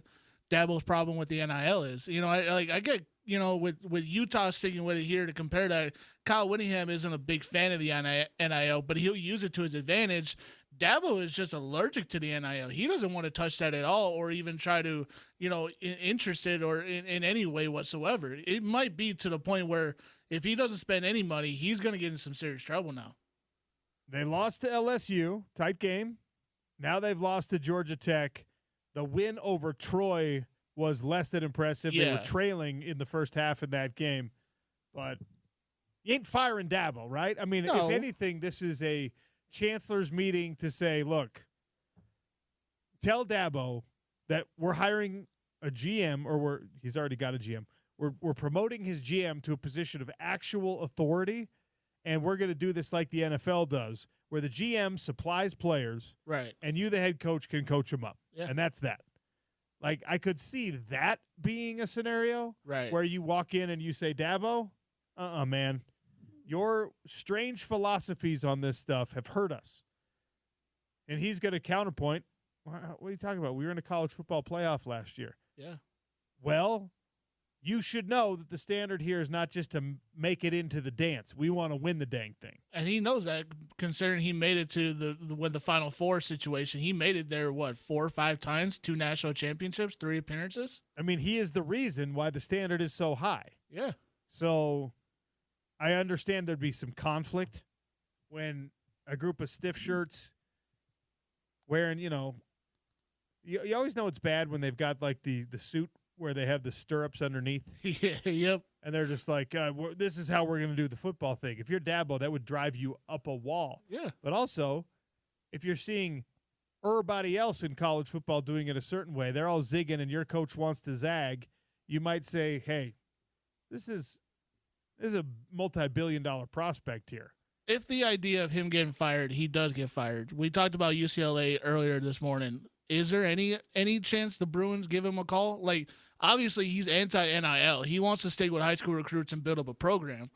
Speaker 15: Dabo's problem with the NIL is. I get, with Utah sticking with it here to compare that, Kyle Whittingham isn't a big fan of the NIL, but he'll use it to his advantage. Dabo is just allergic to the NIL. He doesn't want to touch that at all or even try to, interested or in any way whatsoever. It might be to the point where if he doesn't spend any money, he's going to get in some serious trouble now.
Speaker 13: They lost to LSU, tight game. Now they've lost to Georgia Tech. The win over Troy was less than impressive.
Speaker 15: Yeah.
Speaker 13: They were trailing in the first half of that game. But you ain't firing Dabo, right? I mean,
Speaker 15: No.
Speaker 13: if anything, this is a chancellor's meeting to say, look, tell Dabo that we're hiring a GM, or he's already got a GM. We're promoting his GM to a position of actual authority, and we're going to do this like the NFL does, where the GM supplies players,
Speaker 15: Right.
Speaker 13: and you, the head coach, can coach them up.
Speaker 15: Yeah.
Speaker 13: And that's that. Like, I could see that being a scenario
Speaker 15: Right.
Speaker 13: where you walk in and you say, Dabo, man, your strange philosophies on this stuff have hurt us. And he's going to counterpoint, what are you talking about? We were in a college football playoff last year.
Speaker 15: Yeah.
Speaker 13: Well, you should know that the standard here is not just to make it into the dance. We want to win the dang thing.
Speaker 15: And he knows that, considering he made it to the Final Four situation. He made it there, 4 or 5 times, 2 national championships, 3 appearances.
Speaker 13: I mean, he is the reason why the standard is so high.
Speaker 15: Yeah.
Speaker 13: So I understand there'd be some conflict when a group of stiff shirts wearing, you always know it's bad when they've got like the suit where they have the stirrups underneath.
Speaker 15: Yeah, yep.
Speaker 13: And they're just like, this is how we're going to do the football thing. If you're Dabo, that would drive you up a wall.
Speaker 15: Yeah.
Speaker 13: But also, if you're seeing everybody else in college football doing it a certain way, they're all zigging and your coach wants to zag, you might say, hey, this is a multi-billion-dollar prospect here.
Speaker 15: If the idea of him getting fired, he does get fired. We talked about UCLA earlier this morning. Is there any chance the Bruins give him a call? Like, obviously, he's anti-NIL. He wants to stay with high school recruits and build up a program.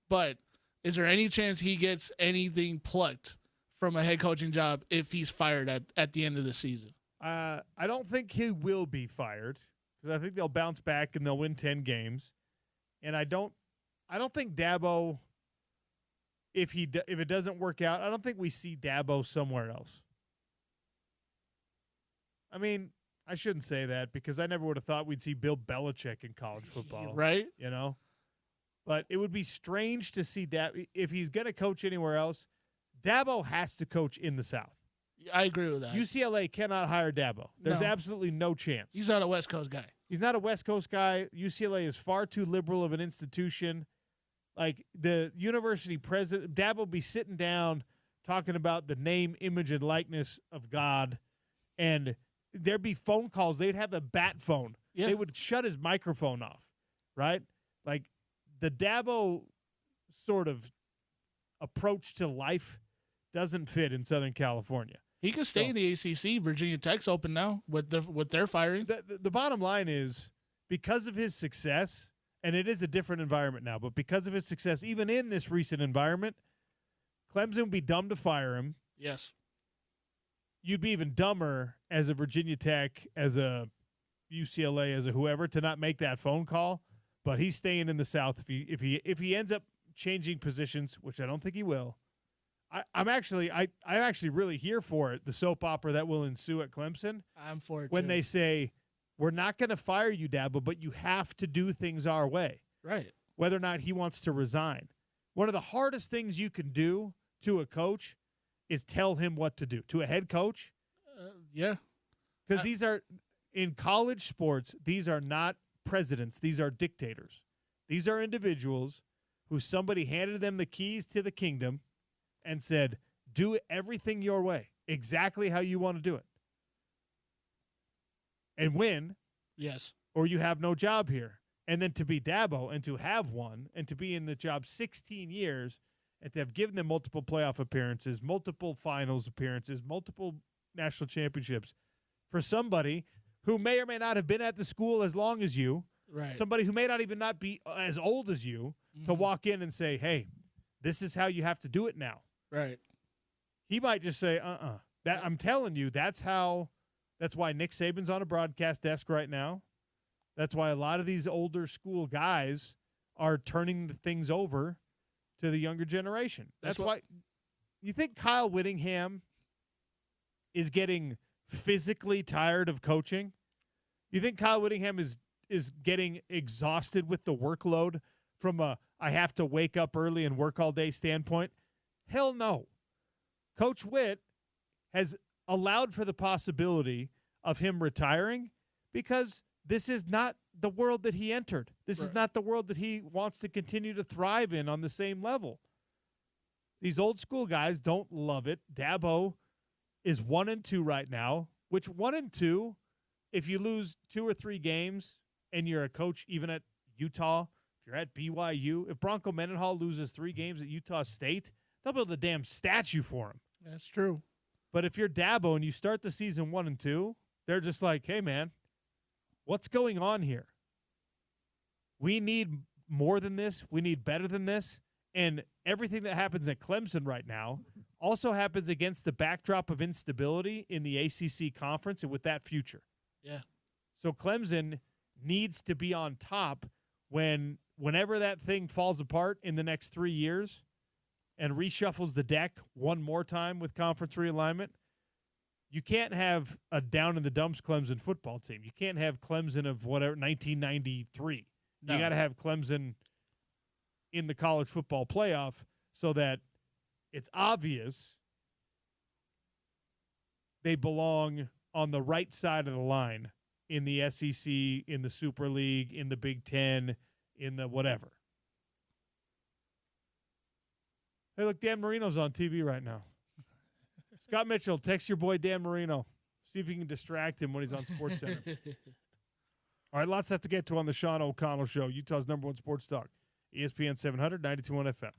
Speaker 15: But is there any chance he gets anything plucked from a head coaching job if he's fired at the end of the season?
Speaker 13: I don't think he will be fired because I think they'll bounce back and they'll win 10 games. And I don't think Dabo, if it doesn't work out, I don't think we see Dabo somewhere else. I mean, I shouldn't say that because I never would have thought we'd see Bill Belichick in college football.
Speaker 15: Right.
Speaker 13: But it would be strange to see Dabo. If he's going to coach anywhere else, Dabo has to coach in the South.
Speaker 15: I agree with that.
Speaker 13: UCLA cannot hire Dabo. There's
Speaker 15: No.
Speaker 13: absolutely no chance.
Speaker 15: He's not a West Coast guy.
Speaker 13: He's not a West Coast guy. UCLA is far too liberal of an institution. Like the university president, Dabo will be sitting down talking about the name, image, and likeness of God, and there'd be phone calls. They'd have a bat phone.
Speaker 15: Yeah.
Speaker 13: They would shut his microphone off, right? Like the Dabo sort of approach to life doesn't fit in Southern California.
Speaker 15: He could stay in the ACC. Virginia Tech's open now with their firing.
Speaker 13: The bottom line is because of his success, and it is a different environment now, but because of his success, even in this recent environment, Clemson would be dumb to fire him.
Speaker 15: Yes.
Speaker 13: You'd be even dumber as a Virginia Tech, as a UCLA, as a whoever, to not make that phone call. But he's staying in the South. If he ends up changing positions, which I don't think he will, I'm actually really here for it. The soap opera that will ensue at Clemson.
Speaker 15: I'm for it
Speaker 13: when
Speaker 15: too.
Speaker 13: they say we're not going to fire you, Dabo, but you have to do things our way.
Speaker 15: Right.
Speaker 13: Whether or not he wants to resign. One of the hardest things you can do to a coach is tell him what to do. To a head coach.
Speaker 15: Yeah.
Speaker 13: Because these are, in college sports, these are not presidents. These are dictators. These are individuals who somebody handed them the keys to the kingdom and said, do everything your way, exactly how you want to do it. And win.
Speaker 15: Yes.
Speaker 13: Or you have no job here. And then to be Dabo and to have one and to be in the job 16 years and to have given them multiple playoff appearances, multiple finals appearances, multiple national championships for somebody who may or may not have been at the school as long as you,
Speaker 15: right?
Speaker 13: Somebody who may not even not be as old as you, to walk in and say, hey, this is how you have to do it now.
Speaker 15: Right.
Speaker 13: He might just say, That I'm telling you, that's why Nick Saban's on a broadcast desk right now. That's why a lot of these older school guys are turning the things over to the younger generation. That's why you think Kyle Whittingham is getting physically tired of coaching? You think Kyle Whittingham is getting exhausted with the workload from a I have to wake up early and work all day standpoint? Hell no. Coach Witt has allowed for the possibility of him retiring because this is not the world that he entered. This is not the world that he wants to continue to thrive in on the same level. These old school guys don't love it. Dabo is 1-2 right now, which 1-2, if you lose 2 or 3 games and you're a coach even at Utah, if you're at BYU, if Bronco Mendenhall loses 3 games at Utah State, they'll build a damn statue for him.
Speaker 15: That's true.
Speaker 13: But if you're Dabo and you start the season 1-2, they're just like, hey, man, what's going on here? We need more than this. We need better than this. And everything that happens at Clemson right now also happens against the backdrop of instability in the ACC conference and with that future.
Speaker 15: Yeah.
Speaker 13: So Clemson needs to be on top whenever that thing falls apart in the next 3 years and reshuffles the deck one more time with conference realignment. You can't have a down-in-the-dumps Clemson football team. You can't have Clemson of 1993.
Speaker 15: No.
Speaker 13: You got to have Clemson in the college football playoff so that it's obvious they belong on the right side of the line in the SEC, in the Super League, in the Big Ten, in the whatever. Hey, look, Dan Marino's on TV right now. Scott Mitchell, text your boy Dan Marino. See if you can distract him when he's on SportsCenter. All right, lots to have to get to on the Sean O'Connell Show, Utah's #1 sports talk, ESPN 700, 92.1 FM.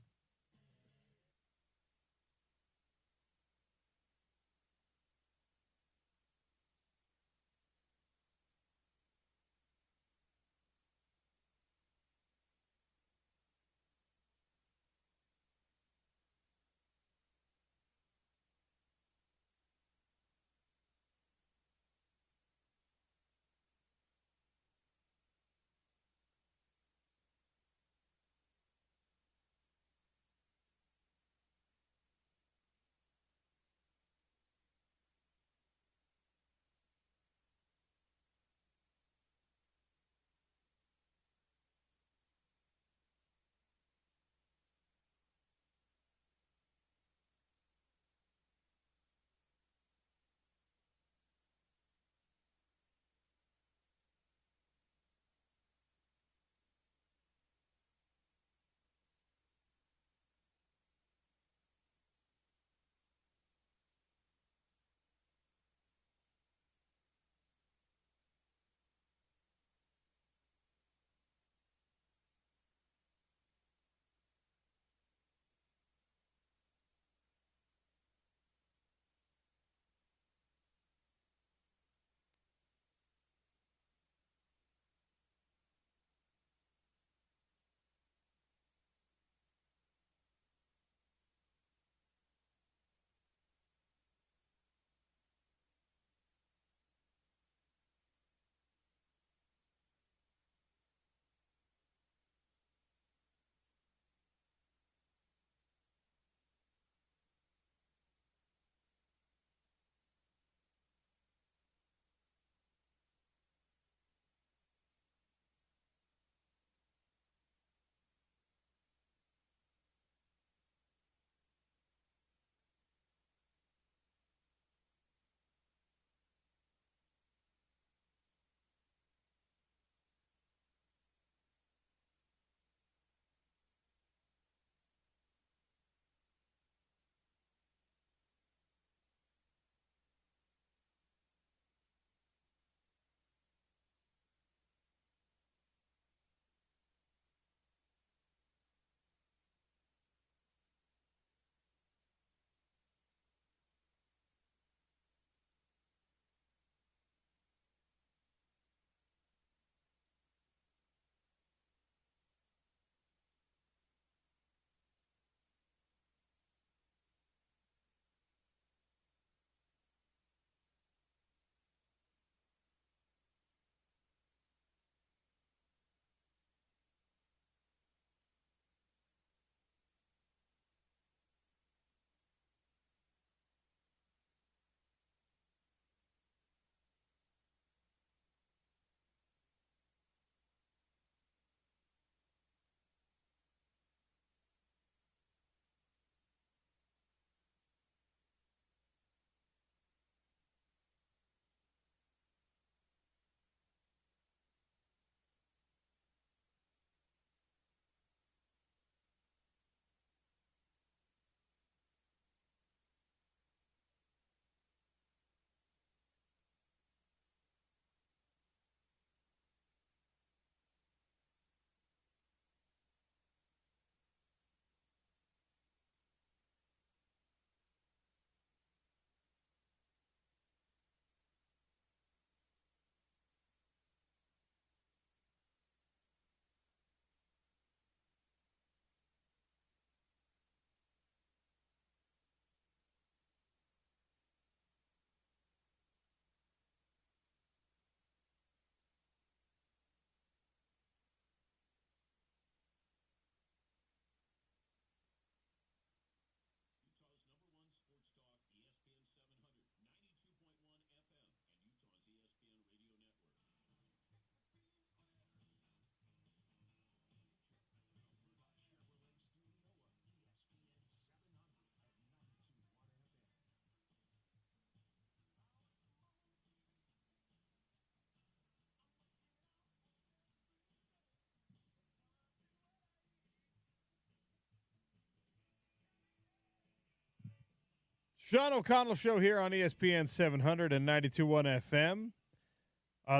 Speaker 13: Sean O'Connell Show here on ESPN 700 and 92.1 FM.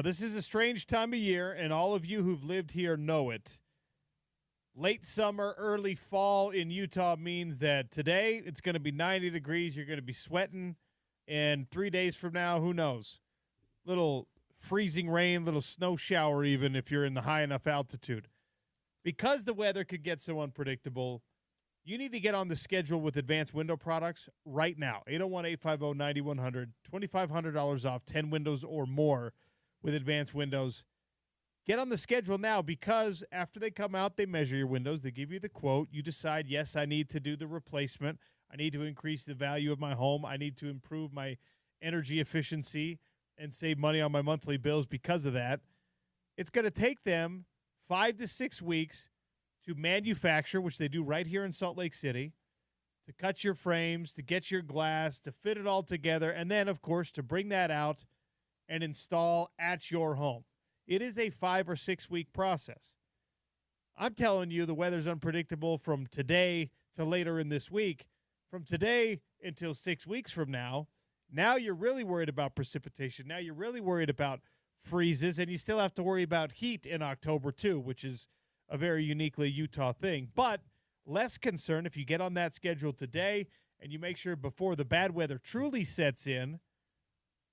Speaker 13: This is a strange time of year, and all of you who've lived here know it. Late summer, early fall in Utah means that today it's going to be 90 degrees. You're going to be sweating, and 3 days from now, who knows? Little freezing rain, little snow shower even if you're in the high enough altitude. Because the weather could get so unpredictable, you need to get on the schedule with Advanced Window Products right now. 801-850-9100, $2,500 off 10 windows or more with Advanced Windows. Get on the schedule now because after they come out, they measure your windows. They give you the quote. You decide, yes, I need to do the replacement. I need to increase the value of my home. I need to improve my energy efficiency and save money on my monthly bills because of that. It's going to take them 5 to 6 weeks to manufacture, which they do right here in Salt Lake City, to cut your frames, to get your glass, to fit it all together, and then, of course, to bring that out and install at your home. It is a 5 or 6 week process. I'm telling you, the weather's unpredictable from today to later in this week. From today until 6 weeks from now you're really worried about precipitation. Now you're really worried about freezes, and you still have to worry about heat in October too, which is a very uniquely Utah thing. But less concern if you get on that schedule today and you make sure before the bad weather truly sets in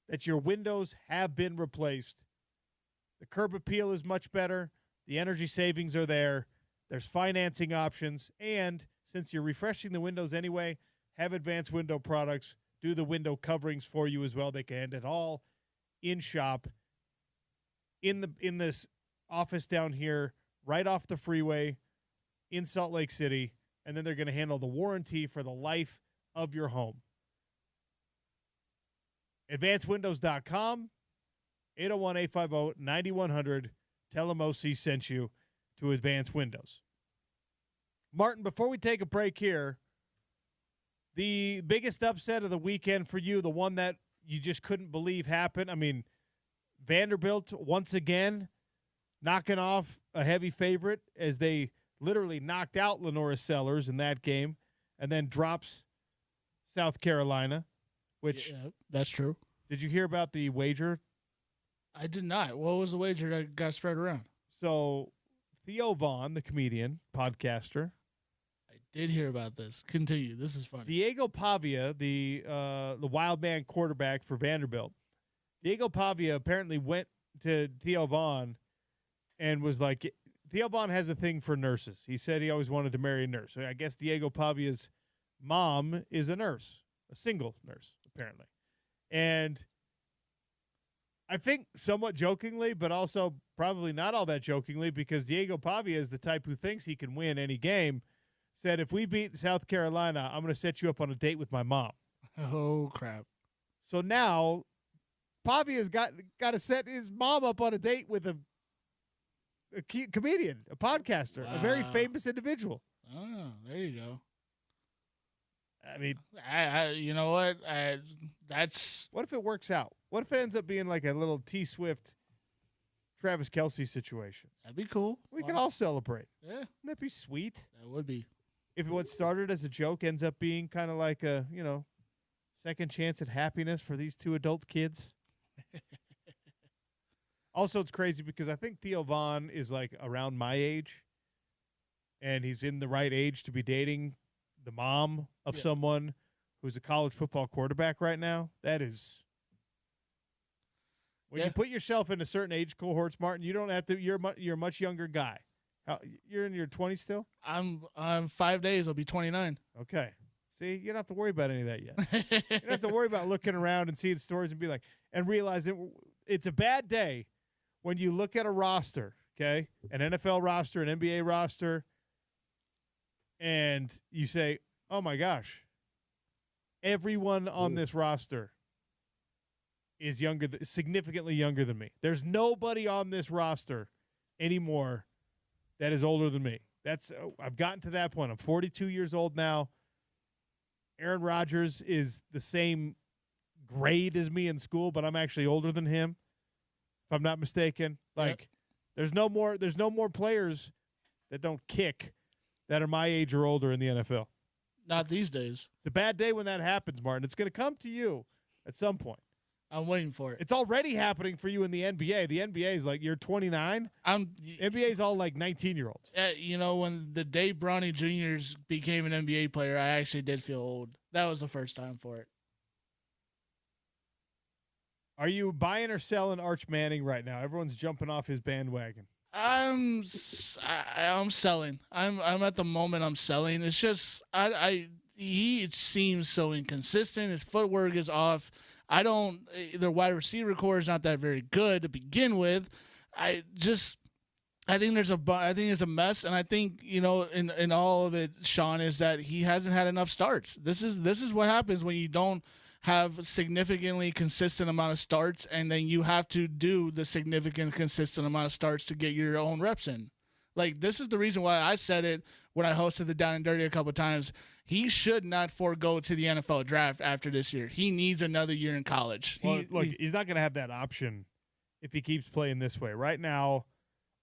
Speaker 13: that your windows have been replaced. The curb appeal is much better. The energy savings are there. There's financing options. And since you're refreshing the windows anyway, have Advanced Window Products do the window coverings for you as well. They can hand it all in shop in this office down here, right off the freeway in Salt Lake City, and then they're going to handle the warranty for the life of your home. AdvancedWindows.com, 801-850-9100. Tell them OC sent you to Advanced Windows. Martin, before we take a break here, the biggest upset of the weekend for you, the one that you just couldn't believe happened, I mean, Vanderbilt once again knocking off a heavy favorite as they literally knocked out Lenora Sellers in that game and then drops South Carolina, which...
Speaker 15: Yeah, that's true.
Speaker 13: Did you hear about the wager?
Speaker 15: I did not. What was the wager that got spread around?
Speaker 13: So Theo Vaughn, the comedian, podcaster.
Speaker 15: I did hear about this. Continue. This is funny.
Speaker 13: Diego Pavia, the wild man quarterback for Vanderbilt. Diego Pavia apparently went to Theo Vaughn and was like, Theo Vaughn has a thing for nurses. He said he always wanted to marry a nurse. So I guess Diego Pavia's mom is a nurse, a single nurse, apparently. And I think somewhat jokingly, but also probably not all that jokingly, because Diego Pavia is the type who thinks he can win any game, said, if we beat South Carolina, I'm going to set you up on a date with my mom.
Speaker 15: Oh, crap.
Speaker 13: So now Pavia's got to set his mom up on a date with a comedian, a podcaster, a very famous individual.
Speaker 15: Oh, there you go.
Speaker 13: I mean,
Speaker 15: I you know what? That's...
Speaker 13: What if it works out? What if it ends up being like a little T Swift, Travis Kelce situation?
Speaker 15: That'd be cool.
Speaker 13: We can all celebrate.
Speaker 15: Yeah.
Speaker 13: Wouldn't that be sweet?
Speaker 15: That would be.
Speaker 13: If what started as a joke ends up being kind of like a, second chance at happiness for these two adult kids. Also, it's crazy because I think Theo Vaughn is like around my age, and he's in the right age to be dating the mom of someone who's a college football quarterback right now. That is, when you put yourself into certain age cohorts, Martin, you don't have to. You're a much younger guy. You're in your 20s still?
Speaker 15: I'm 5 days. I'll be 29.
Speaker 13: Okay. See, you don't have to worry about any of that yet. You don't have to worry about looking around and seeing stories and be like, and realizing it's a bad day when you look at a roster, okay, an NFL roster, an NBA roster, and you say, oh my gosh, everyone on this roster is significantly younger than me. There's nobody on this roster anymore that is older than me. I've gotten to that point. I'm 42 years old now. Aaron Rodgers is the same grade as me in school, but I'm actually older than him, if I'm not mistaken. There's no more players that don't kick that are my age or older in the NFL.
Speaker 15: Not these days.
Speaker 13: It's a bad day when that happens, Martin. It's going to come to you at some point.
Speaker 15: I'm waiting for it.
Speaker 13: It's already happening for you in the NBA. The NBA is like, you're 29. NBA is all like 19-year-olds.
Speaker 15: You know, when the day Bronny Jr. became an NBA player, I actually did feel old. That was the first time for it.
Speaker 13: Are you buying or selling Arch Manning right now? Everyone's jumping off his bandwagon.
Speaker 15: I'm selling. I'm at the moment I'm selling. It's just he seems so inconsistent. His footwork is off. Their wide receiver core is not that very good to begin with. I think it's a mess, and I think, you know, in all of it, Sean, is that he hasn't had enough starts. This is what happens when you don't have significantly consistent amount of starts, and then you have to do the significant consistent amount of starts to get your own reps in. Like, this is the reason why I said it when I hosted the Down and Dirty a couple of times. He should not forego to the NFL draft after this year. He needs another year in college.
Speaker 13: Well, he's not going to have that option if he keeps playing this way. Right now,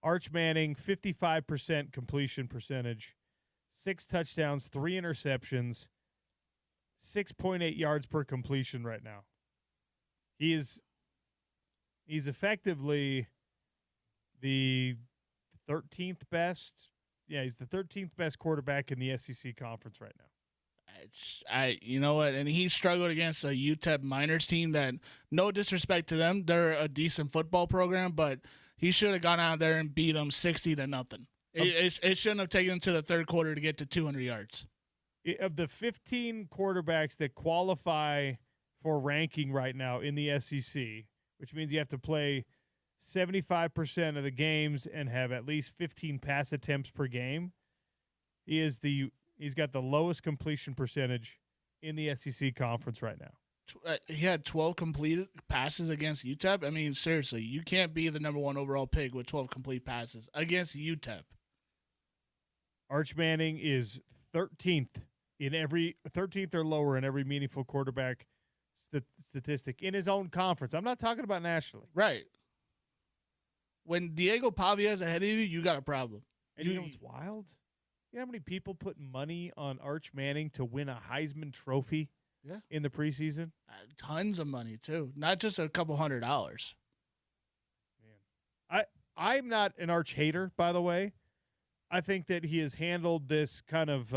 Speaker 13: Arch Manning, 55% completion percentage, 6 touchdowns, 3 interceptions, 6.8 yards per completion right now. He's effectively the 13th best. Yeah, he's the 13th best quarterback in the SEC conference right now.
Speaker 15: You know what? And he struggled against a UTEP minors team that, no disrespect to them, they're a decent football program, but he should have gone out there and beat them 60-0. It shouldn't have taken him to the third quarter to get to 200 yards.
Speaker 13: Of the 15 quarterbacks that qualify for ranking right now in the SEC, which means you have to play 75% of the games and have at least 15 pass attempts per game, he's got the lowest completion percentage in the SEC conference right now.
Speaker 15: He had 12 completed passes against UTEP. I mean, seriously, you can't be the number 1 overall pick with 12 complete passes against UTEP.
Speaker 13: Arch Manning is 13th or lower in every meaningful quarterback statistic in his own conference. I'm not talking about nationally.
Speaker 15: Right. When Diego Pavia is ahead of you, you got a problem.
Speaker 13: And you know what's wild? You know how many people put money on Arch Manning to win a Heisman Trophy in the preseason?
Speaker 15: Tons of money, too. Not just a couple $100.
Speaker 13: Man, I'm not an Arch hater, by the way. I think that he has handled this kind of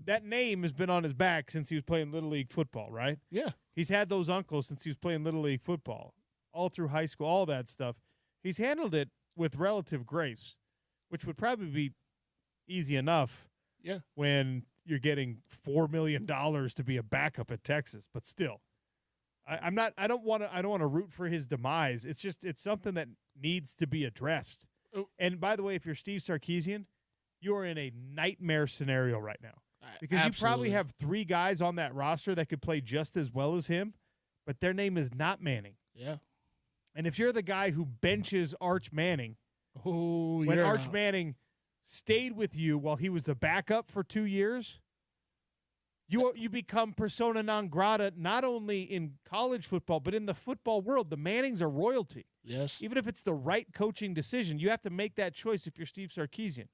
Speaker 13: that name has been on his back since he was playing Little League football, right?
Speaker 15: Yeah.
Speaker 13: He's had those uncles since he was playing Little League football, all through high school, all that stuff. He's handled it with relative grace, which would probably be easy enough when you're getting $4 million to be a backup at Texas. But still, I don't want to root for his demise. It's something that needs to be addressed. Oh. And by the way, if you're Steve Sarkisian, you are in a nightmare scenario right now because you probably have 3 guys on that roster that could play just as well as him, but their name is not Manning.
Speaker 15: Yeah.
Speaker 13: And if you're the guy who benches Arch Manning, when Arch Manning stayed with you while he was a backup for 2 years, you become persona non grata not only in college football but in the football world. The Mannings are royalty.
Speaker 15: Yes.
Speaker 13: Even if it's the right coaching decision, you have to make that choice if you're Steve Sarkisian.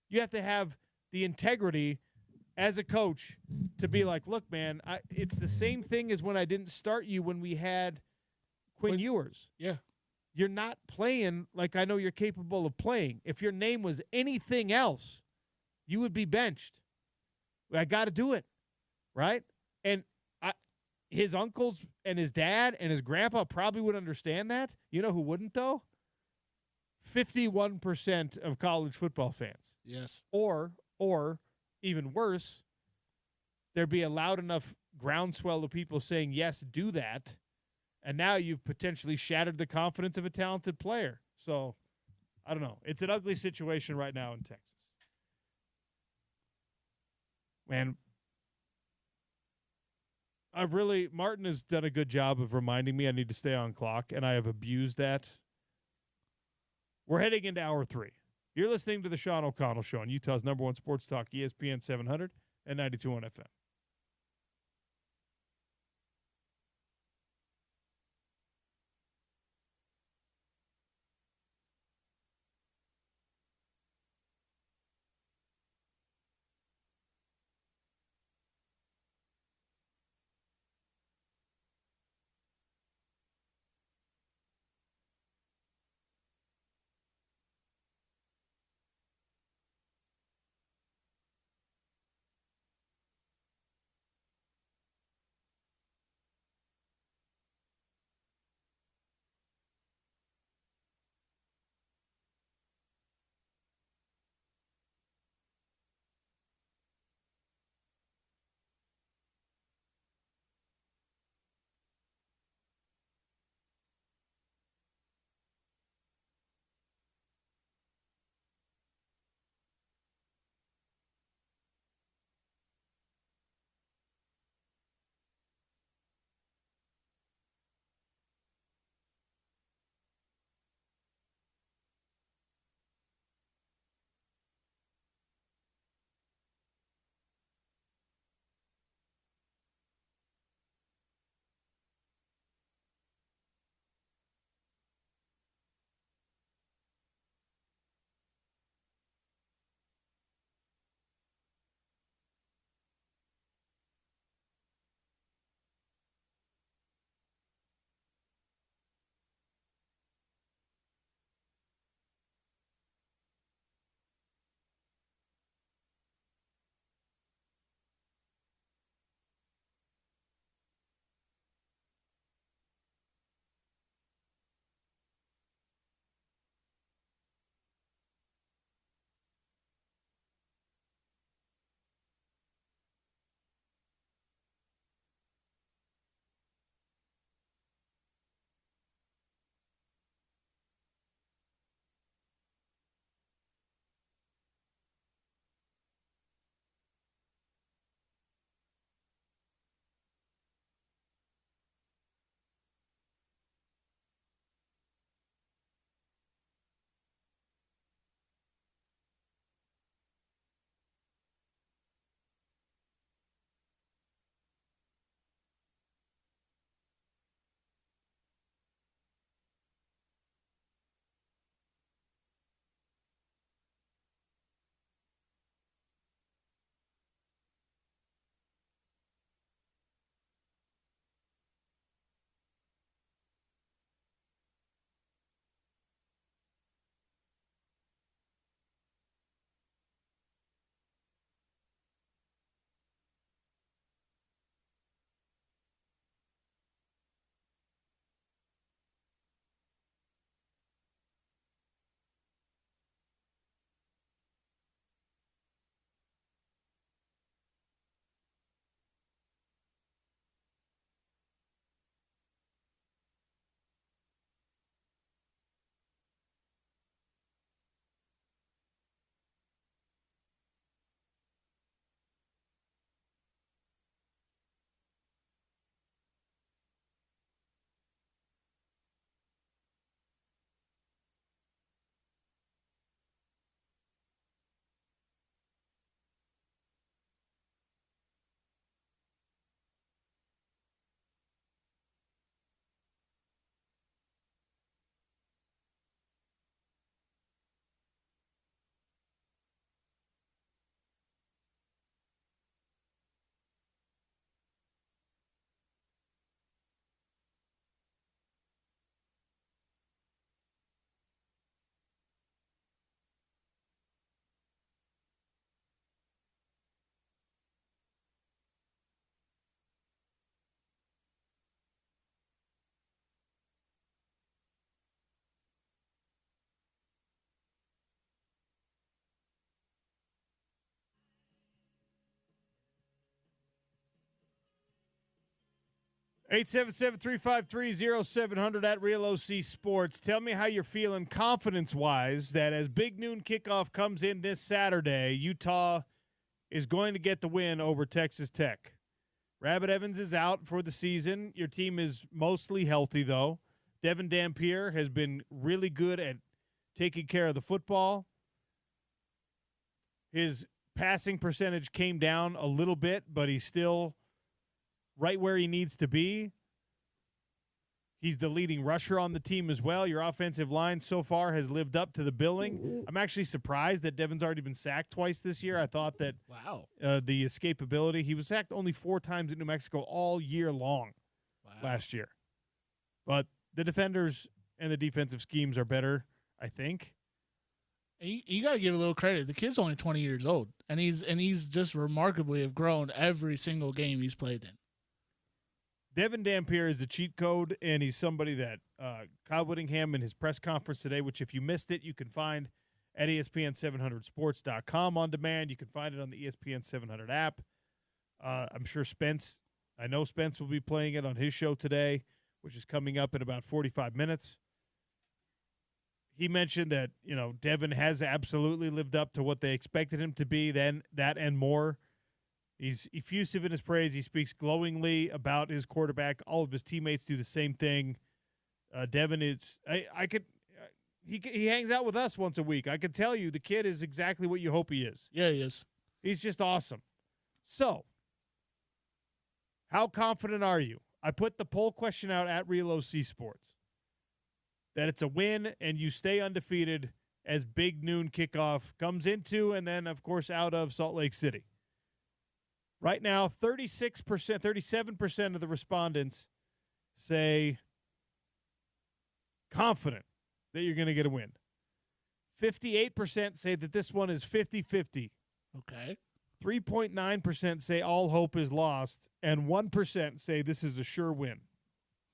Speaker 13: You have to have the integrity as a coach to be like, look, man, it's the same thing as when I didn't start you when we had Quinn Ewers.
Speaker 15: Yeah.
Speaker 13: You're not playing like I know you're capable of playing. If your name was anything else, you would be benched. I got to do it, right? And his uncles and his dad and his grandpa probably would understand that. You know who wouldn't, though? 51% of college football fans.
Speaker 15: Yes.
Speaker 13: Or even worse, there'd be a loud enough groundswell of people saying, yes, do that. And now you've potentially shattered the confidence of a talented player. So, I don't know. It's an ugly situation right now in Texas. Man, Martin has done a good job of reminding me I need to stay on clock, and I have abused that. We're heading into hour 3. You're listening to the Sean O'Connell Show on Utah's #1 sports talk, ESPN 700 and 92.1 FM. 877-353-0700 at Real OC Sports. Tell me how you're feeling confidence-wise that as Big Noon kickoff comes in this Saturday, Utah is going to get the win over Texas Tech. Rabbit Evans is out for the season. Your team is mostly healthy, though. Devin Dampier has been really good at taking care of the football. His passing percentage came down a little bit, but he's still right where he needs to be. He's the leading rusher on the team as well. Your offensive line so far has lived up to the billing. I'm actually surprised that Devin's already been sacked twice this year. I thought that the escapability, he was sacked only 4 times in New Mexico all year long last year. But the defenders and the defensive schemes are better, I think.
Speaker 15: You got to give a little credit. The kid's only 20 years old, and he's just remarkably have grown every single game he's played in.
Speaker 13: Devin Dampier is a cheat code, and he's somebody that Kyle Whittingham in his press conference today, which if you missed it, you can find at ESPN700sports.com on demand. You can find it on the ESPN 700 app. I'm sure I know Spence will be playing it on his show today, which is coming up in about 45 minutes. He mentioned that, Devin has absolutely lived up to what they expected him to be, then that and more. He's effusive in his praise. He speaks glowingly about his quarterback. All of his teammates do the same thing. Devin is he hangs out with us once a week. I can tell you the kid is exactly what you hope he is.
Speaker 15: Yeah, he is.
Speaker 13: He's just awesome. So, how confident are you? I put the poll question out at Real OC Sports that it's a win and you stay undefeated as Big Noon kickoff comes into and then, of course, out of Salt Lake City. Right now, 37% of the respondents say confident that you're going to get a win. 58% say that this one is 50-50.
Speaker 15: Okay.
Speaker 13: 3.9% say all hope is lost, and 1% say this is a sure win.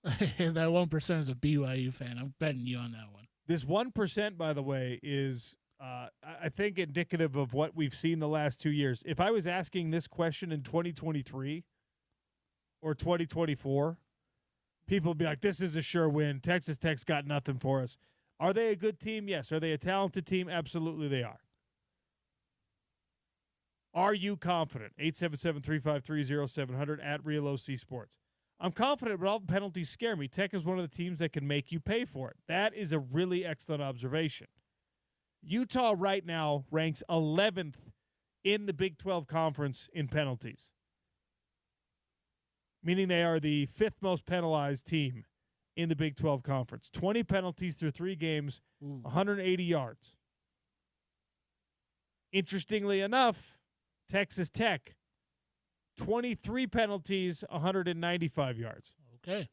Speaker 15: That 1% is a BYU fan. I'm betting you on that one.
Speaker 13: This 1%, by the way, is I think indicative of what we've seen the last 2 years. If I was asking this question in 2023 or 2024, people would be like, this is a sure win. Texas Tech's got nothing for us. Are they a good team? Yes. Are they a talented team? Absolutely they are. Are you confident? 877-353-0700 at Real OC Sports. I'm confident, but all the penalties scare me. Tech is one of the teams that can make you pay for it. That is a really excellent observation. Utah right now ranks 11th in the Big 12 Conference in penalties, meaning they are the 5th most penalized team in the Big 12 Conference. 20 penalties through 3 games, 180 yards. Interestingly enough, Texas Tech, 23 penalties, 195 yards.
Speaker 15: Okay.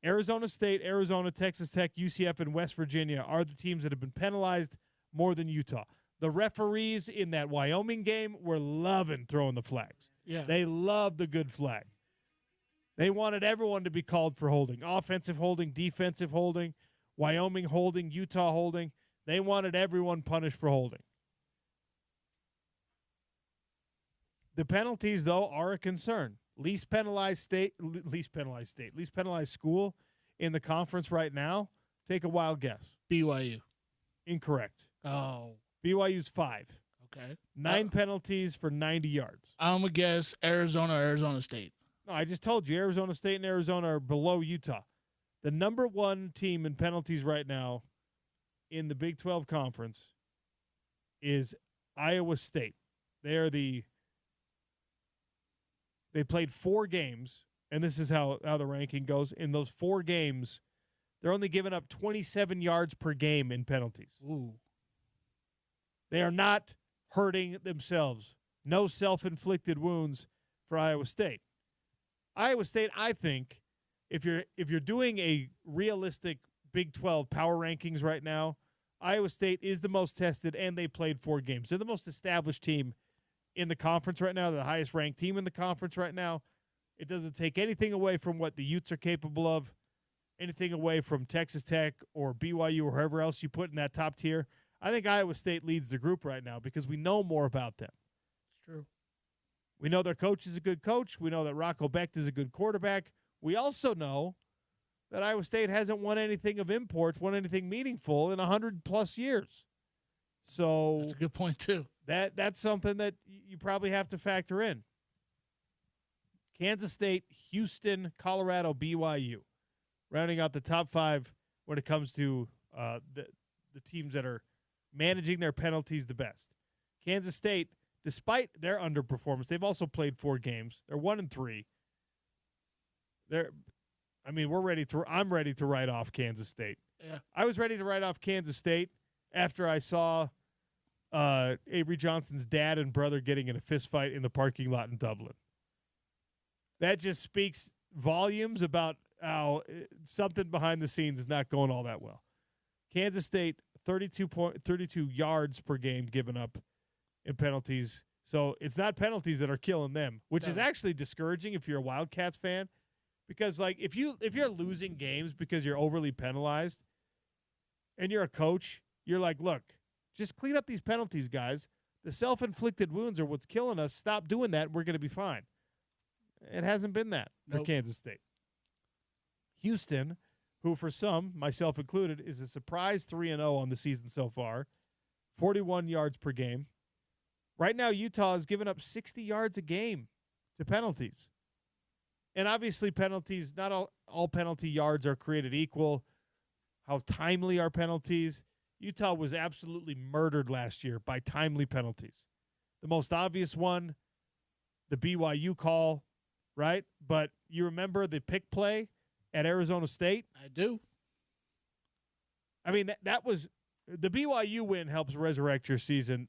Speaker 13: Arizona State, Arizona, Texas Tech, UCF, and West Virginia are the teams that have been penalized more than Utah. The referees in that Wyoming game were loving throwing the flags.
Speaker 15: Yeah.
Speaker 13: They loved the good flag. They wanted everyone to be called for holding. Offensive holding, defensive holding, Wyoming holding, Utah holding. They wanted everyone punished for holding. The penalties, though, are a concern. Least penalized school in the conference right now. Take a wild guess.
Speaker 15: BYU.
Speaker 13: Incorrect.
Speaker 15: Oh.
Speaker 13: BYU's 5.
Speaker 15: Okay.
Speaker 13: 9 penalties for 90 yards.
Speaker 15: I'm going to guess Arizona State.
Speaker 13: No, I just told you Arizona State and Arizona are below Utah. The number 1 team in penalties right now in the Big 12 Conference is Iowa State. They played 4 games, and this is how the ranking goes. In those 4 games, they're only giving up 27 yards per game in penalties.
Speaker 15: Ooh.
Speaker 13: They are not hurting themselves. No self-inflicted wounds for Iowa State. Iowa State, I think, if you're doing a realistic Big 12 power rankings right now, Iowa State is the most tested, and they played 4 games. They're the most established team in the conference right now, the highest ranked team in the conference right now. It doesn't take anything away from what the Utes are capable of, anything away from Texas Tech or BYU or whoever else you put in that top tier. I think Iowa State leads the group right now because we know more about them.
Speaker 15: It's true.
Speaker 13: We know their coach is a good coach. We know that Rocco Becht is a good quarterback. We also know that Iowa State hasn't won anything of imports, won anything meaningful in 100+ years. So
Speaker 15: That's a good point, too.
Speaker 13: That's something that you probably have to factor in. Kansas State, Houston, Colorado, BYU, rounding out the top 5 when it comes to the teams that are managing their penalties the best. Kansas State, despite their underperformance, they've also played 4 games. They're 1-3. I'm ready to write off Kansas State.
Speaker 15: Yeah.
Speaker 13: I was ready to write off Kansas State after I saw Avery Johnson's dad and brother getting in a fist fight in the parking lot in Dublin. That just speaks volumes about how something behind the scenes is not going all that well. Kansas State, 32 yards per game given up in penalties. So it's not penalties that are killing them, which is actually discouraging if you're a Wildcats fan, because like if you're losing games because you're overly penalized and you're a coach, you're like, look, just clean up these penalties, guys. The self-inflicted wounds are what's killing us. Stop doing that. We're going to be fine. It hasn't been that for Kansas State. Houston, who for some, myself included, is a surprise 3-0 on the season so far, 41 yards per game. Right now, Utah has given up 60 yards a game to penalties. And obviously penalties, not all penalty yards are created equal. How timely are penalties? Utah was absolutely murdered last year by timely penalties. The most obvious one, the BYU call, right? But you remember the pick play at Arizona State?
Speaker 15: I do.
Speaker 13: I mean, that was the BYU win helps resurrect your season.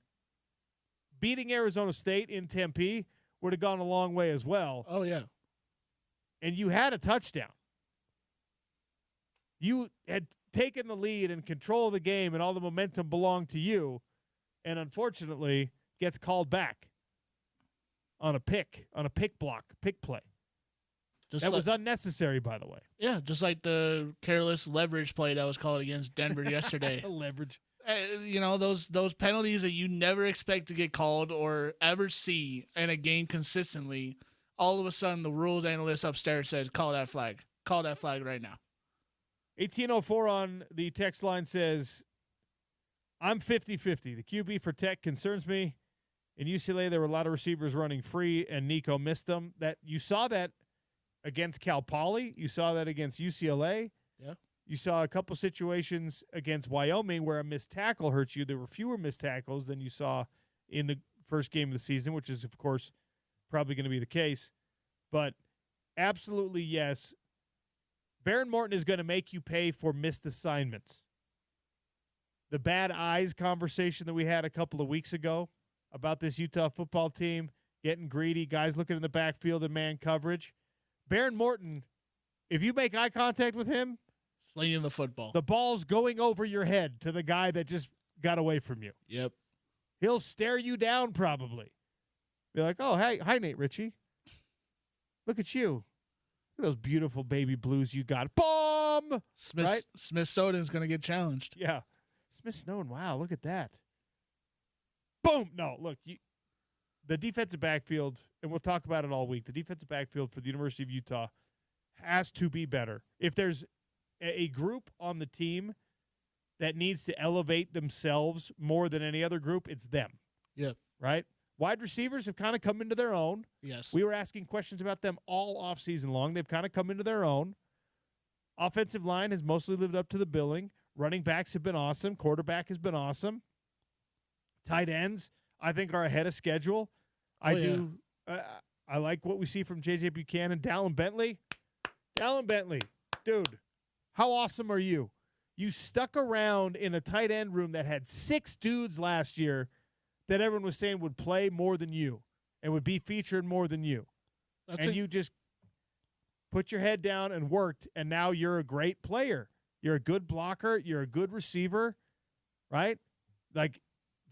Speaker 13: Beating Arizona State in Tempe would have gone a long way as well.
Speaker 15: Oh, yeah.
Speaker 13: And you had a touchdown. You had taken the lead and control of the game, and all the momentum belonged to you, and unfortunately gets called back on a pick block, pick play. That was unnecessary, by the way.
Speaker 15: Yeah, just like the careless leverage play that was called against Denver yesterday.
Speaker 13: Leverage.
Speaker 15: Those penalties that you never expect to get called or ever see in a game consistently, all of a sudden the rules analyst upstairs says, call that flag. Call that flag right now.
Speaker 13: 1804 on the text line says, I'm 50-50. The QB for Tech concerns me. In UCLA, there were a lot of receivers running free, and Nico missed them. You saw that against Cal Poly. You saw that against UCLA.
Speaker 15: Yeah.
Speaker 13: You saw a couple situations against Wyoming where a missed tackle hurt you. There were fewer missed tackles than you saw in the first game of the season, which is, of course, probably going to be the case. But absolutely, yes, Baron Morton is going to make you pay for missed assignments. The bad eyes conversation that we had a couple of weeks ago about this Utah football team getting greedy, guys looking in the backfield in man coverage. Baron Morton, if you make eye contact with him,
Speaker 15: slinging the football,
Speaker 13: the ball's going over your head to the guy that just got away from you.
Speaker 15: Yep.
Speaker 13: He'll stare you down probably. Be like, oh, hey, hi, Nate Ritchie. Look at you. Look at those beautiful baby blues you got. Bomb! Right?
Speaker 15: Smith Snowden's going to get challenged.
Speaker 13: Yeah. Smith Snowden, wow, look at that. Boom! No, look, the defensive backfield, and we'll talk about it all week, the defensive backfield for the University of Utah has to be better. If there's a group on the team that needs to elevate themselves more than any other group, it's them.
Speaker 15: Yep.
Speaker 13: Right? Wide receivers have kind of come into their own.
Speaker 15: Yes.
Speaker 13: We were asking questions about them all offseason long. They've kind of come into their own. Offensive line has mostly lived up to the billing. Running backs have been awesome. Quarterback has been awesome. Tight ends, I think, are ahead of schedule. I like what we see from J.J. Buchanan. Dallin Bentley, dude, how awesome are you? You stuck around in a tight end room that had 6 dudes last year that everyone was saying would play more than you and would be featured more than you. You just put your head down and worked, and now you're a great player. You're a good blocker. You're a good receiver, right? Like,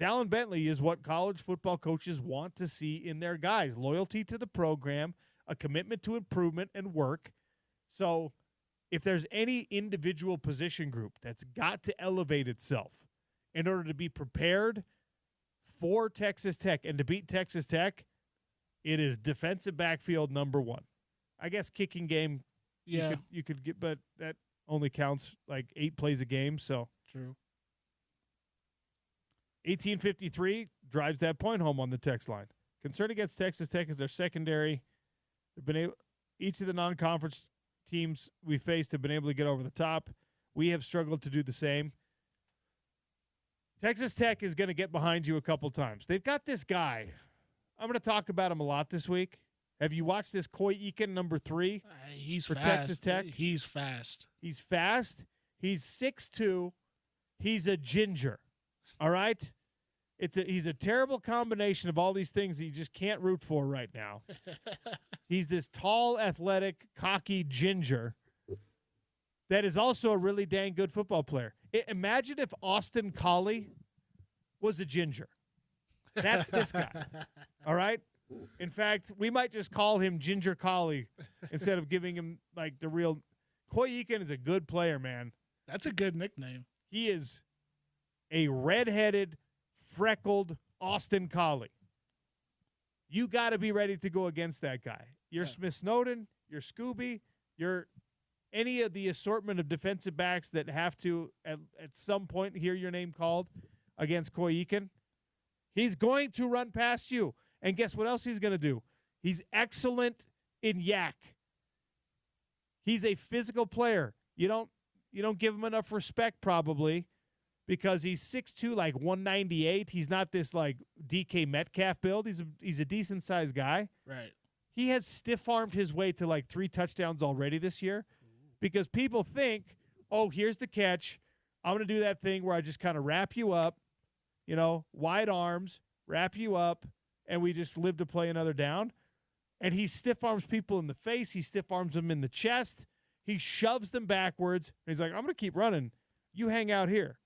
Speaker 13: Dallin Bentley is what college football coaches want to see in their guys. Loyalty to the program, a commitment to improvement and work. So if there's any individual position group that's got to elevate itself in order to be prepared for Texas Tech and to beat Texas Tech, it is defensive backfield number 1. I guess kicking game
Speaker 15: Yeah.
Speaker 13: You could get, but that only counts like 8 plays a game. So
Speaker 15: True.
Speaker 13: 1853 drives that point home on the text line. Concern against Texas Tech is their secondary. They've been able, each of the non-conference teams we faced have been able to get over the top. We have struggled to do the same. Texas Tech is going to get behind you a couple times. They've got this guy. I'm going to talk about him a lot this week. Have you watched this Coy Eakin, number 3?
Speaker 15: He's
Speaker 13: for
Speaker 15: fast.
Speaker 13: Texas Tech.
Speaker 15: He's fast.
Speaker 13: He's fast. He's 6'2". He's a ginger. All right? He's a terrible combination of all these things that you just can't root for right now. He's this tall, athletic, cocky ginger that is also a really dang good football player. Imagine if Austin Collie was a ginger. That's this guy. All right? In fact, we might just call him Ginger Collie instead of giving him like the real. Coy Eakin is a good player, man.
Speaker 15: That's a good nickname.
Speaker 13: He is a redheaded, freckled Austin Collie. You got to be ready to go against that guy. You're Smith Snowden, you're Scooby, you're any of the assortment of defensive backs that have to, at some point, hear your name called against Coy Eakin. He's going to run past you. And guess what else he's going to do? He's excellent in yak. He's a physical player. You don't give him enough respect probably because he's 6'2", like 198. He's not this like DK Metcalf build. He's a decent sized guy.
Speaker 15: Right.
Speaker 13: He has stiff-armed his way to like 3 touchdowns already this year because people think, oh, here's the catch. I'm going to do that thing where I just kind of wrap you up, wide arms, wrap you up, and we just live to play another down. And he stiff-arms people in the face. He stiff-arms them in the chest. He shoves them backwards. And he's like, I'm going to keep running. You hang out here.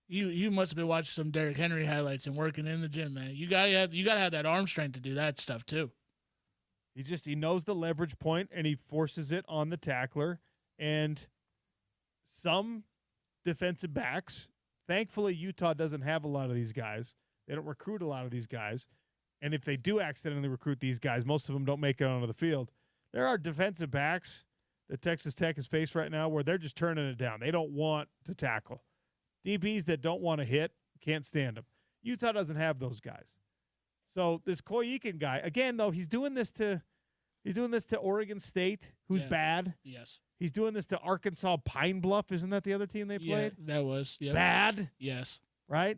Speaker 15: You must have been watching some Derrick Henry highlights and working in the gym, man. You gotta have that arm strength to do that stuff too.
Speaker 13: He knows the leverage point and he forces it on the tackler. And some defensive backs, thankfully Utah doesn't have a lot of these guys. They don't recruit a lot of these guys. And if they do accidentally recruit these guys, most of them don't make it onto the field. There are defensive backs that Texas Tech has faced right now where they're just turning it down. They don't want to tackle. DBs that don't want to hit, can't stand them. Utah doesn't have those guys. So this Coy Eakin guy, again, though, he's doing this to Oregon State, who's bad.
Speaker 15: Yes.
Speaker 13: He's doing this to Arkansas Pine Bluff. Isn't that the other team they played?
Speaker 15: Yeah, that was. Yep.
Speaker 13: Bad.
Speaker 15: Yes.
Speaker 13: Right?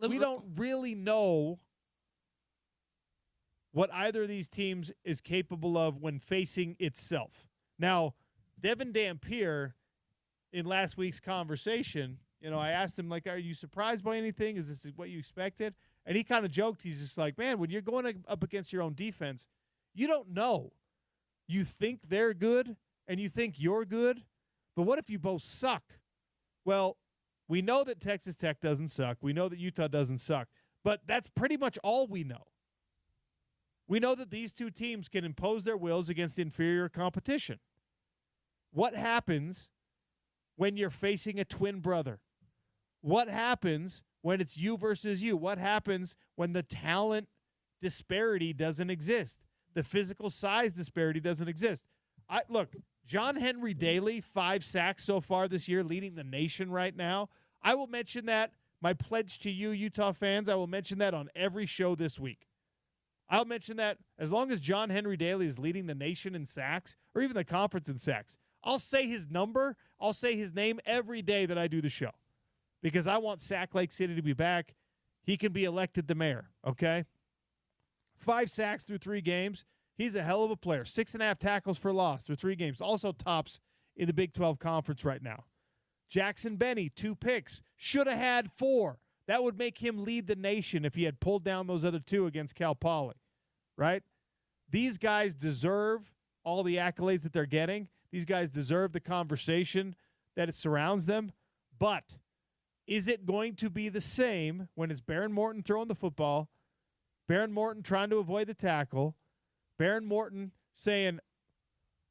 Speaker 13: We don't really know what either of these teams is capable of when facing itself. Now, Devin Dampier, in last week's conversation, I asked him, like, are you surprised by anything? Is this what you expected? And he kind of joked. He's just like, man, when you're going up against your own defense, you don't know. You think they're good and you think you're good, but what if you both suck? Well, we know that Texas Tech doesn't suck. We know that Utah doesn't suck. But that's pretty much all we know. We know that these two teams can impose their wills against inferior competition. What happens when you're facing a twin brother? What happens when it's you versus you? What happens when the talent disparity doesn't exist? The physical size disparity doesn't exist. Look, John Henry Daly, 5 sacks so far this year, leading the nation right now. I will mention that. My pledge to you, Utah fans, I will mention that on every show this week. I'll mention that as long as John Henry Daly is leading the nation in sacks, or even the conference in sacks. I'll say his number. I'll say his name every day that I do the show because I want Sack Lake City to be back. He can be elected the mayor, okay? 5 sacks through 3 games. He's a hell of a player. 6.5 tackles for loss through 3 games. Also tops in the Big 12 Conference right now. Jackson Benny, 2 picks. Should have had 4. That would make him lead the nation if he had pulled down those other 2 against Cal Poly, right? These guys deserve all the accolades that they're getting. These guys deserve the conversation that it surrounds them. But is it going to be the same when it's Baron Morton throwing the football, Baron Morton trying to avoid the tackle, Baron Morton saying,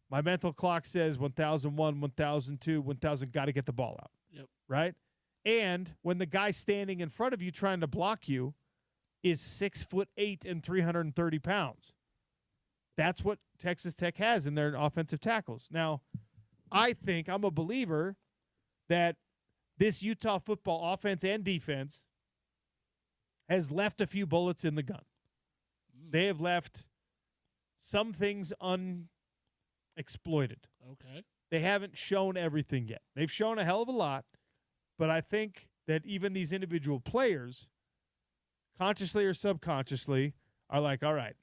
Speaker 13: my mental clock says 1,001, 1,002, 1,000, got to get the ball out.
Speaker 15: Yep.
Speaker 13: Right? And when the guy standing in front of you trying to block you is 6'8" and 330 pounds. That's what Texas Tech has in their offensive tackles. Now, I'm a believer that this Utah football offense and defense has left a few bullets in the gun. They have left some things unexploited.
Speaker 15: Okay.
Speaker 13: They haven't shown everything yet. They've shown a hell of a lot, but I think that even these individual players, consciously or subconsciously, are like, all right,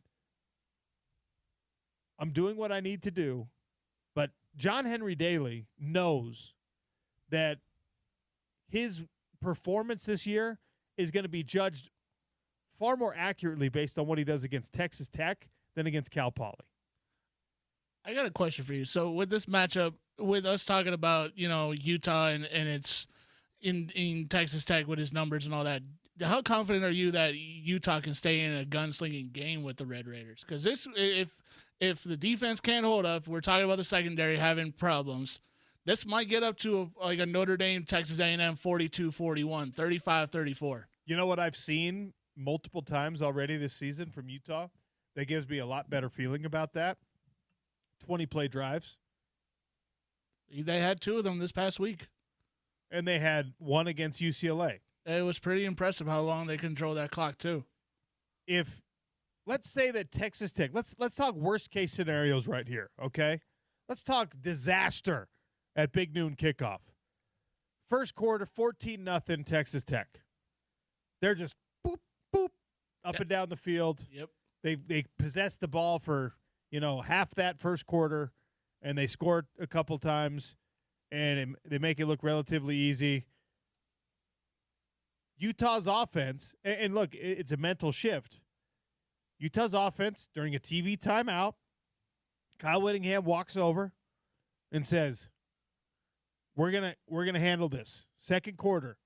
Speaker 13: I'm doing what I need to do, but John Henry Daly knows that his performance this year is going to be judged far more accurately based on what he does against Texas Tech than against Cal Poly.
Speaker 15: I got a question for you. So with this matchup, with us talking about, Utah and it's in Texas Tech with his numbers and all that, how confident are you that Utah can stay in a gunslinging game with the Red Raiders? Because if the defense can't hold up, we're talking about the secondary having problems. This might get up to a Notre Dame, Texas A&M 42-41, 35-34.
Speaker 13: You know what I've seen multiple times already this season from Utah that gives me a lot better feeling about that? 20-play drives.
Speaker 15: They had 2 of them this past week.
Speaker 13: And they had one against UCLA.
Speaker 15: It was pretty impressive how long they control that clock, too.
Speaker 13: If, let's say that Texas Tech, let's talk worst-case scenarios right here, okay? Let's talk disaster at Big Noon kickoff. First quarter, 14-0 Texas Tech. They're just boop, boop, up and down the field.
Speaker 15: Yep.
Speaker 13: They possess the ball for, half that first quarter, and they score a couple times, and they make it look relatively easy. Utah's offense, and look, it's a mental shift. Utah's offense, during a TV timeout, Kyle Whittingham walks over and says, We're gonna handle this. Second quarter,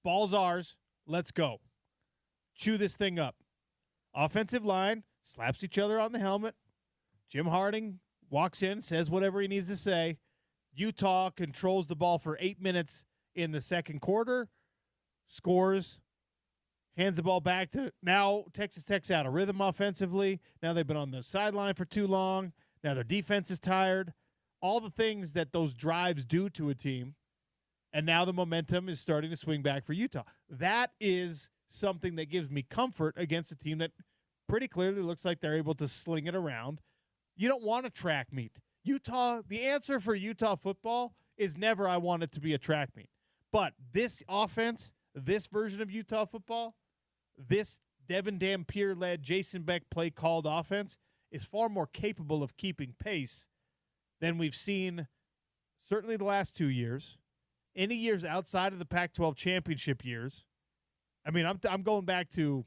Speaker 13: ball's ours. Let's go. Chew this thing up. Offensive line slaps each other on the helmet. Jim Harding walks in, says whatever he needs to say. Utah controls the ball for 8 minutes in the second quarter, scores, hands the ball back to now Texas Tech's out of rhythm offensively. Now they've been on the sideline for too long. Now their defense is tired. All the things that those drives do to a team, and now the momentum is starting to swing back for Utah. That is something that gives me comfort against a team that pretty clearly looks like they're able to sling it around. You don't want a track meet. Utah, the answer for Utah football is never I want it to be a track meet. But this offense, this version of Utah football, this Devin Dampier-led Jason Beck play-called offense is far more capable of keeping pace than we've seen certainly the last 2 years. Any years outside of the Pac-12 championship years. I mean, I'm going back to,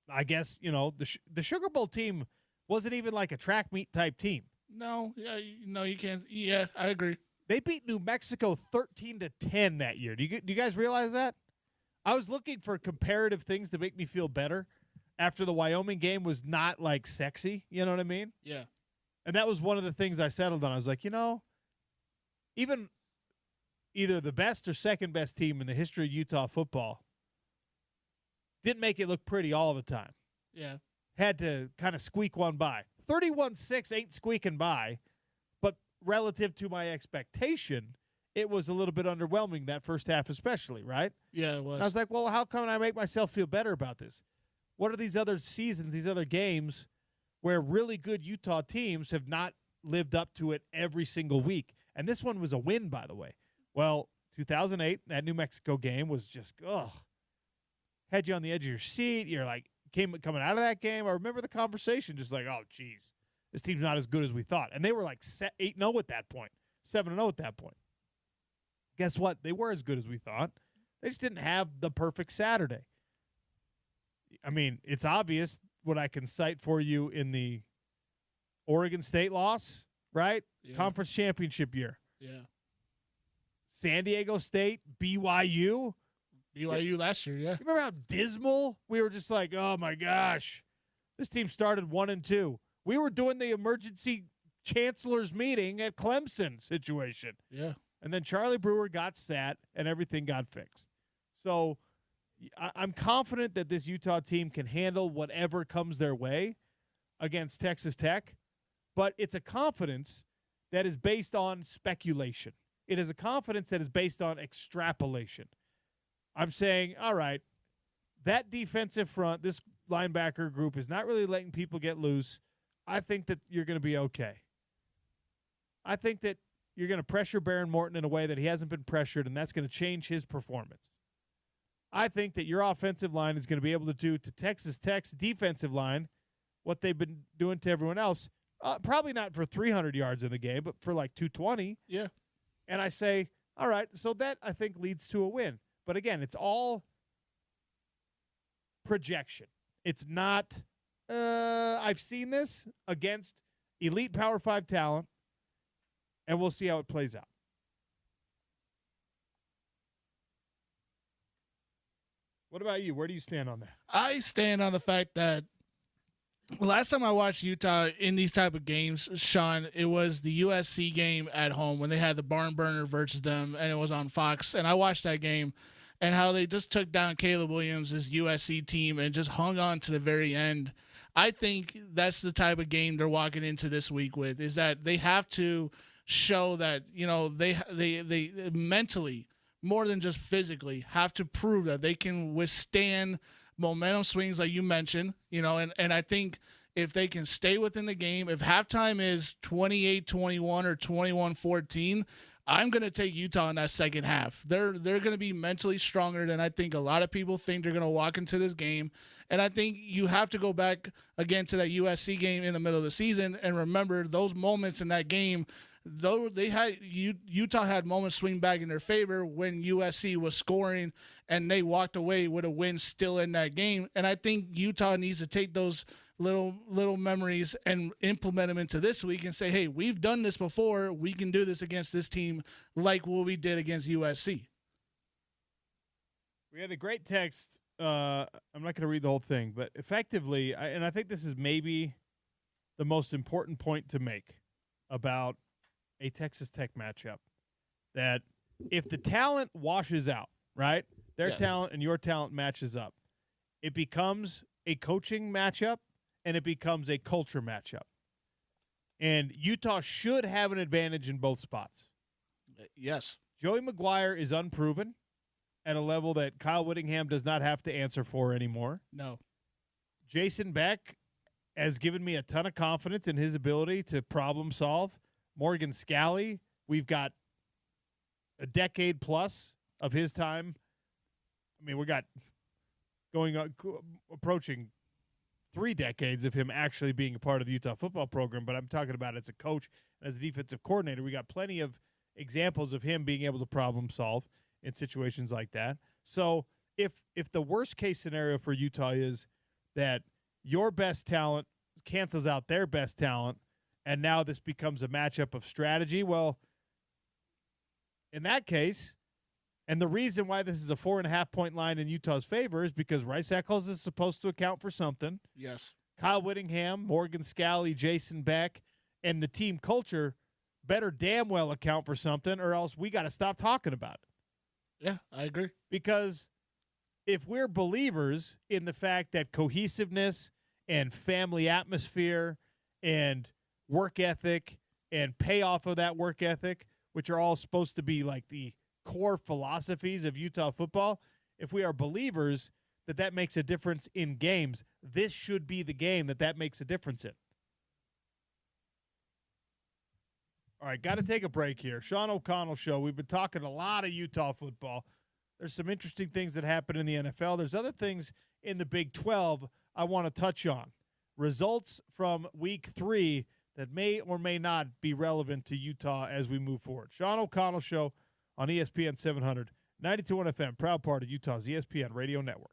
Speaker 13: I guess, the Sugar Bowl team wasn't even like a track meet type team.
Speaker 15: No, you can't. Yeah, I agree.
Speaker 13: They beat New Mexico 13-10 that year. Do you guys realize that? I was looking for comparative things to make me feel better after the Wyoming game was not like sexy. You know what I mean?
Speaker 15: Yeah.
Speaker 13: And that was one of the things I settled on. I was like, even either the best or second best team in the history of Utah football didn't make it look pretty all the time.
Speaker 15: Yeah.
Speaker 13: Had to kind of squeak one by. 31-6 ain't squeaking by, but relative to my expectation, it was a little bit underwhelming that first half especially, right?
Speaker 15: Yeah, it was.
Speaker 13: And I was like, well, how can I make myself feel better about this? What are these other seasons, these other games where really good Utah teams have not lived up to it every single week? And this one was a win, by the way. Well, 2008, that New Mexico game was just, had you on the edge of your seat. You're like, coming out of that game, I remember the conversation just like, oh, geez, this team's not as good as we thought. And they were like 8-0 at that point, 7-0 at that point. Guess what? They were as good as we thought. They just didn't have the perfect Saturday. I mean, it's obvious what I can cite for you in the Oregon State loss, right?
Speaker 15: Yeah.
Speaker 13: Conference championship year.
Speaker 15: Yeah.
Speaker 13: San Diego State, BYU.
Speaker 15: BYU last year, yeah.
Speaker 13: You remember how dismal we were? Just like, oh my gosh, this team started 1-2. We were doing the emergency chancellor's meeting at Clemson situation.
Speaker 15: Yeah.
Speaker 13: And then Charlie Brewer got sat and everything got fixed. So I'm confident that this Utah team can handle whatever comes their way against Texas Tech. but it's a confidence that is based on speculation. It is a confidence that is based on extrapolation. I'm saying, all right, that defensive front, this linebacker group is not really letting people get loose. I think that you're going to be okay. I think that you're going to pressure Baron Morton in a way that he hasn't been pressured, and that's going to change his performance. I think that your offensive line is going to be able to do to Texas Tech's defensive line what they've been doing to everyone else. Probably not for 300 yards in the game, but for like 220.
Speaker 15: Yeah.
Speaker 13: And I say, all right, so that I think leads to a win. But again, it's all projection. It's not, I've seen this against elite Power 5 talent, and we'll see how it plays out. What about you? Where do you stand on that?
Speaker 15: I stand on the fact that last time I watched Utah in these type of games, Sean, it was the USC game at home when they had the barn burner versus them, and it was on Fox. And I watched that game and how they just took down Caleb Williams, this USC team, and just hung on to the very end. I think that's the type of game they're walking into this week with, is that they have to show that, they mentally, more than just physically, have to prove that they can withstand momentum swings like you mentioned, and I think if they can stay within the game, if halftime is 28-21 or 21-14, I'm going to take Utah in that second half. They're going to be mentally stronger than I think a lot of people think they're going to walk into this game. And I think you have to go back again to that USC game in the middle of the season and remember those moments in that game. Though they had Utah had moments swing back in their favor when USC was scoring and they walked away with a win still in that game. And I think Utah needs to take those little memories and implement them into this week and say, hey, we've done this before. We can do this against this team like what we did against USC.
Speaker 13: We had a great text. I'm not going to read the whole thing, but effectively, and I think this is maybe the most important point to make about a Texas Tech matchup, that if the talent washes out, right, their talent and your talent matches up, it becomes a coaching matchup and it becomes a culture matchup. And Utah should have an advantage in both spots.
Speaker 15: Yes.
Speaker 13: Joey McGuire is unproven at a level that Kyle Whittingham does not have to answer for anymore.
Speaker 15: No.
Speaker 13: Jason Beck has given me a ton of confidence in his ability to problem solve. Morgan Scalley, we've got a decade plus of his time. I mean, we got approaching 3 decades of him actually being a part of the Utah football program, but I'm talking about as a coach, as a defensive coordinator. We got plenty of examples of him being able to problem solve in situations like that. So if the worst case scenario for Utah is that your best talent cancels out their best talent, and now this becomes a matchup of strategy, well, in that case, and the reason why this is a 4.5-point line in Utah's favor is because Rice Eccles is supposed to account for something.
Speaker 15: Yes.
Speaker 13: Kyle Whittingham, Morgan Scalley, Jason Beck, and the team culture better damn well account for something, or else we got to stop talking about it.
Speaker 15: Yeah, I agree.
Speaker 13: Because if we're believers in the fact that cohesiveness and family atmosphere and work ethic and payoff of that work ethic, which are all supposed to be like the core philosophies of Utah football, if we are believers that makes a difference in games, this should be the game that makes a difference in. All right, got to take a break here. Sean O'Connell Show. We've been talking a lot of Utah football. There's some interesting things that happen in the NFL. There's other things in the Big 12 I want to touch on. Results from Week 3 that may or may not be relevant to Utah as we move forward. Sean O'Connell Show on ESPN 700, 92.1 FM, proud part of Utah's ESPN radio network.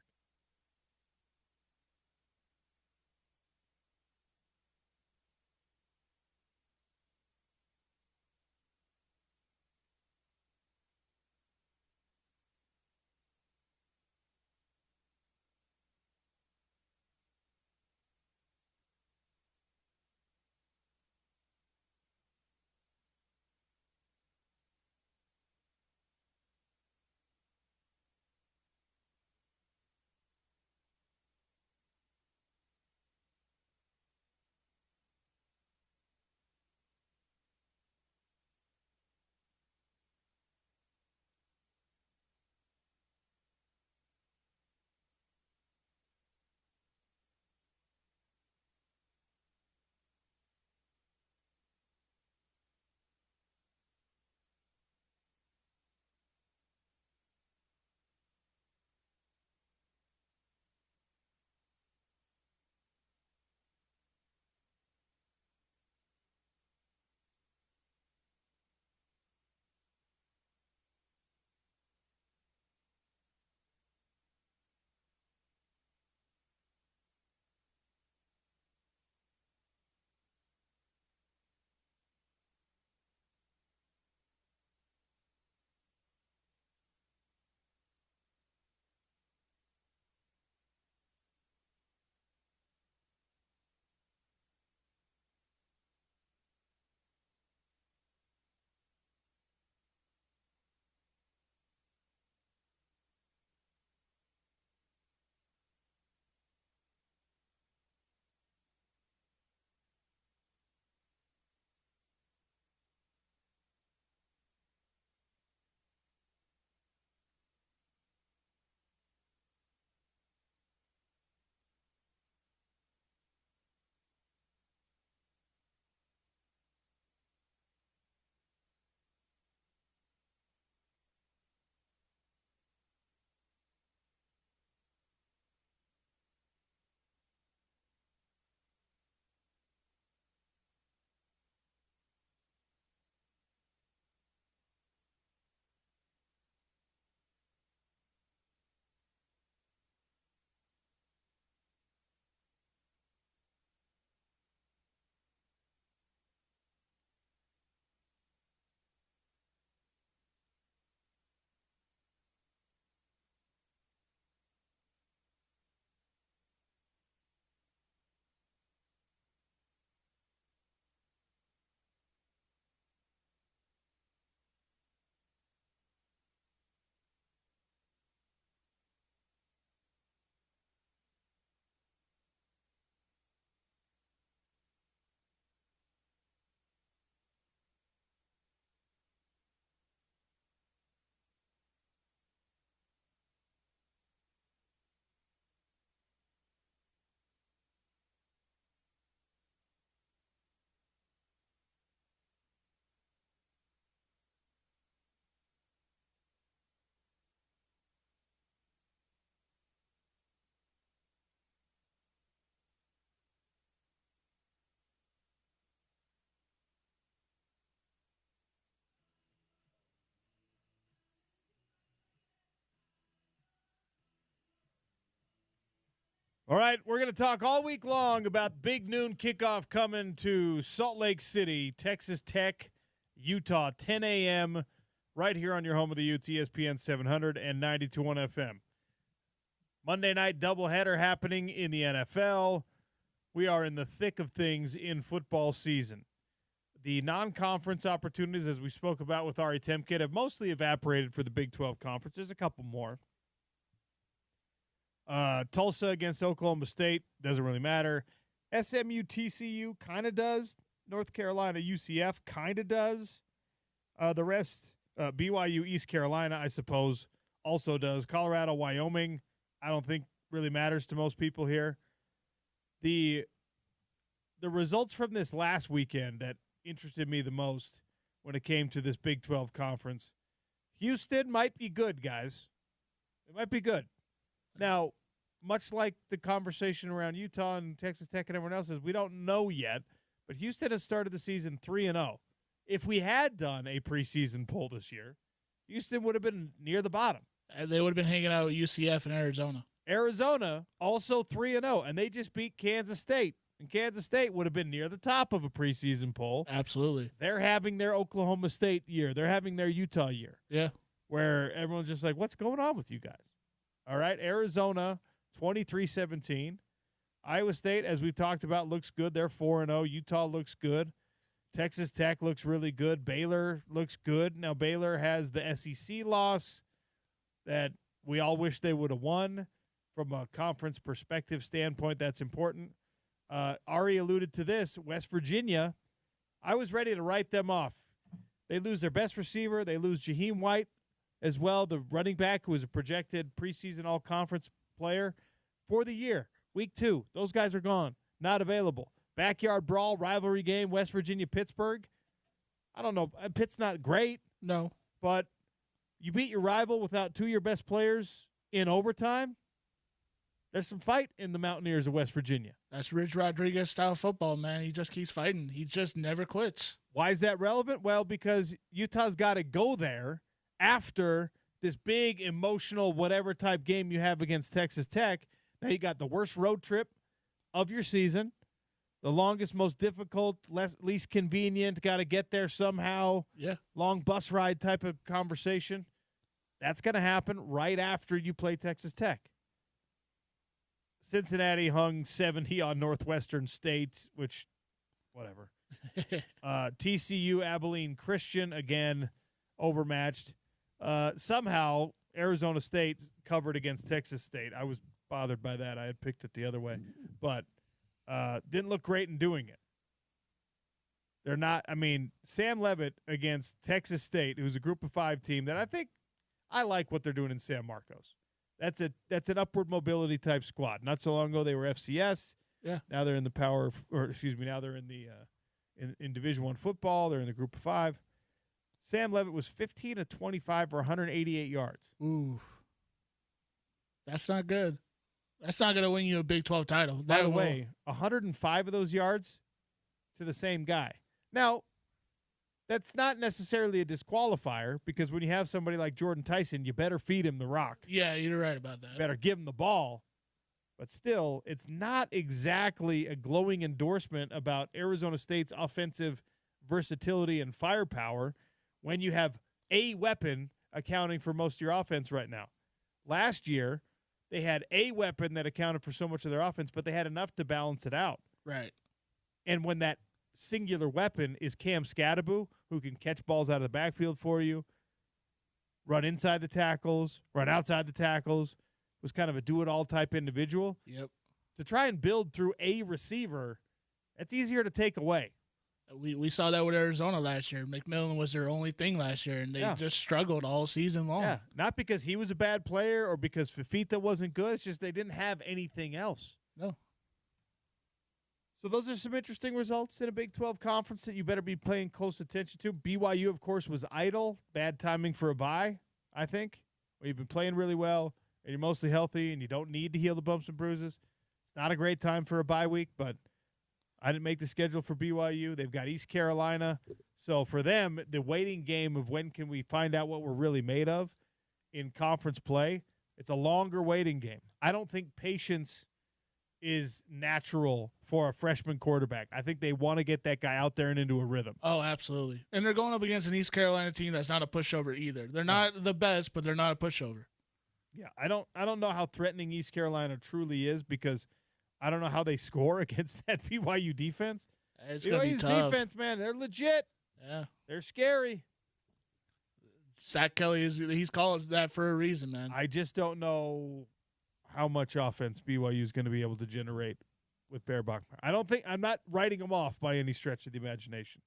Speaker 13: All right, we're going to talk all week long about big noon kickoff coming to Salt Lake City, Texas Tech, Utah, 10 a.m., right here on your home of the Utes, ESPN 700 and 92.1 FM. Monday night doubleheader happening in the NFL. We are in the thick of things in football season. The non-conference opportunities, as we spoke about with Ari Temkin, have mostly evaporated for the Big 12 Conference. There's a couple more. Tulsa against Oklahoma State, doesn't really matter. SMU, TCU kind of does. North Carolina, UCF kind of does. The rest, BYU, East Carolina, I suppose, also does. Colorado, Wyoming, I don't think really matters to most people here. The results from this last weekend that interested me the most when it came to this Big 12 Conference, Houston might be good, guys. It might be good. Now, much like the conversation around Utah and Texas Tech and everyone else is, we don't know yet, but Houston has started the season 3-0. If we had done a preseason poll this year, Houston would have been near the bottom.
Speaker 15: They would have been hanging out with UCF in Arizona.
Speaker 13: Arizona also 3-0, and they just beat Kansas State. And Kansas State would have been near the top of a preseason poll.
Speaker 15: Absolutely.
Speaker 13: They're having their Oklahoma State year. They're having their Utah year.
Speaker 15: Yeah.
Speaker 13: Where everyone's just like, what's going on with you guys? All right, Arizona, 23-17. Iowa State, as we've talked about, looks good. They're 4-0. Utah looks good. Texas Tech looks really good. Baylor looks good. Now, Baylor has the SEC loss that we all wish they would have won. From a conference perspective standpoint, that's important. Ari alluded to this. West Virginia, I was ready to write them off. They lose their best receiver. They lose Jaheim White as well, the running back who was a projected preseason all-conference player for the year. Week 2, those guys are gone, not available. Backyard brawl, rivalry game, West Virginia-Pittsburgh. I don't know. Pitt's not great.
Speaker 15: No.
Speaker 13: But you beat your rival without 2 of your best players in overtime. There's some fight in the Mountaineers of West Virginia.
Speaker 15: That's Rich Rodriguez style football, man. He just keeps fighting. He just never quits.
Speaker 13: Why is that relevant? Well, because Utah's got to go there after this big emotional whatever type game you have against Texas Tech. Now you got the worst road trip of your season, the longest, most difficult, least convenient, got to get there somehow.
Speaker 15: Yeah.
Speaker 13: Long bus ride type of conversation. That's going to happen right after you play Texas Tech. Cincinnati hung 70 on Northwestern State, which, whatever. TCU, Abilene Christian, again, overmatched. Somehow, Arizona State covered against Texas State. I was bothered by that. I had picked it the other way. But didn't look great in doing it. They're not, Sam Leavitt against Texas State, who's a group of 5 team that I like what they're doing in San Marcos. That's an upward mobility type squad. Not so long ago they were FCS.
Speaker 15: Yeah.
Speaker 13: Now they're in the now they're in the in Division I football. They're in the group of 5. Sam Leavitt was 15 of 25 for 188 yards.
Speaker 15: Ooh. That's not good. That's not going to win you a Big 12 title.
Speaker 13: By the way, 105 of those yards to the same guy. Now, that's not necessarily a disqualifier because when you have somebody like Jordan Tyson, you better feed him the rock.
Speaker 15: Yeah, you're right about that.
Speaker 13: You better give him the ball. But still, it's not exactly a glowing endorsement about Arizona State's offensive versatility and firepower when you have a weapon accounting for most of your offense right now. Last year, they had a weapon that accounted for so much of their offense, but they had enough to balance it out.
Speaker 15: Right.
Speaker 13: And when that singular weapon is Cam Scatterbu, who can catch balls out of the backfield for you, run inside the tackles, run outside the tackles, was kind of a do-it-all type individual.
Speaker 15: Yep.
Speaker 13: To try and build through a receiver, that's easier to take away.
Speaker 15: We saw that with Arizona last year. McMillan was their only thing last year, and they just struggled all season long.
Speaker 13: Yeah, not because he was a bad player or because Fafita wasn't good. It's just they didn't have anything else.
Speaker 15: No.
Speaker 13: So those are some interesting results in a Big 12 conference that you better be paying close attention to. BYU, of course, was idle. Bad timing for a bye, I think. Well, you've been playing really well, and you're mostly healthy, and you don't need to heal the bumps and bruises. It's not a great time for a bye week, but I didn't make the schedule for BYU. They've got East Carolina. So for them, the waiting game of when can we find out what we're really made of in conference play, it's a longer waiting game. I don't think patience is natural for a freshman quarterback. I think they want to get that guy out there and into a rhythm.
Speaker 15: Oh, absolutely. And they're going up against an East Carolina team that's not a pushover either. They're not the best, but they're not a pushover.
Speaker 13: Yeah, I don't know how threatening East Carolina truly is because I don't know how they score against that BYU defense.
Speaker 15: It's going to be
Speaker 13: BYU's
Speaker 15: tough.
Speaker 13: defense, man, they're legit.
Speaker 15: Yeah.
Speaker 13: They're scary.
Speaker 15: Zach Kelly he's called that for a reason, man.
Speaker 13: I just don't know how much offense BYU is going to be able to generate with Bear Bachmeier. I'm not writing them off by any stretch of the imagination,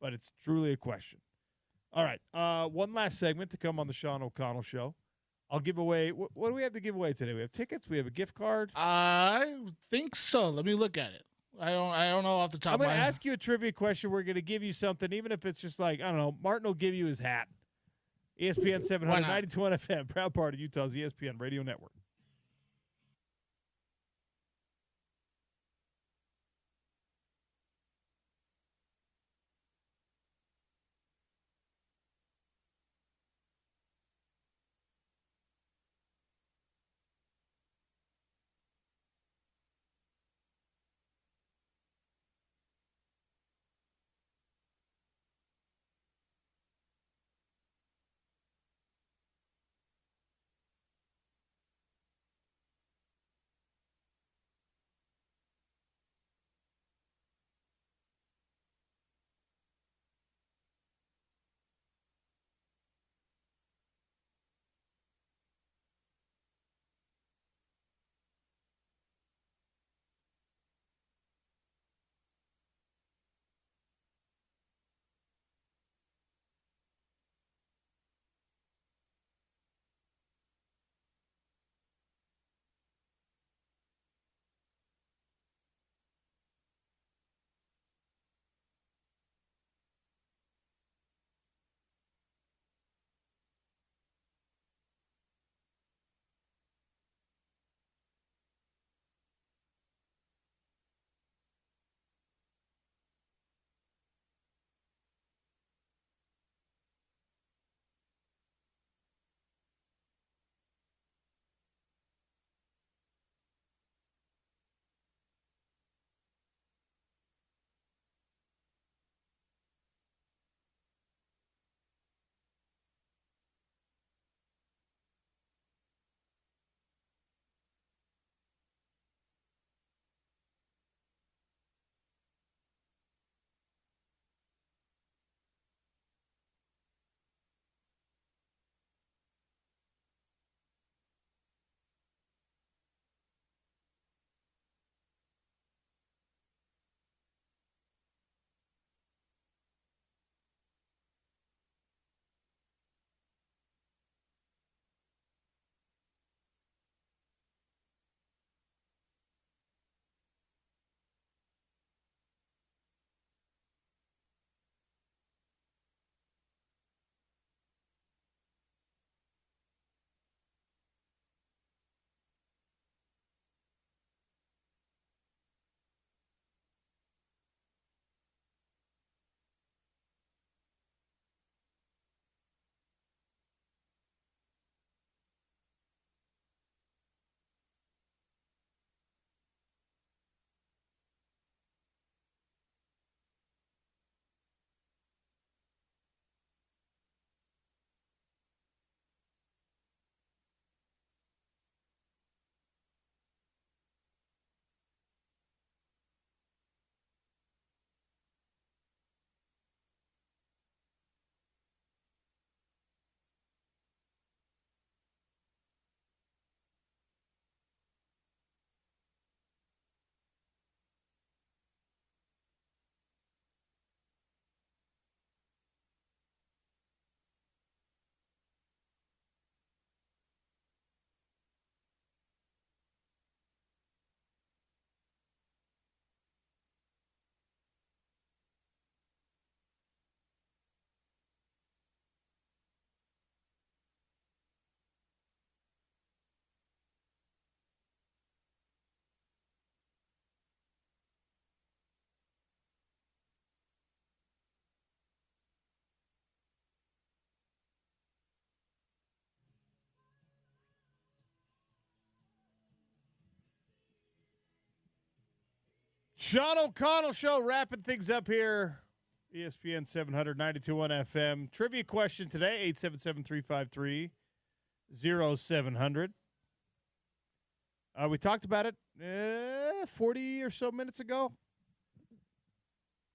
Speaker 13: but it's truly a question. All right, one last segment to come on the Sean O'Connell Show. I'll give away. What do we have to give away today? We have tickets. We have a gift card.
Speaker 15: I think so. Let me look at it. I don't know off the top
Speaker 13: I'm
Speaker 15: of my
Speaker 13: going to
Speaker 15: head.
Speaker 13: ask you a trivia question. We're going to give you something, even if it's just like, I don't know, Martin will give you his hat. ESPN 700, 92 FM, proud part of Utah's ESPN radio network. Sean O'Connell Show, wrapping things up here. ESPN 792.1 FM. Trivia question today, 877-353-0700. We talked about it 40 or so minutes ago.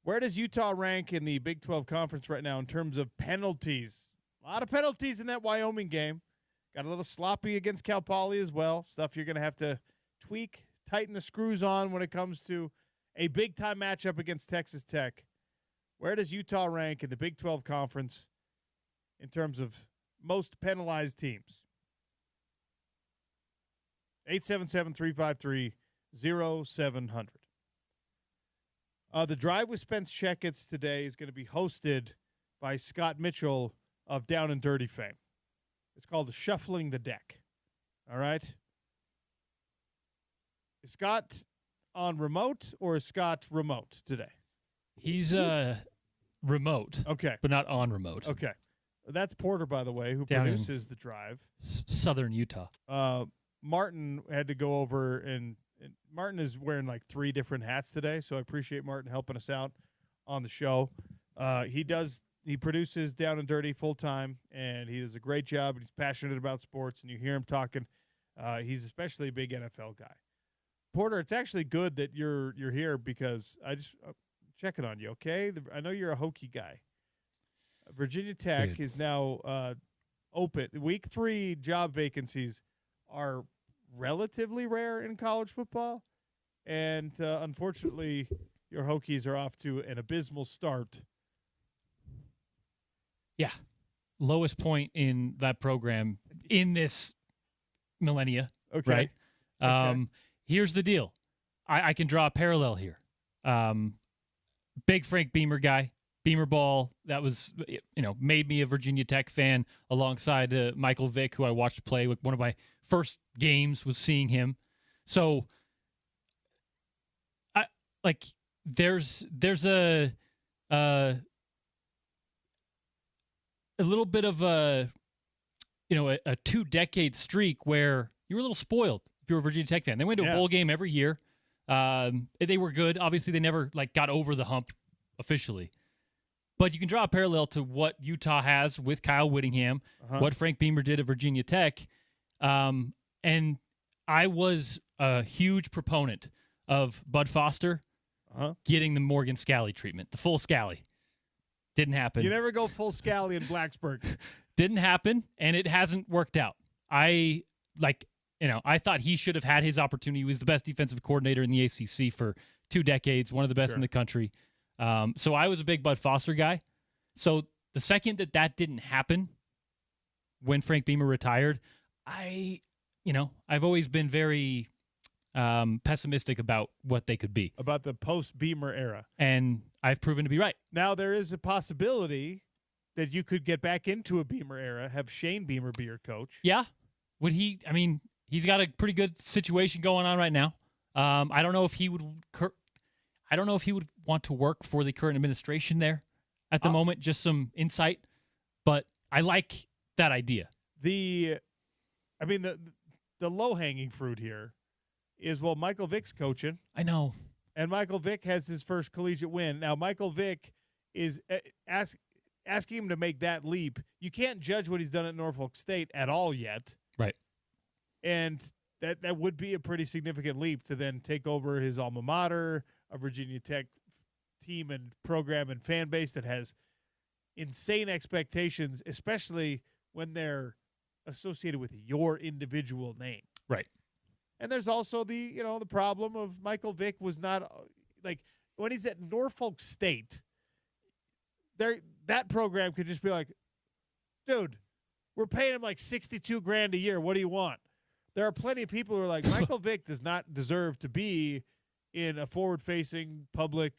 Speaker 13: Where does Utah rank in the Big 12 Conference right now in terms of penalties? A lot of penalties in that Wyoming game. Got a little sloppy against Cal Poly as well. Stuff you're going to have to tweak, tighten the screws on when it comes to a big-time matchup against Texas Tech. Where does Utah rank in the Big 12 Conference in terms of most penalized teams? 877-353-0700. The Drive with Spence Checketts today is going to be hosted by Scott Mitchell of Down and Dirty fame. It's called Shuffling the Deck. All right? Is Scott on remote or is Scott remote today?
Speaker 17: He's remote.
Speaker 13: Okay.
Speaker 17: But not on remote.
Speaker 13: Okay. That's Porter, by the way, who
Speaker 17: Down in
Speaker 13: produces The Drive.
Speaker 17: Southern Utah.
Speaker 13: Martin had to go over, and Martin is wearing like 3 different hats today, so I appreciate Martin helping us out on the show. He produces Down and Dirty full-time, and he does a great job. He's passionate about sports, and you hear him talking. He's especially a big NFL guy. Porter, it's actually good that you're here because I just checking on you, okay? I know you're a Hokie guy. Virginia Tech is now open. Week 3 job vacancies are relatively rare in college football, and unfortunately, your Hokies are off to an abysmal start.
Speaker 17: Yeah. Lowest point in that program in this millennia.
Speaker 13: Okay.
Speaker 17: Right? Here's the deal. I can draw a parallel here. Big Frank Beamer guy. Beamer ball, that was, made me a Virginia Tech fan alongside Michael Vick, who I watched play. One of my first games was seeing him. So, there's a little bit of a 2-decade streak where you were a little spoiled if you're a Virginia Tech fan. They went to a bowl game every year. They were good. Obviously, they never got over the hump officially. But you can draw a parallel to what Utah has with Kyle Whittingham, what Frank Beamer did at Virginia Tech. And I was a huge proponent of Bud Foster getting the Morgan Scalley treatment, the full Scalley. Didn't happen.
Speaker 13: You never go full Scalley in Blacksburg.
Speaker 17: Didn't happen, and it hasn't worked out. I thought he should have had his opportunity. He was the best defensive coordinator in the ACC for 2 decades, one of the best in the country. So I was a big Bud Foster guy. So the second that didn't happen when Frank Beamer retired, I've always been very pessimistic about what they could be.
Speaker 13: About the post-Beamer era.
Speaker 17: And I've proven to be right.
Speaker 13: Now, there is a possibility that you could get back into a Beamer era, have Shane Beamer be your coach.
Speaker 17: Yeah. Would he? I mean, he's got a pretty good situation going on right now. I don't know if he would want to work for the current administration there at the moment. Just some insight, but I like that idea.
Speaker 13: The low-hanging fruit here is, Michael Vick's coaching.
Speaker 17: I know.
Speaker 13: And Michael Vick has his first collegiate win. Now, Michael Vick is asking him to make that leap. You can't judge what he's done at Norfolk State at all yet.
Speaker 17: Right.
Speaker 13: And that would be a pretty significant leap to then take over his alma mater, a Virginia Tech team and program and fan base that has insane expectations, especially when they're associated with your individual name.
Speaker 17: Right.
Speaker 13: And there's also the problem of Michael Vick was not when he's at Norfolk State, that program could just be like, dude, we're paying him like $62,000 a year. What do you want? There are plenty of people who are like, Michael Vick does not deserve to be in a forward-facing public,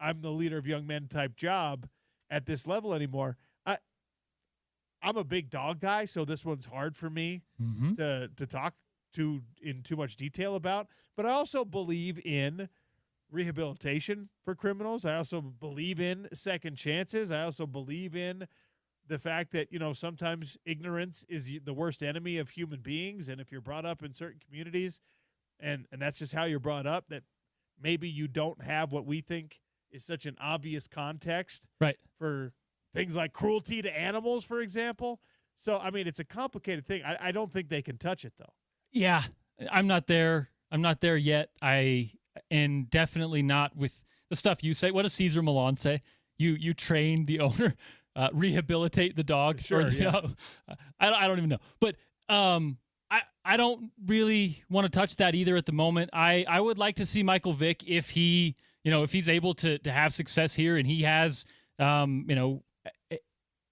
Speaker 13: I'm the leader of young men type job at this level anymore. I'm a big dog guy, so this one's hard for me to talk in too much detail about. But I also believe in rehabilitation for criminals. I also believe in second chances. I also believe in the fact that, sometimes ignorance is the worst enemy of human beings. And if you're brought up in certain communities and that's just how you're brought up, that maybe you don't have what we think is such an obvious context
Speaker 17: Right.
Speaker 13: for things like cruelty to animals, for example. So, I mean, it's a complicated thing. I don't think they can touch it, though.
Speaker 17: Yeah, I'm not there. I'm not there yet. And definitely not with the stuff you say. What does Cesar Millan say? You train the owner, rehabilitate the dog.
Speaker 13: Sure,
Speaker 17: I don't even know. But I don't really want to touch that either at the moment. I would like to see Michael Vick if he's able to have success here and he has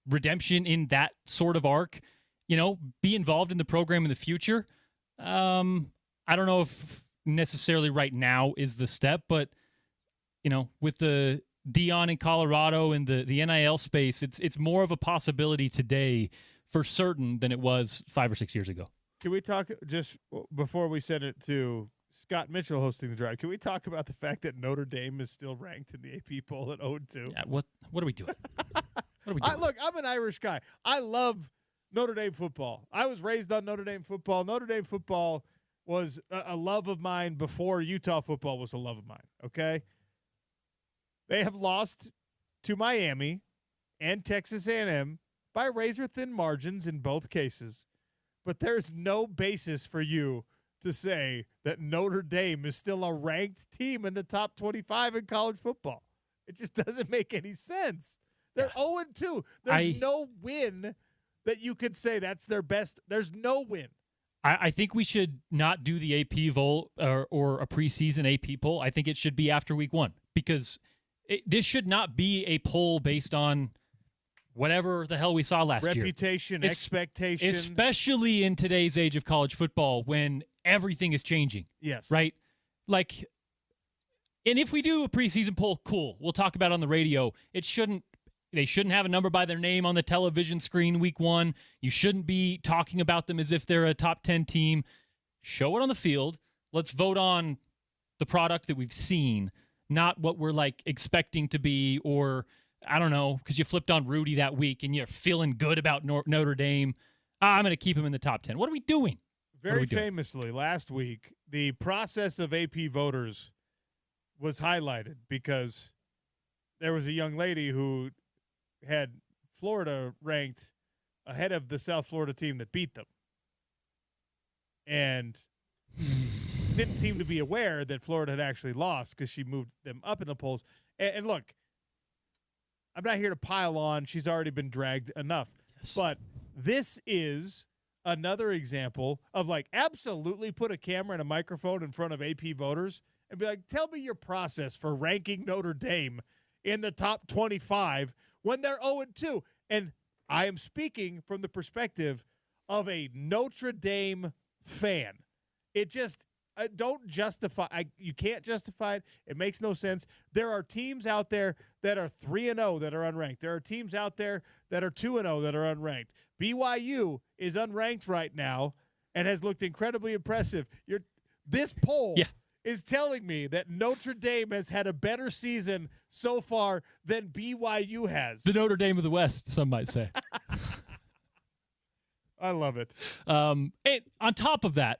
Speaker 17: redemption in that sort of arc, be involved in the program in the future. I don't know if necessarily right now is the step, but with the Dion in Colorado and the NIL space, it's more of a possibility today for certain than it was 5 or 6 years ago.
Speaker 13: Can we talk just before we send it to Scott Mitchell hosting the drive? Can we talk about the fact that Notre Dame is still ranked in the AP poll at 0-2?
Speaker 17: Yeah, what are we doing? What are we doing?
Speaker 13: Look, I'm an Irish guy. I love Notre Dame football. I was raised on Notre Dame football. Notre Dame football was a love of mine before Utah football was a love of mine, okay? They have lost to Miami and Texas A&M by razor-thin margins in both cases. But there's no basis for you to say that Notre Dame is still a ranked team in the top 25 in college football. It just doesn't make any sense. They're 0-2. There's no win that you could say that's their best. There's no win.
Speaker 17: I think we should not do the AP poll or a preseason AP poll. I think it should be after week 1 because this should not be a poll based on whatever the hell we saw last year.
Speaker 13: Reputation, expectation.
Speaker 17: Especially in today's age of college football when everything is changing.
Speaker 13: Yes.
Speaker 17: Right? And if we do a preseason poll, cool. We'll talk about it on the radio. They shouldn't have a number by their name on the television screen week 1. You shouldn't be talking about them as if they're a top 10 team. Show it on the field. Let's vote on the product that we've seen, not what we're expecting to be, or I don't know, because you flipped on Rudy that week and you're feeling good about Notre Dame. I'm going to keep him in the top 10. What are we doing?
Speaker 13: Very famously, last week, the process of AP voters was highlighted because there was a young lady who had Florida ranked ahead of the South Florida team that beat them. And didn't seem to be aware that Florida had actually lost because she moved them up in the polls. And look, I'm not here to pile on. She's already been dragged enough. Yes. But this is another example of absolutely put a camera and a microphone in front of AP voters and be like, tell me your process for ranking Notre Dame in the top 25 when they're 0-2. And I am speaking from the perspective of a Notre Dame fan. It just don't justify. You can't justify it. It makes no sense. There are teams out there that are 3-0 that are unranked. There are teams out there that are 2-0 that are unranked. BYU is unranked right now and has looked incredibly impressive. This poll is telling me that Notre Dame has had a better season so far than BYU has.
Speaker 17: The Notre Dame of the West, some might say.
Speaker 13: I love it.
Speaker 17: And on top of that,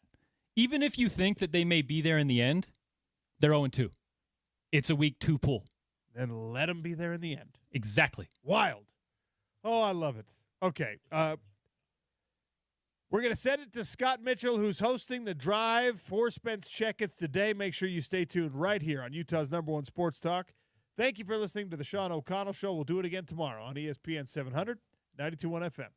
Speaker 17: even if you think that they may be there in the end, they're 0-2. It's a week 2 pool.
Speaker 13: Then let them be there in the end.
Speaker 17: Exactly.
Speaker 13: Wild. Oh, I love it. Okay. We're going to send it to Scott Mitchell, who's hosting the drive for Spence Checketts today. Make sure you stay tuned right here on Utah's #1 Sports Talk. Thank you for listening to the Sean O'Connell Show. We'll do it again tomorrow on ESPN 700, 92.1 FM.